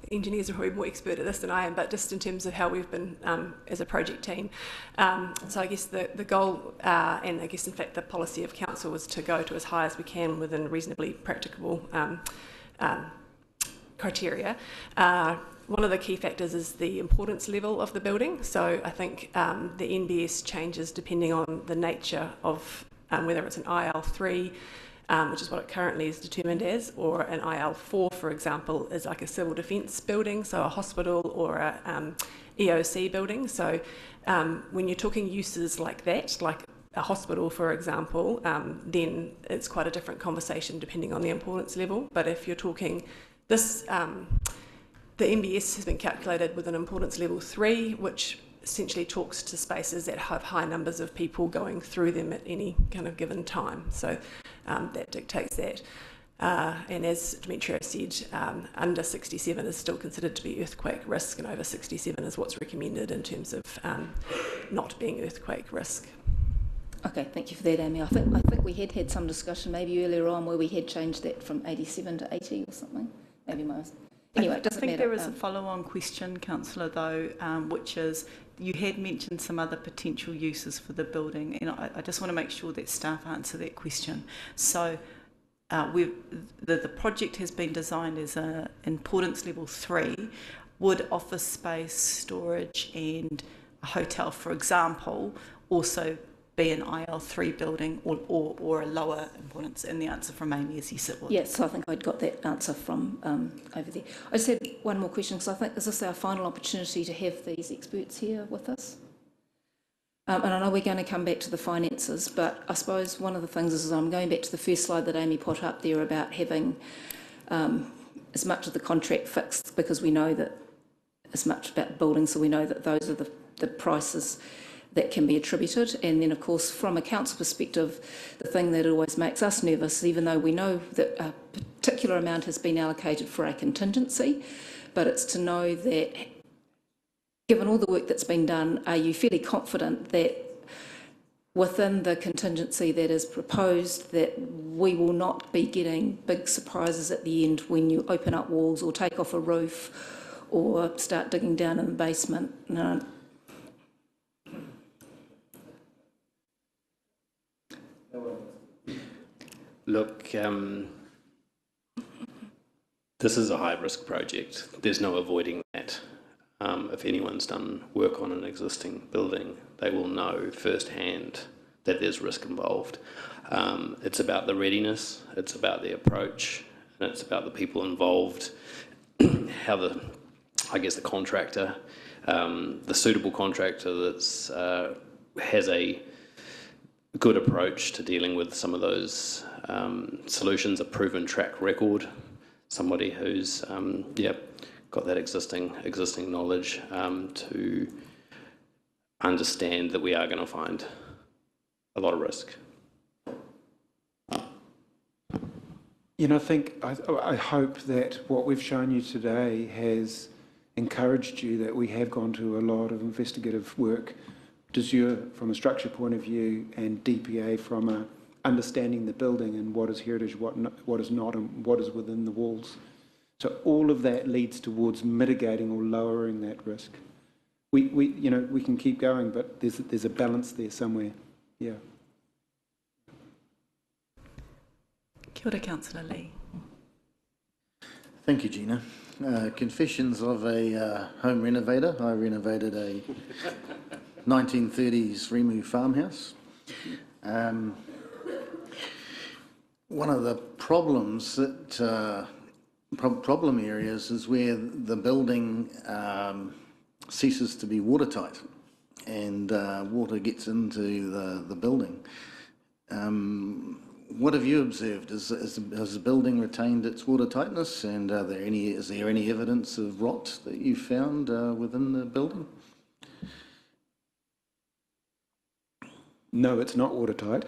C: engineers are probably more expert at this than I am, but just in terms of how we've been as a project team. So I guess the goal, and I guess in fact the policy of council, was to go to as high as we can within reasonably practicable criteria. One of the key factors is the importance level of the building. So I think the NBS changes depending on the nature of whether it's an IL3, which is what it currently is determined as, or an IL4, for example, is like a civil defence building, so a hospital or a EOC building. So when you're talking uses like that, like a hospital, for example, then it's quite a different conversation depending on the importance level. But if you're talking this, the NBS has been calculated with an importance level 3, which essentially talks to spaces that have high numbers of people going through them at any kind of given time. So that dictates that. And as Demetrio said, under 67 is still considered to be earthquake risk, and over 67 is what's recommended in terms of not being earthquake risk.
H: Okay, thank you for that, Amy. I think we had some discussion maybe earlier on where we had changed that from 87 to 80 or something. Maybe most. Anyway, it doesn't matter.
B: I think there is a follow-on question, Councillor, though, which is you had mentioned some other potential uses for the building, and I just want to make sure that staff answer that question. So the project has been designed as an importance level 3. Would office space, storage and a hotel, for example, also be an IL3 building or a lower importance? And the answer from Amy is yes, it would.
H: Yes, I think I'd got that answer from over there. I just had one more question, because I think, is this our final opportunity to have these experts here with us? And I know we're going to come back to the finances, but I suppose one of the things is I'm going back to the first slide that Amy put up there about having as much of the contract fixed, because we know that as much about buildings, so we know that those are the prices that can be attributed. And then, of course, from a council perspective, the thing that always makes us nervous, even though we know that a particular amount has been allocated for a contingency, but it's to know that, given all the work that's been done, are you fairly confident that within the contingency that is proposed, that we will not be getting big surprises at the end when you open up walls or take off a roof or start digging down in the basement? No.
M: Look, this is a high-risk project. There's no avoiding that. If anyone's done work on an existing building, they will know firsthand that there's risk involved. It's about the readiness, it's about the approach, and it's about the people involved, how the contractor, the suitable contractor that's has a good approach to dealing with some of those solutions, a proven track record, somebody who's got that existing knowledge to understand that we are going to find a lot of risk.
L: You know, I hope that what we've shown you today has encouraged you that we have gone to a lot of investigative work, de jure from a structure point of view, and DPA from a understanding the building and what is heritage, what is not, and what is within the walls. So all of that leads towards mitigating or lowering that risk. We can keep going, but there's a balance there somewhere. Yeah.
B: Kia ora, Councillor Lee.
F: Thank you, Gina. Confessions of a home renovator. I renovated a 1930s Rimu farmhouse. One of the problems that problem areas is where the building ceases to be watertight and water gets into the building. What have you observed? Has the building retained its watertightness, and is there any evidence of rot that you found within the building?
L: No, it's not watertight,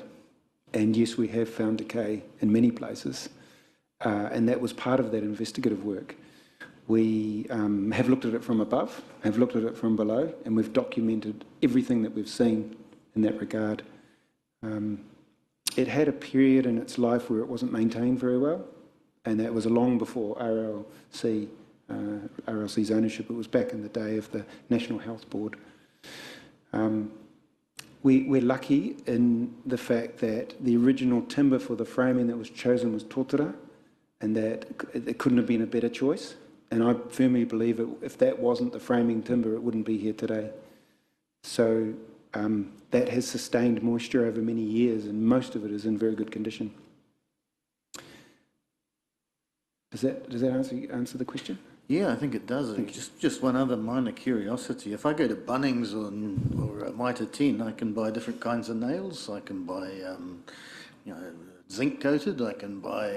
L: and yes, we have found decay in many places, and that was part of that investigative work. We have looked at it from above, have looked at it from below, and we've documented everything that we've seen in that regard. It had a period in its life where it wasn't maintained very well, and that was long before RLC's ownership. It was back in the day of the National Health Board. We're lucky in the fact that the original timber for the framing that was chosen was tōtara, and that it couldn't have been a better choice. And I firmly believe if that wasn't the framing timber, it wouldn't be here today. So that has sustained moisture over many years, and most of it is in very good condition. Does that answer the question?
F: Yeah, I think it does. Just one other minor curiosity. If I go to Bunnings or Mitre 10, I can buy different kinds of nails. I can buy, zinc coated. I can buy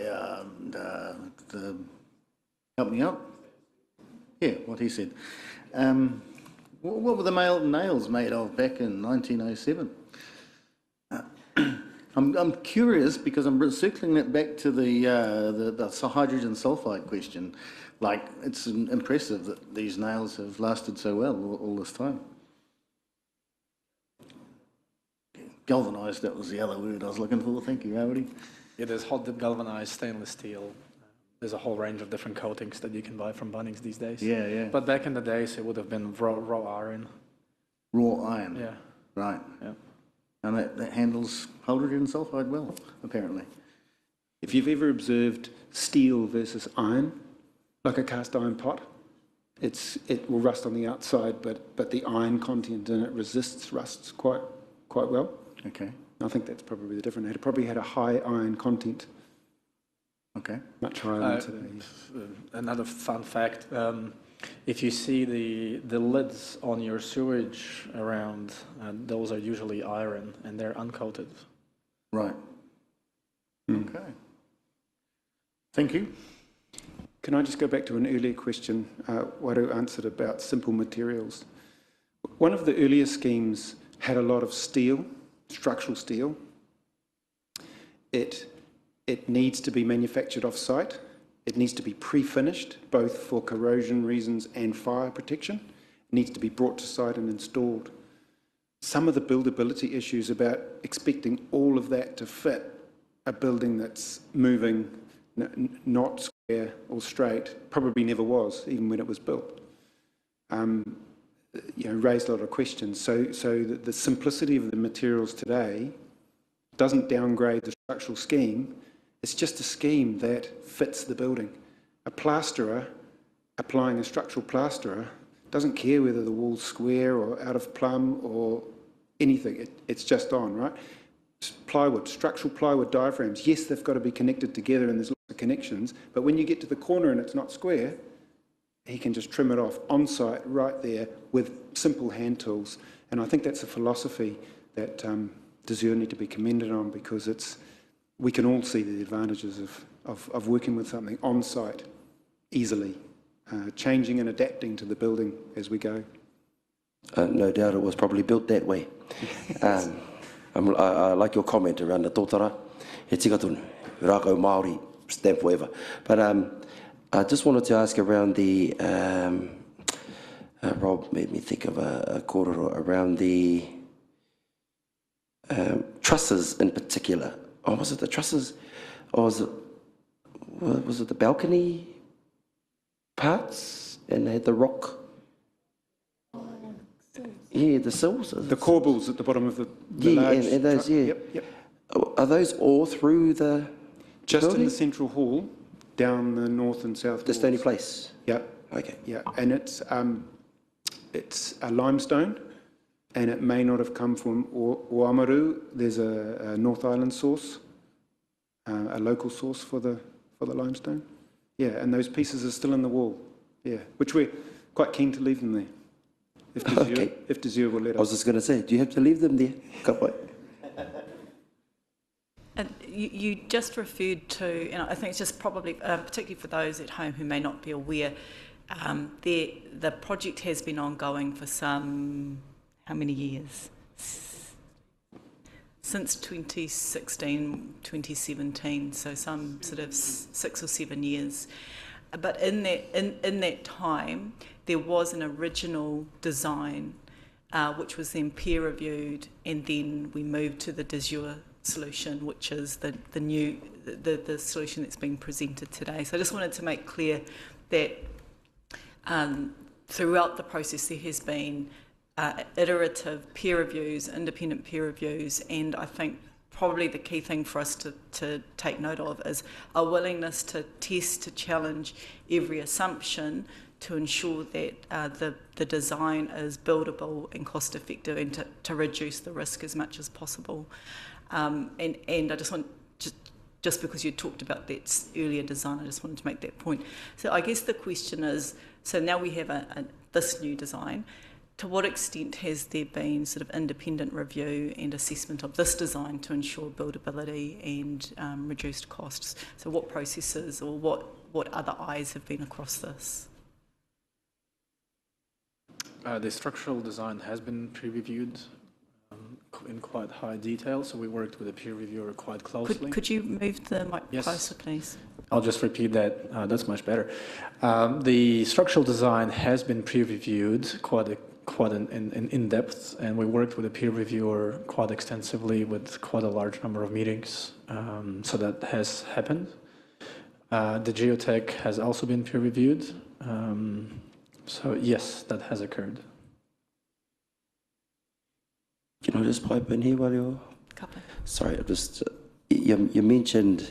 F: help me out. Yeah, what he said. What were the nails made of back in 1907? I'm curious because I'm circling that back to the hydrogen sulfide question. Like, it's impressive that these nails have lasted so well all this time. Galvanised, that was the other word I was looking for. Thank you, Howard.
J: Yeah, there's hot dip galvanized stainless steel. There's a whole range of different coatings that you can buy from Bunnings these days.
F: Yeah, yeah.
J: But back in the days, it would have been raw iron.
F: Raw iron?
J: Yeah.
F: Right.
J: Yeah.
F: And that handles hydrogen sulfide well, apparently.
L: If you've ever observed steel versus iron, like a cast iron pot, it will rust on the outside, but the iron content in it resists rusts quite well.
F: Okay.
L: I think that's probably the difference. It probably had a high iron content.
F: Okay.
L: Much higher than today.
J: Another fun fact, if you see the lids on your sewage around, those are usually iron and they're uncoated.
F: Right. Okay. Thank you.
L: Can I just go back to an earlier question Waru answered about simple materials? One of the earlier schemes had a lot of steel, structural steel. It needs to be manufactured off-site. It needs to be pre-finished, both for corrosion reasons and fire protection. It needs to be brought to site and installed. Some of the buildability issues about expecting all of that to fit a building that's moving, not square or straight, probably never was, even when it was built. Raised a lot of questions. So the simplicity of the materials today doesn't downgrade the structural scheme. It's just a scheme that fits the building. A plasterer applying a structural plasterer doesn't care whether the wall's square or out of plumb or anything. It's just on, right? Plywood, structural plywood diaphragms, yes, they've got to be connected together and there's lots of connections, but when you get to the corner and it's not square, he can just trim it off on site right there with simple hand tools. And I think that's a philosophy that Desure need to be commended on, because we can all see the advantages of working with something on site easily, changing and adapting to the building as we go.
E: No doubt it was probably built that way. I like your comment around the tōtara. He tika tonu, rākau Māori, stand forever. But I just wanted to ask around the, Rob made me think of a kōrero around the trusses in particular. Oh, was it the trusses? Or was it the balcony parts? And they had the rock. Yeah, the sills.
L: The corbels at the bottom of the large
E: and those, yeah.
L: Yep.
E: Are those all through the
L: Just
E: building?
L: in the central hall, down the north and south
E: The
L: walls.
E: stony place?
L: Yeah.
E: Okay.
L: Yeah, and it's a limestone, and it may not have come from Oamaru. There's a North Island source, a local source for the limestone. Yeah, and those pieces are still in the wall. Yeah, which we're quite keen to leave them there. If Desure will let us.
E: I was just going to say, do you have to leave them there? Kapai.
B: And you just referred to, and I think it's just probably, particularly for those at home who may not be aware, the project has been ongoing for how many years? Since 2016, 2017, so some sort of 6 or 7 years. But in that time, there was an original design, which was then peer reviewed, and then we moved to the Desure solution, which is the solution that's being presented today. So I just wanted to make clear that throughout the process there has been iterative peer reviews, independent peer reviews, and I think probably the key thing for us to take note of is a willingness to test, to challenge every assumption to ensure that the design is buildable and cost effective, and to reduce the risk as much as possible. And I just want, just because you talked about that earlier design, I just wanted to make that point. So I guess the question is, so now we have this new design. To what extent has there been sort of independent review and assessment of this design to ensure buildability and reduced costs? So what processes or what other eyes have been across this?
J: The structural design has been pre-reviewed in quite high detail, so we worked with a peer reviewer quite closely.
B: Could you move the mic
J: Yes.
B: closer, please?
J: I'll just repeat that. That's much better. The structural design has been pre-reviewed quite in depth, and we worked with a peer reviewer quite extensively with quite a large number of meetings. So that has happened. The geotech has also been peer reviewed. So yes, that has occurred.
E: Can I just pipe in here while you're...
B: Couple.
E: Sorry, I just... You mentioned...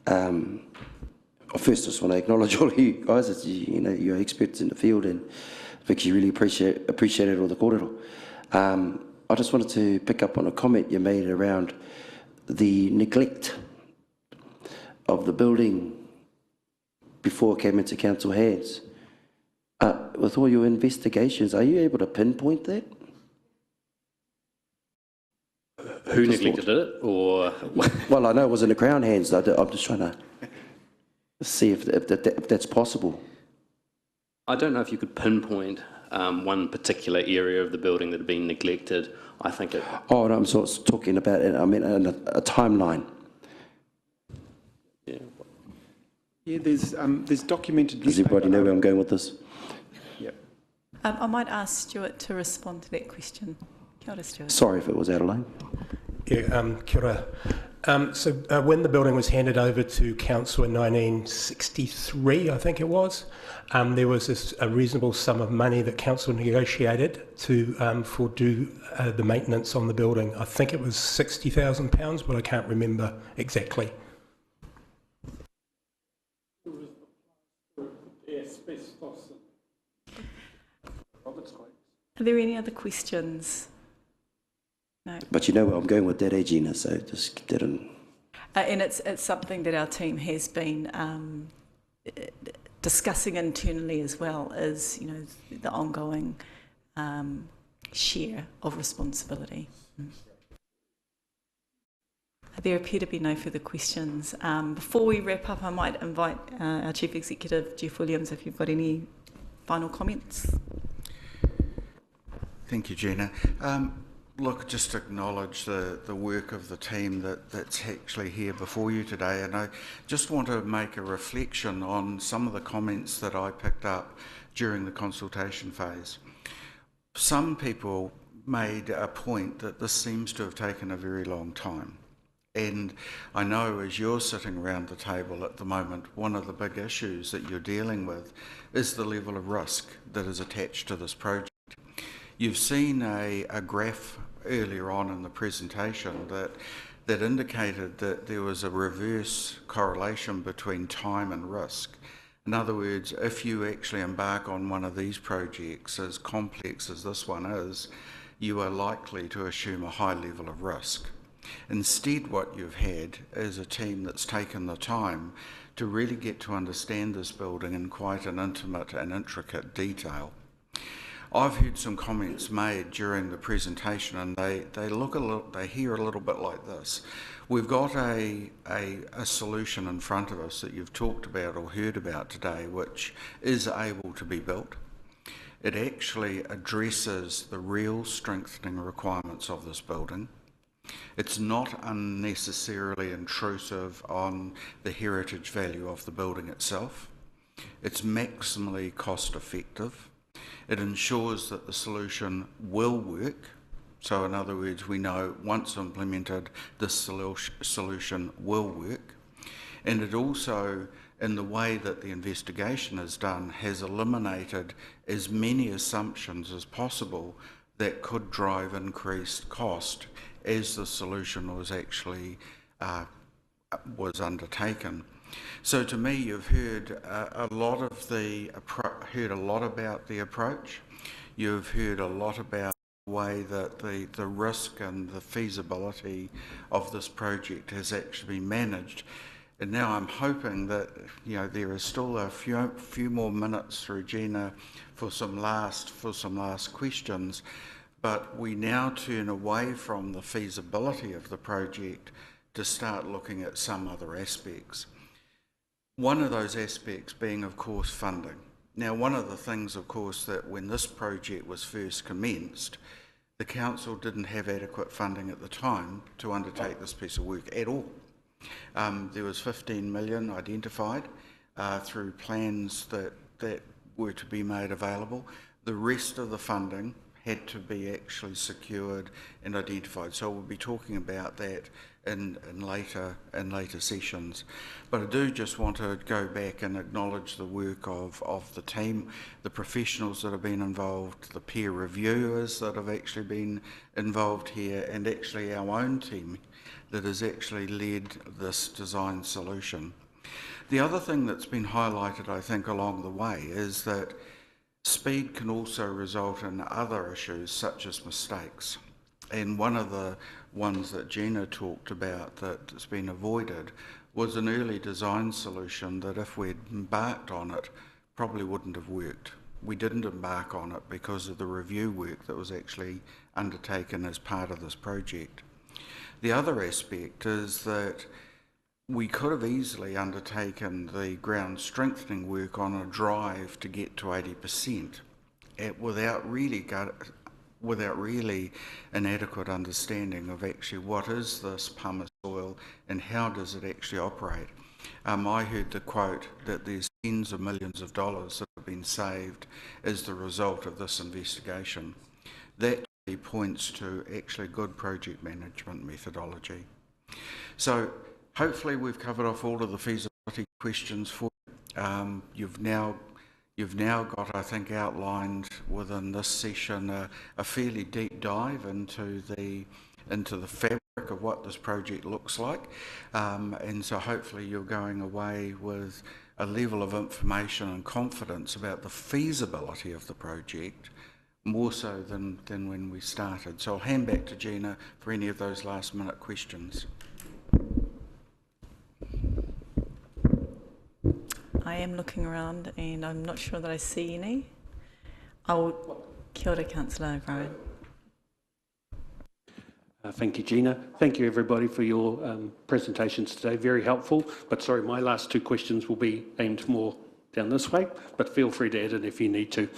E: first, I just want to acknowledge all of you guys, as you're experts in the field, and Vicky, really appreciated all the kōrero. I just wanted to pick up on a comment you made around the neglect of the building before it came into council hands. With all your investigations, are you able to pinpoint that?
M: Who neglected it, or...?
E: Well, I know it was in the Crown hands. I'm just trying to see if that's possible.
M: I don't know if you could pinpoint one particular area of the building that had been neglected. I think it...
E: Oh, no, I'm sort of talking about, I mean, a timeline.
M: Yeah.
L: Yeah, there's documented...
E: Does everybody know where I'm going with this?
L: Yeah.
B: I might ask Stuart to respond to that question. Kia ora, Stuart.
E: Sorry if it was out of line.
I: Yeah, kia ora. So when the building was handed over to council in 1963, I think it was, there was a reasonable sum of money that council negotiated to do the maintenance on the building. I think it was £60,000, but I can't remember exactly.
B: Are there any other questions? No.
E: But you know where I'm going with that, Gina, so just keep that in.
B: And it's something that our team has been discussing internally as well, as the ongoing share of responsibility. There appear to be no further questions. Before we wrap up, I might invite our Chief Executive, Jeff Williams, if you've got any final comments.
O: Thank you, Gina. Look, just acknowledge the work of the team that's actually here before you today, and I just want to make a reflection on some of the comments that I picked up during the consultation phase. Some people made a point that this seems to have taken a very long time. And I know as you're sitting around the table at the moment, one of the big issues that you're dealing with is the level of risk that is attached to this project. You've seen a graph earlier on in the presentation that indicated that there was a reverse correlation between time and risk. In other words, if you actually embark on one of these projects as complex as this one is, you are likely to assume a high level of risk. Instead, what you've had is a team that's taken the time to really get to understand this building in quite an intimate and intricate detail. I've heard some comments made during the presentation, and they hear a little bit like this. We've got a solution in front of us that you've talked about or heard about today, which is able to be built. It actually addresses the real strengthening requirements of this building. It's not unnecessarily intrusive on the heritage value of the building itself. It's maximally cost effective. It ensures that the solution will work. So in other words, we know once implemented, this solution will work. And it also, in the way that the investigation is done, has eliminated as many assumptions as possible that could drive increased cost as the solution was actually undertaken. So to me, you've heard a lot about the approach. You've heard a lot about the way that the risk and the feasibility of this project has actually been managed. And now I'm hoping that there is still a few more minutes, Regina, for some last questions. But we now turn away from the feasibility of the project to start looking at some other aspects. One of those aspects being, of course, funding. Now, one of the things, of course, that when this project was first commenced, the council didn't have adequate funding at the time to undertake this piece of work at all. There was 15 million identified through plans that were to be made available. The rest of the funding had to be actually secured and identified. So we'll be talking about that in later sessions. But I do just want to go back and acknowledge the work of the team, the professionals that have been involved, the peer reviewers that have actually been involved here, and actually our own team that has actually led this design solution. The other thing that's been highlighted, I think, along the way is that speed can also result in other issues such as mistakes. And one of the ones that Gina talked about that's been avoided was an early design solution that if we'd embarked on it, probably wouldn't have worked. We didn't embark on it because of the review work that was actually undertaken as part of this project. The other aspect is that we could have easily undertaken the ground strengthening work on a drive to get to 80% without really an adequate understanding of actually what is this pumice soil and how does it actually operate. I heard the quote that there's tens of millions of dollars that have been saved as the result of this investigation. That points to actually good project management methodology. So hopefully we've covered off all of the feasibility questions for you. You've now got, I think, outlined within this session a fairly deep dive into the fabric of what this project looks like, and so hopefully you're going away with a level of information and confidence about the feasibility of the project, more so than when we started. So I'll hand back to Gina for any of those last minute questions.
B: I am looking around and I'm not sure that I see any. Kia ora, Councillor O'Brien.
P: Thank you, Gina. Thank you, everybody, for your presentations today. Very helpful. But sorry, my last two questions will be aimed more down this way, but feel free to add it if you need to.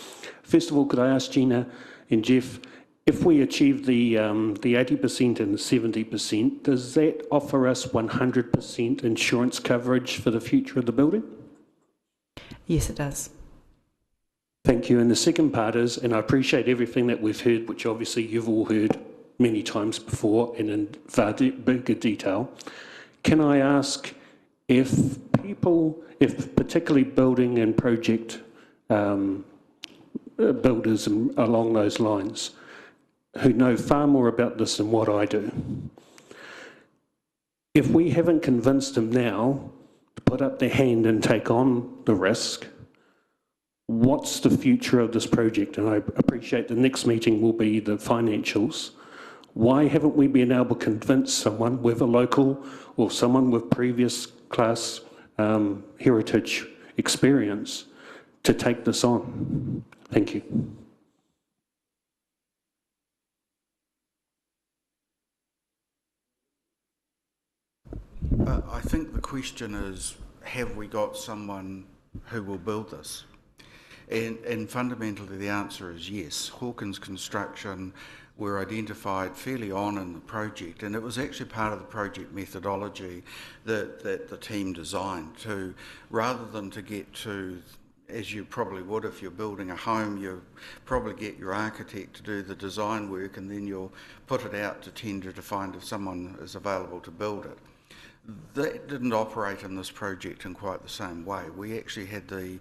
P: First of all, could I ask Gina and Jeff, if we achieve the 80% and the 70%, does that offer us 100% insurance coverage for the future of the building?
B: Yes, it does.
P: Thank you. And the second part is, and I appreciate everything that we've heard, which obviously you've all heard many times before and in far bigger detail. Can I ask if particularly building and project builders and along those lines, who know far more about this than what I do, if we haven't convinced them now to put up their hand and take on the risk, what's the future of this project? And I appreciate the next meeting will be the financials. Why haven't we been able to convince someone, whether local or someone with previous class heritage experience, to take this on? Thank you.
O: I think the question is, have we got someone who will build this? And fundamentally the answer is yes. Hawkins Construction were identified fairly on in the project, and it was actually part of the project methodology that the team designed to, rather than to get to, as you probably would if you're building a home, you probably get your architect to do the design work and then you'll put it out to tender to find if someone is available to build it. That didn't operate in this project in quite the same way. We actually had the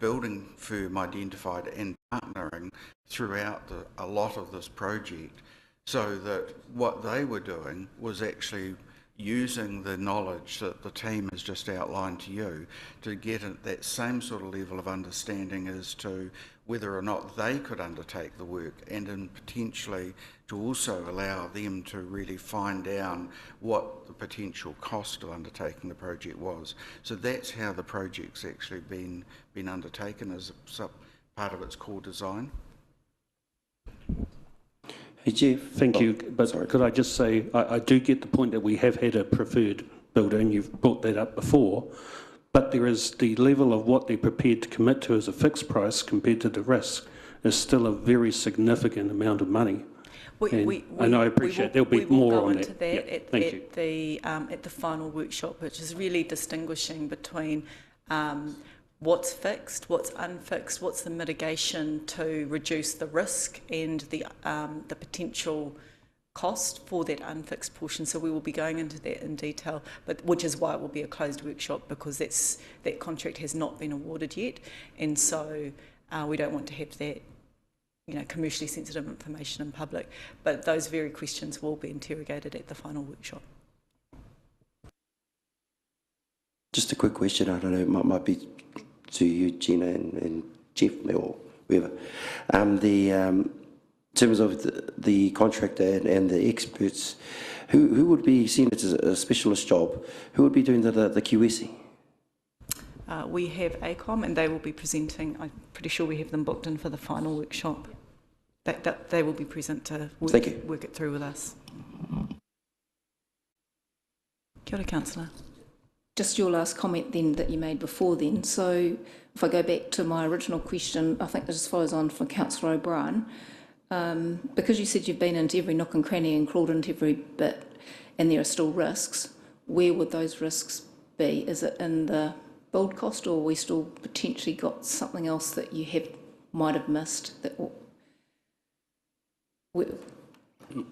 O: building firm identified and partnering throughout a lot of this project, so that what they were doing was actually using the knowledge that the team has just outlined to you to get that same sort of level of understanding as to whether or not they could undertake the work, and then potentially to also allow them to really find down what the potential cost of undertaking the project was. So that's how the project's actually been undertaken as part of its core design.
P: Hey Jeff, thank you. But sorry, could I just say, I do get the point that we have had a preferred builder, and you've brought that up before, but there is the level of what they're prepared to commit to as a fixed price compared to the risk is still a very significant amount of money. And I appreciate there'll be more on that.
B: At the final workshop, which is really distinguishing between what's fixed, what's unfixed, what's the mitigation to reduce the risk and the potential cost for that unfixed portion. So we will be going into that in detail, but which is why it will be a closed workshop, because that contract has not been awarded yet, and so we don't want to have that, commercially sensitive information in public. But those very questions will be interrogated at the final workshop.
E: Just a quick question, I don't know, it might be to you, Gina, and Jeff, or whoever. In terms of the contractor and the experts, who would be seen as a specialist job? Who would be doing the QSing?
B: We have ACOM, and they will be presenting. I'm pretty sure we have them booked in for the final workshop. They will be present to work it through with us. Kia ora, Councillor.
H: Just your last comment then that you made before then. So if I go back to my original question, I think it just follows on from Councillor O'Brien. Because you said you've been into every nook and cranny and crawled into every bit and there are still risks, where would those risks be? Is it in the build cost, or we still potentially got something else that you might have missed?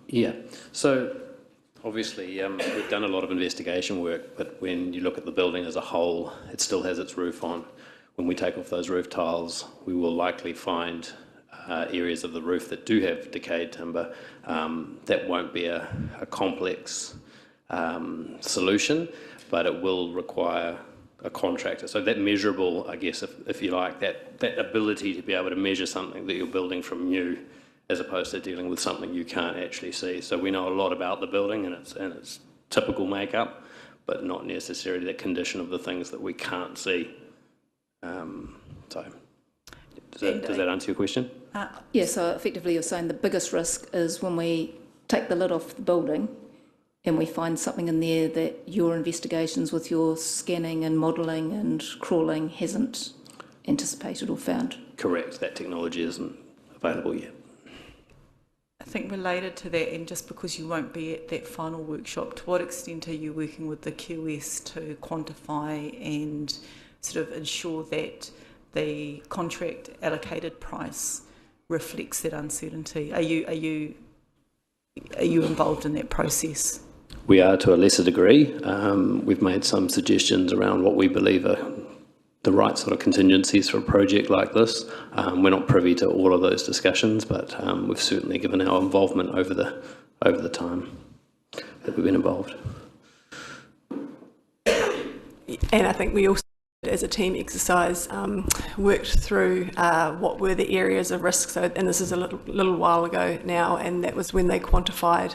M: Yeah, so obviously we've done a lot of investigation work, but when you look at the building as a whole, it still has its roof on. When we take off those roof tiles, we will likely find areas of the roof that do have decayed timber. That won't be a complex solution, but it will require a contractor. So that measurable, I guess, if you like, that ability to be able to measure something that you're building from new, as opposed to dealing with something you can't actually see. So we know a lot about the building and its typical makeup, but not necessarily the condition of the things that we can't see. Does that answer your question?
H: Yeah, so effectively you're saying the biggest risk is when we take the lid off the building and we find something in there that your investigations with your scanning and modelling and crawling hasn't anticipated or found.
M: Correct, that technology isn't available yet.
B: I think related to that, and just because you won't be at that final workshop, to what extent are you working with the QS to quantify and sort of ensure that the contract allocated price reflects that uncertainty? Are you involved in that process?
M: We are, to a lesser degree. We've made some suggestions around what we believe are the right sort of contingencies for a project like this. We're not privy to all of those discussions, but we've certainly given our involvement over the time that we've been involved.
C: And I think we also, as a team exercise, worked through what were the areas of risk. So, and this is a little while ago now, and that was when they quantified,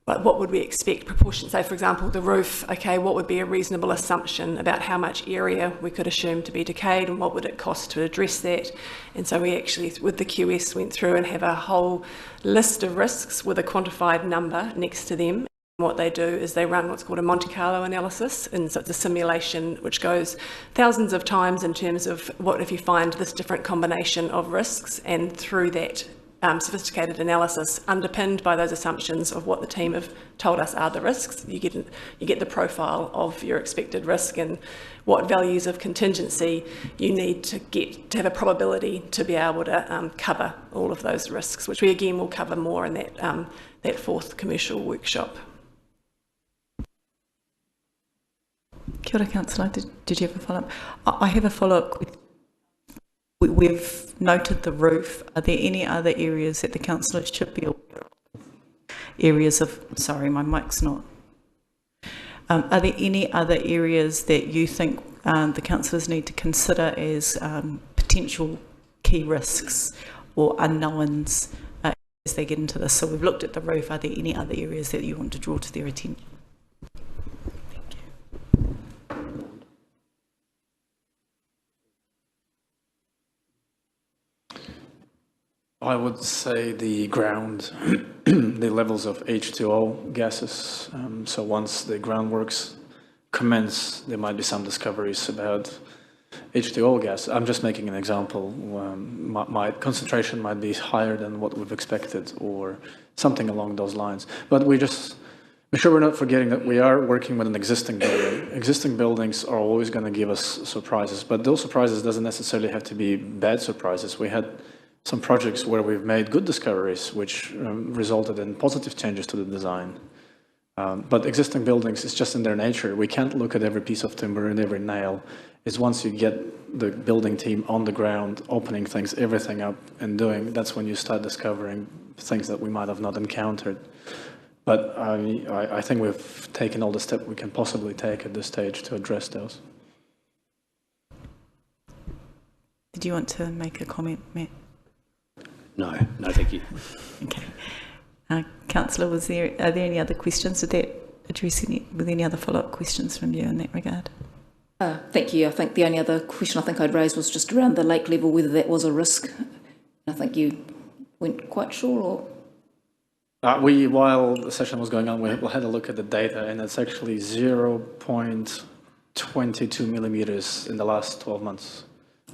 C: like, what would we expect proportion? Say, for example, the roof, okay, what would be a reasonable assumption about how much area we could assume to be decayed, and what would it cost to address that? And so we actually, with the QS, went through and have a whole list of risks with a quantified number next to them. What they do is they run what's called a Monte Carlo analysis, and so it's a simulation which goes thousands of times in terms of what if you find this different combination of risks, and through that sophisticated analysis underpinned by those assumptions of what the team have told us are the risks, you get the profile of your expected risk and what values of contingency you need to get to have a probability to be able to cover all of those risks, which we again will cover more in that fourth commercial workshop.
B: Kia ora, Councillor. Did you have a follow-up? I have a follow-up. We've noted the roof. Are there any other areas that the councillors should be aware of? Areas of, sorry, my mic's not. Are there any other areas that you think the councillors need to consider as potential key risks or unknowns as they get into this? So we've looked at the roof. Are there any other areas that you want to draw to their attention?
J: I would say the ground, the levels of H2O gases. So once the groundworks commence, there might be some discoveries about H2O gas. I'm just making an example. My concentration might be higher than what we've expected or something along those lines. But make sure we're not forgetting that we are working with an existing building. Existing buildings are always going to give us surprises, but those surprises doesn't necessarily have to be bad surprises. We had some projects where we've made good discoveries, which resulted in positive changes to the design. But existing buildings, it's just in their nature. We can't look at every piece of timber and every nail. It's once you get the building team on the ground, opening things, everything up and doing, that's when you start discovering things that we might have not encountered. But I think we've taken all the steps we can possibly take at this stage to address those.
B: Did you want to make a comment, Matt?
M: No, thank you.
B: Okay. Councillor, are there any other questions? Did that address with any other follow-up questions from you in that regard?
H: Thank you. I think the only other question I think I'd raise was just around the lake level, whether that was a risk. I think you weren't quite sure, or?
J: While the session was going on, we had a look at the data, and it's actually 0.22 millimeters in the last 12 months.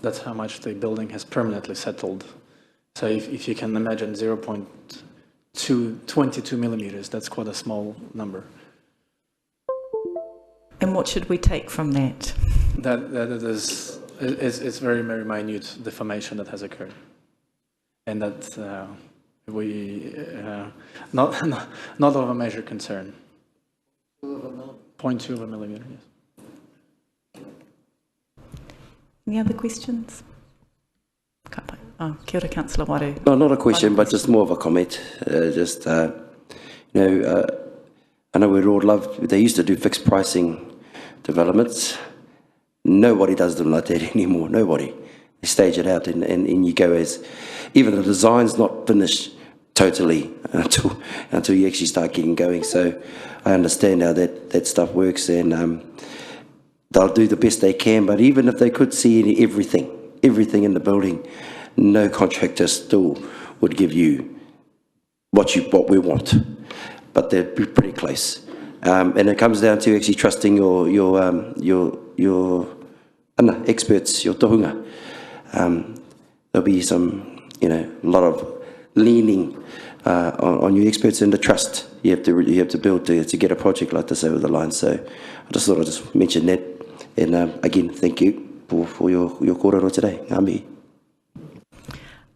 J: That's how much the building has permanently settled. So if you can imagine 0.22 millimeters, that's quite a small number.
B: And what should we take from that?
J: That it's very, very minute deformation that has occurred, and that not of a major concern. 0.2 of a millimeter, yes.
B: Any other questions? Kia ora, Councillor Waru.
E: No, not a question, but just more of a comment. I know we all love, they used to do fixed pricing developments. Nobody does them like that anymore, nobody. They stage it out and you go as, even the design's not finished totally until you actually start getting going. So I understand how that stuff works, and they'll do the best they can, but even if they could see everything in the building, no contractor still would give you what we want, but they'd be pretty close. And it comes down to actually trusting your experts, your tohunga. There'll be some, a lot of leaning on your experts and the trust you have to build to get a project like this over the line. So I just thought I'd just mention that, and again, thank you for your kōrero today. Ngā mihi.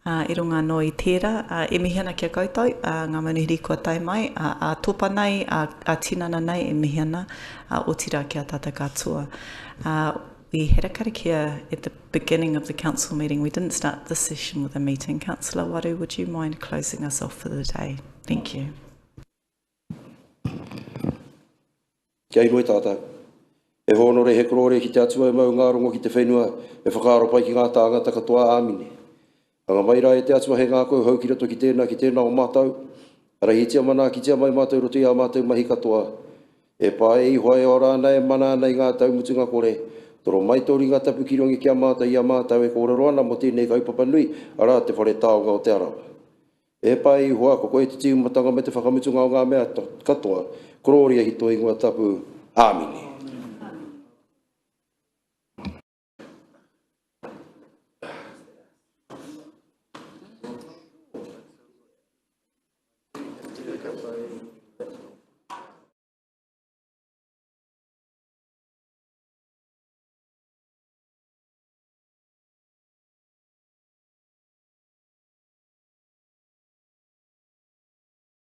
B: I runga no I tērā, e mihana kia koutou, ngā manuhiri kua tai mai, a topa nei, a tinana nei e mihana, o tira kia tata katoa. We had a karakia at the beginning of the council meeting. We didn't start this session with a meeting. Councillor Waru, would you mind closing us off for the day? Thank you.
E: Kia inoi tātou. E honore he korore ki te atua e mau ngā rongo ki te whenua, e whakaaro pai ki ngā tāngata katoa āmine. Anga mai rā e te atua he ngā koe hau ki rato ki tēnā o mātou. Ara hi tia mana ki tia mai mātou roto i a mātou mahi katoa. E pāe i hoa e ora nei mana nei ngā taumutunga kore. Toro mai tori ngā tapu ki rongi ki a mātou i a mātou e kōrero ana mo tēnei kaupapa nui, ara te whare tāonga o te arawa. E pāe i hoa ko koe te tiumatanga me te whakamutunga o ngā mea katoa, kororia hi toi ngā tapu āmine.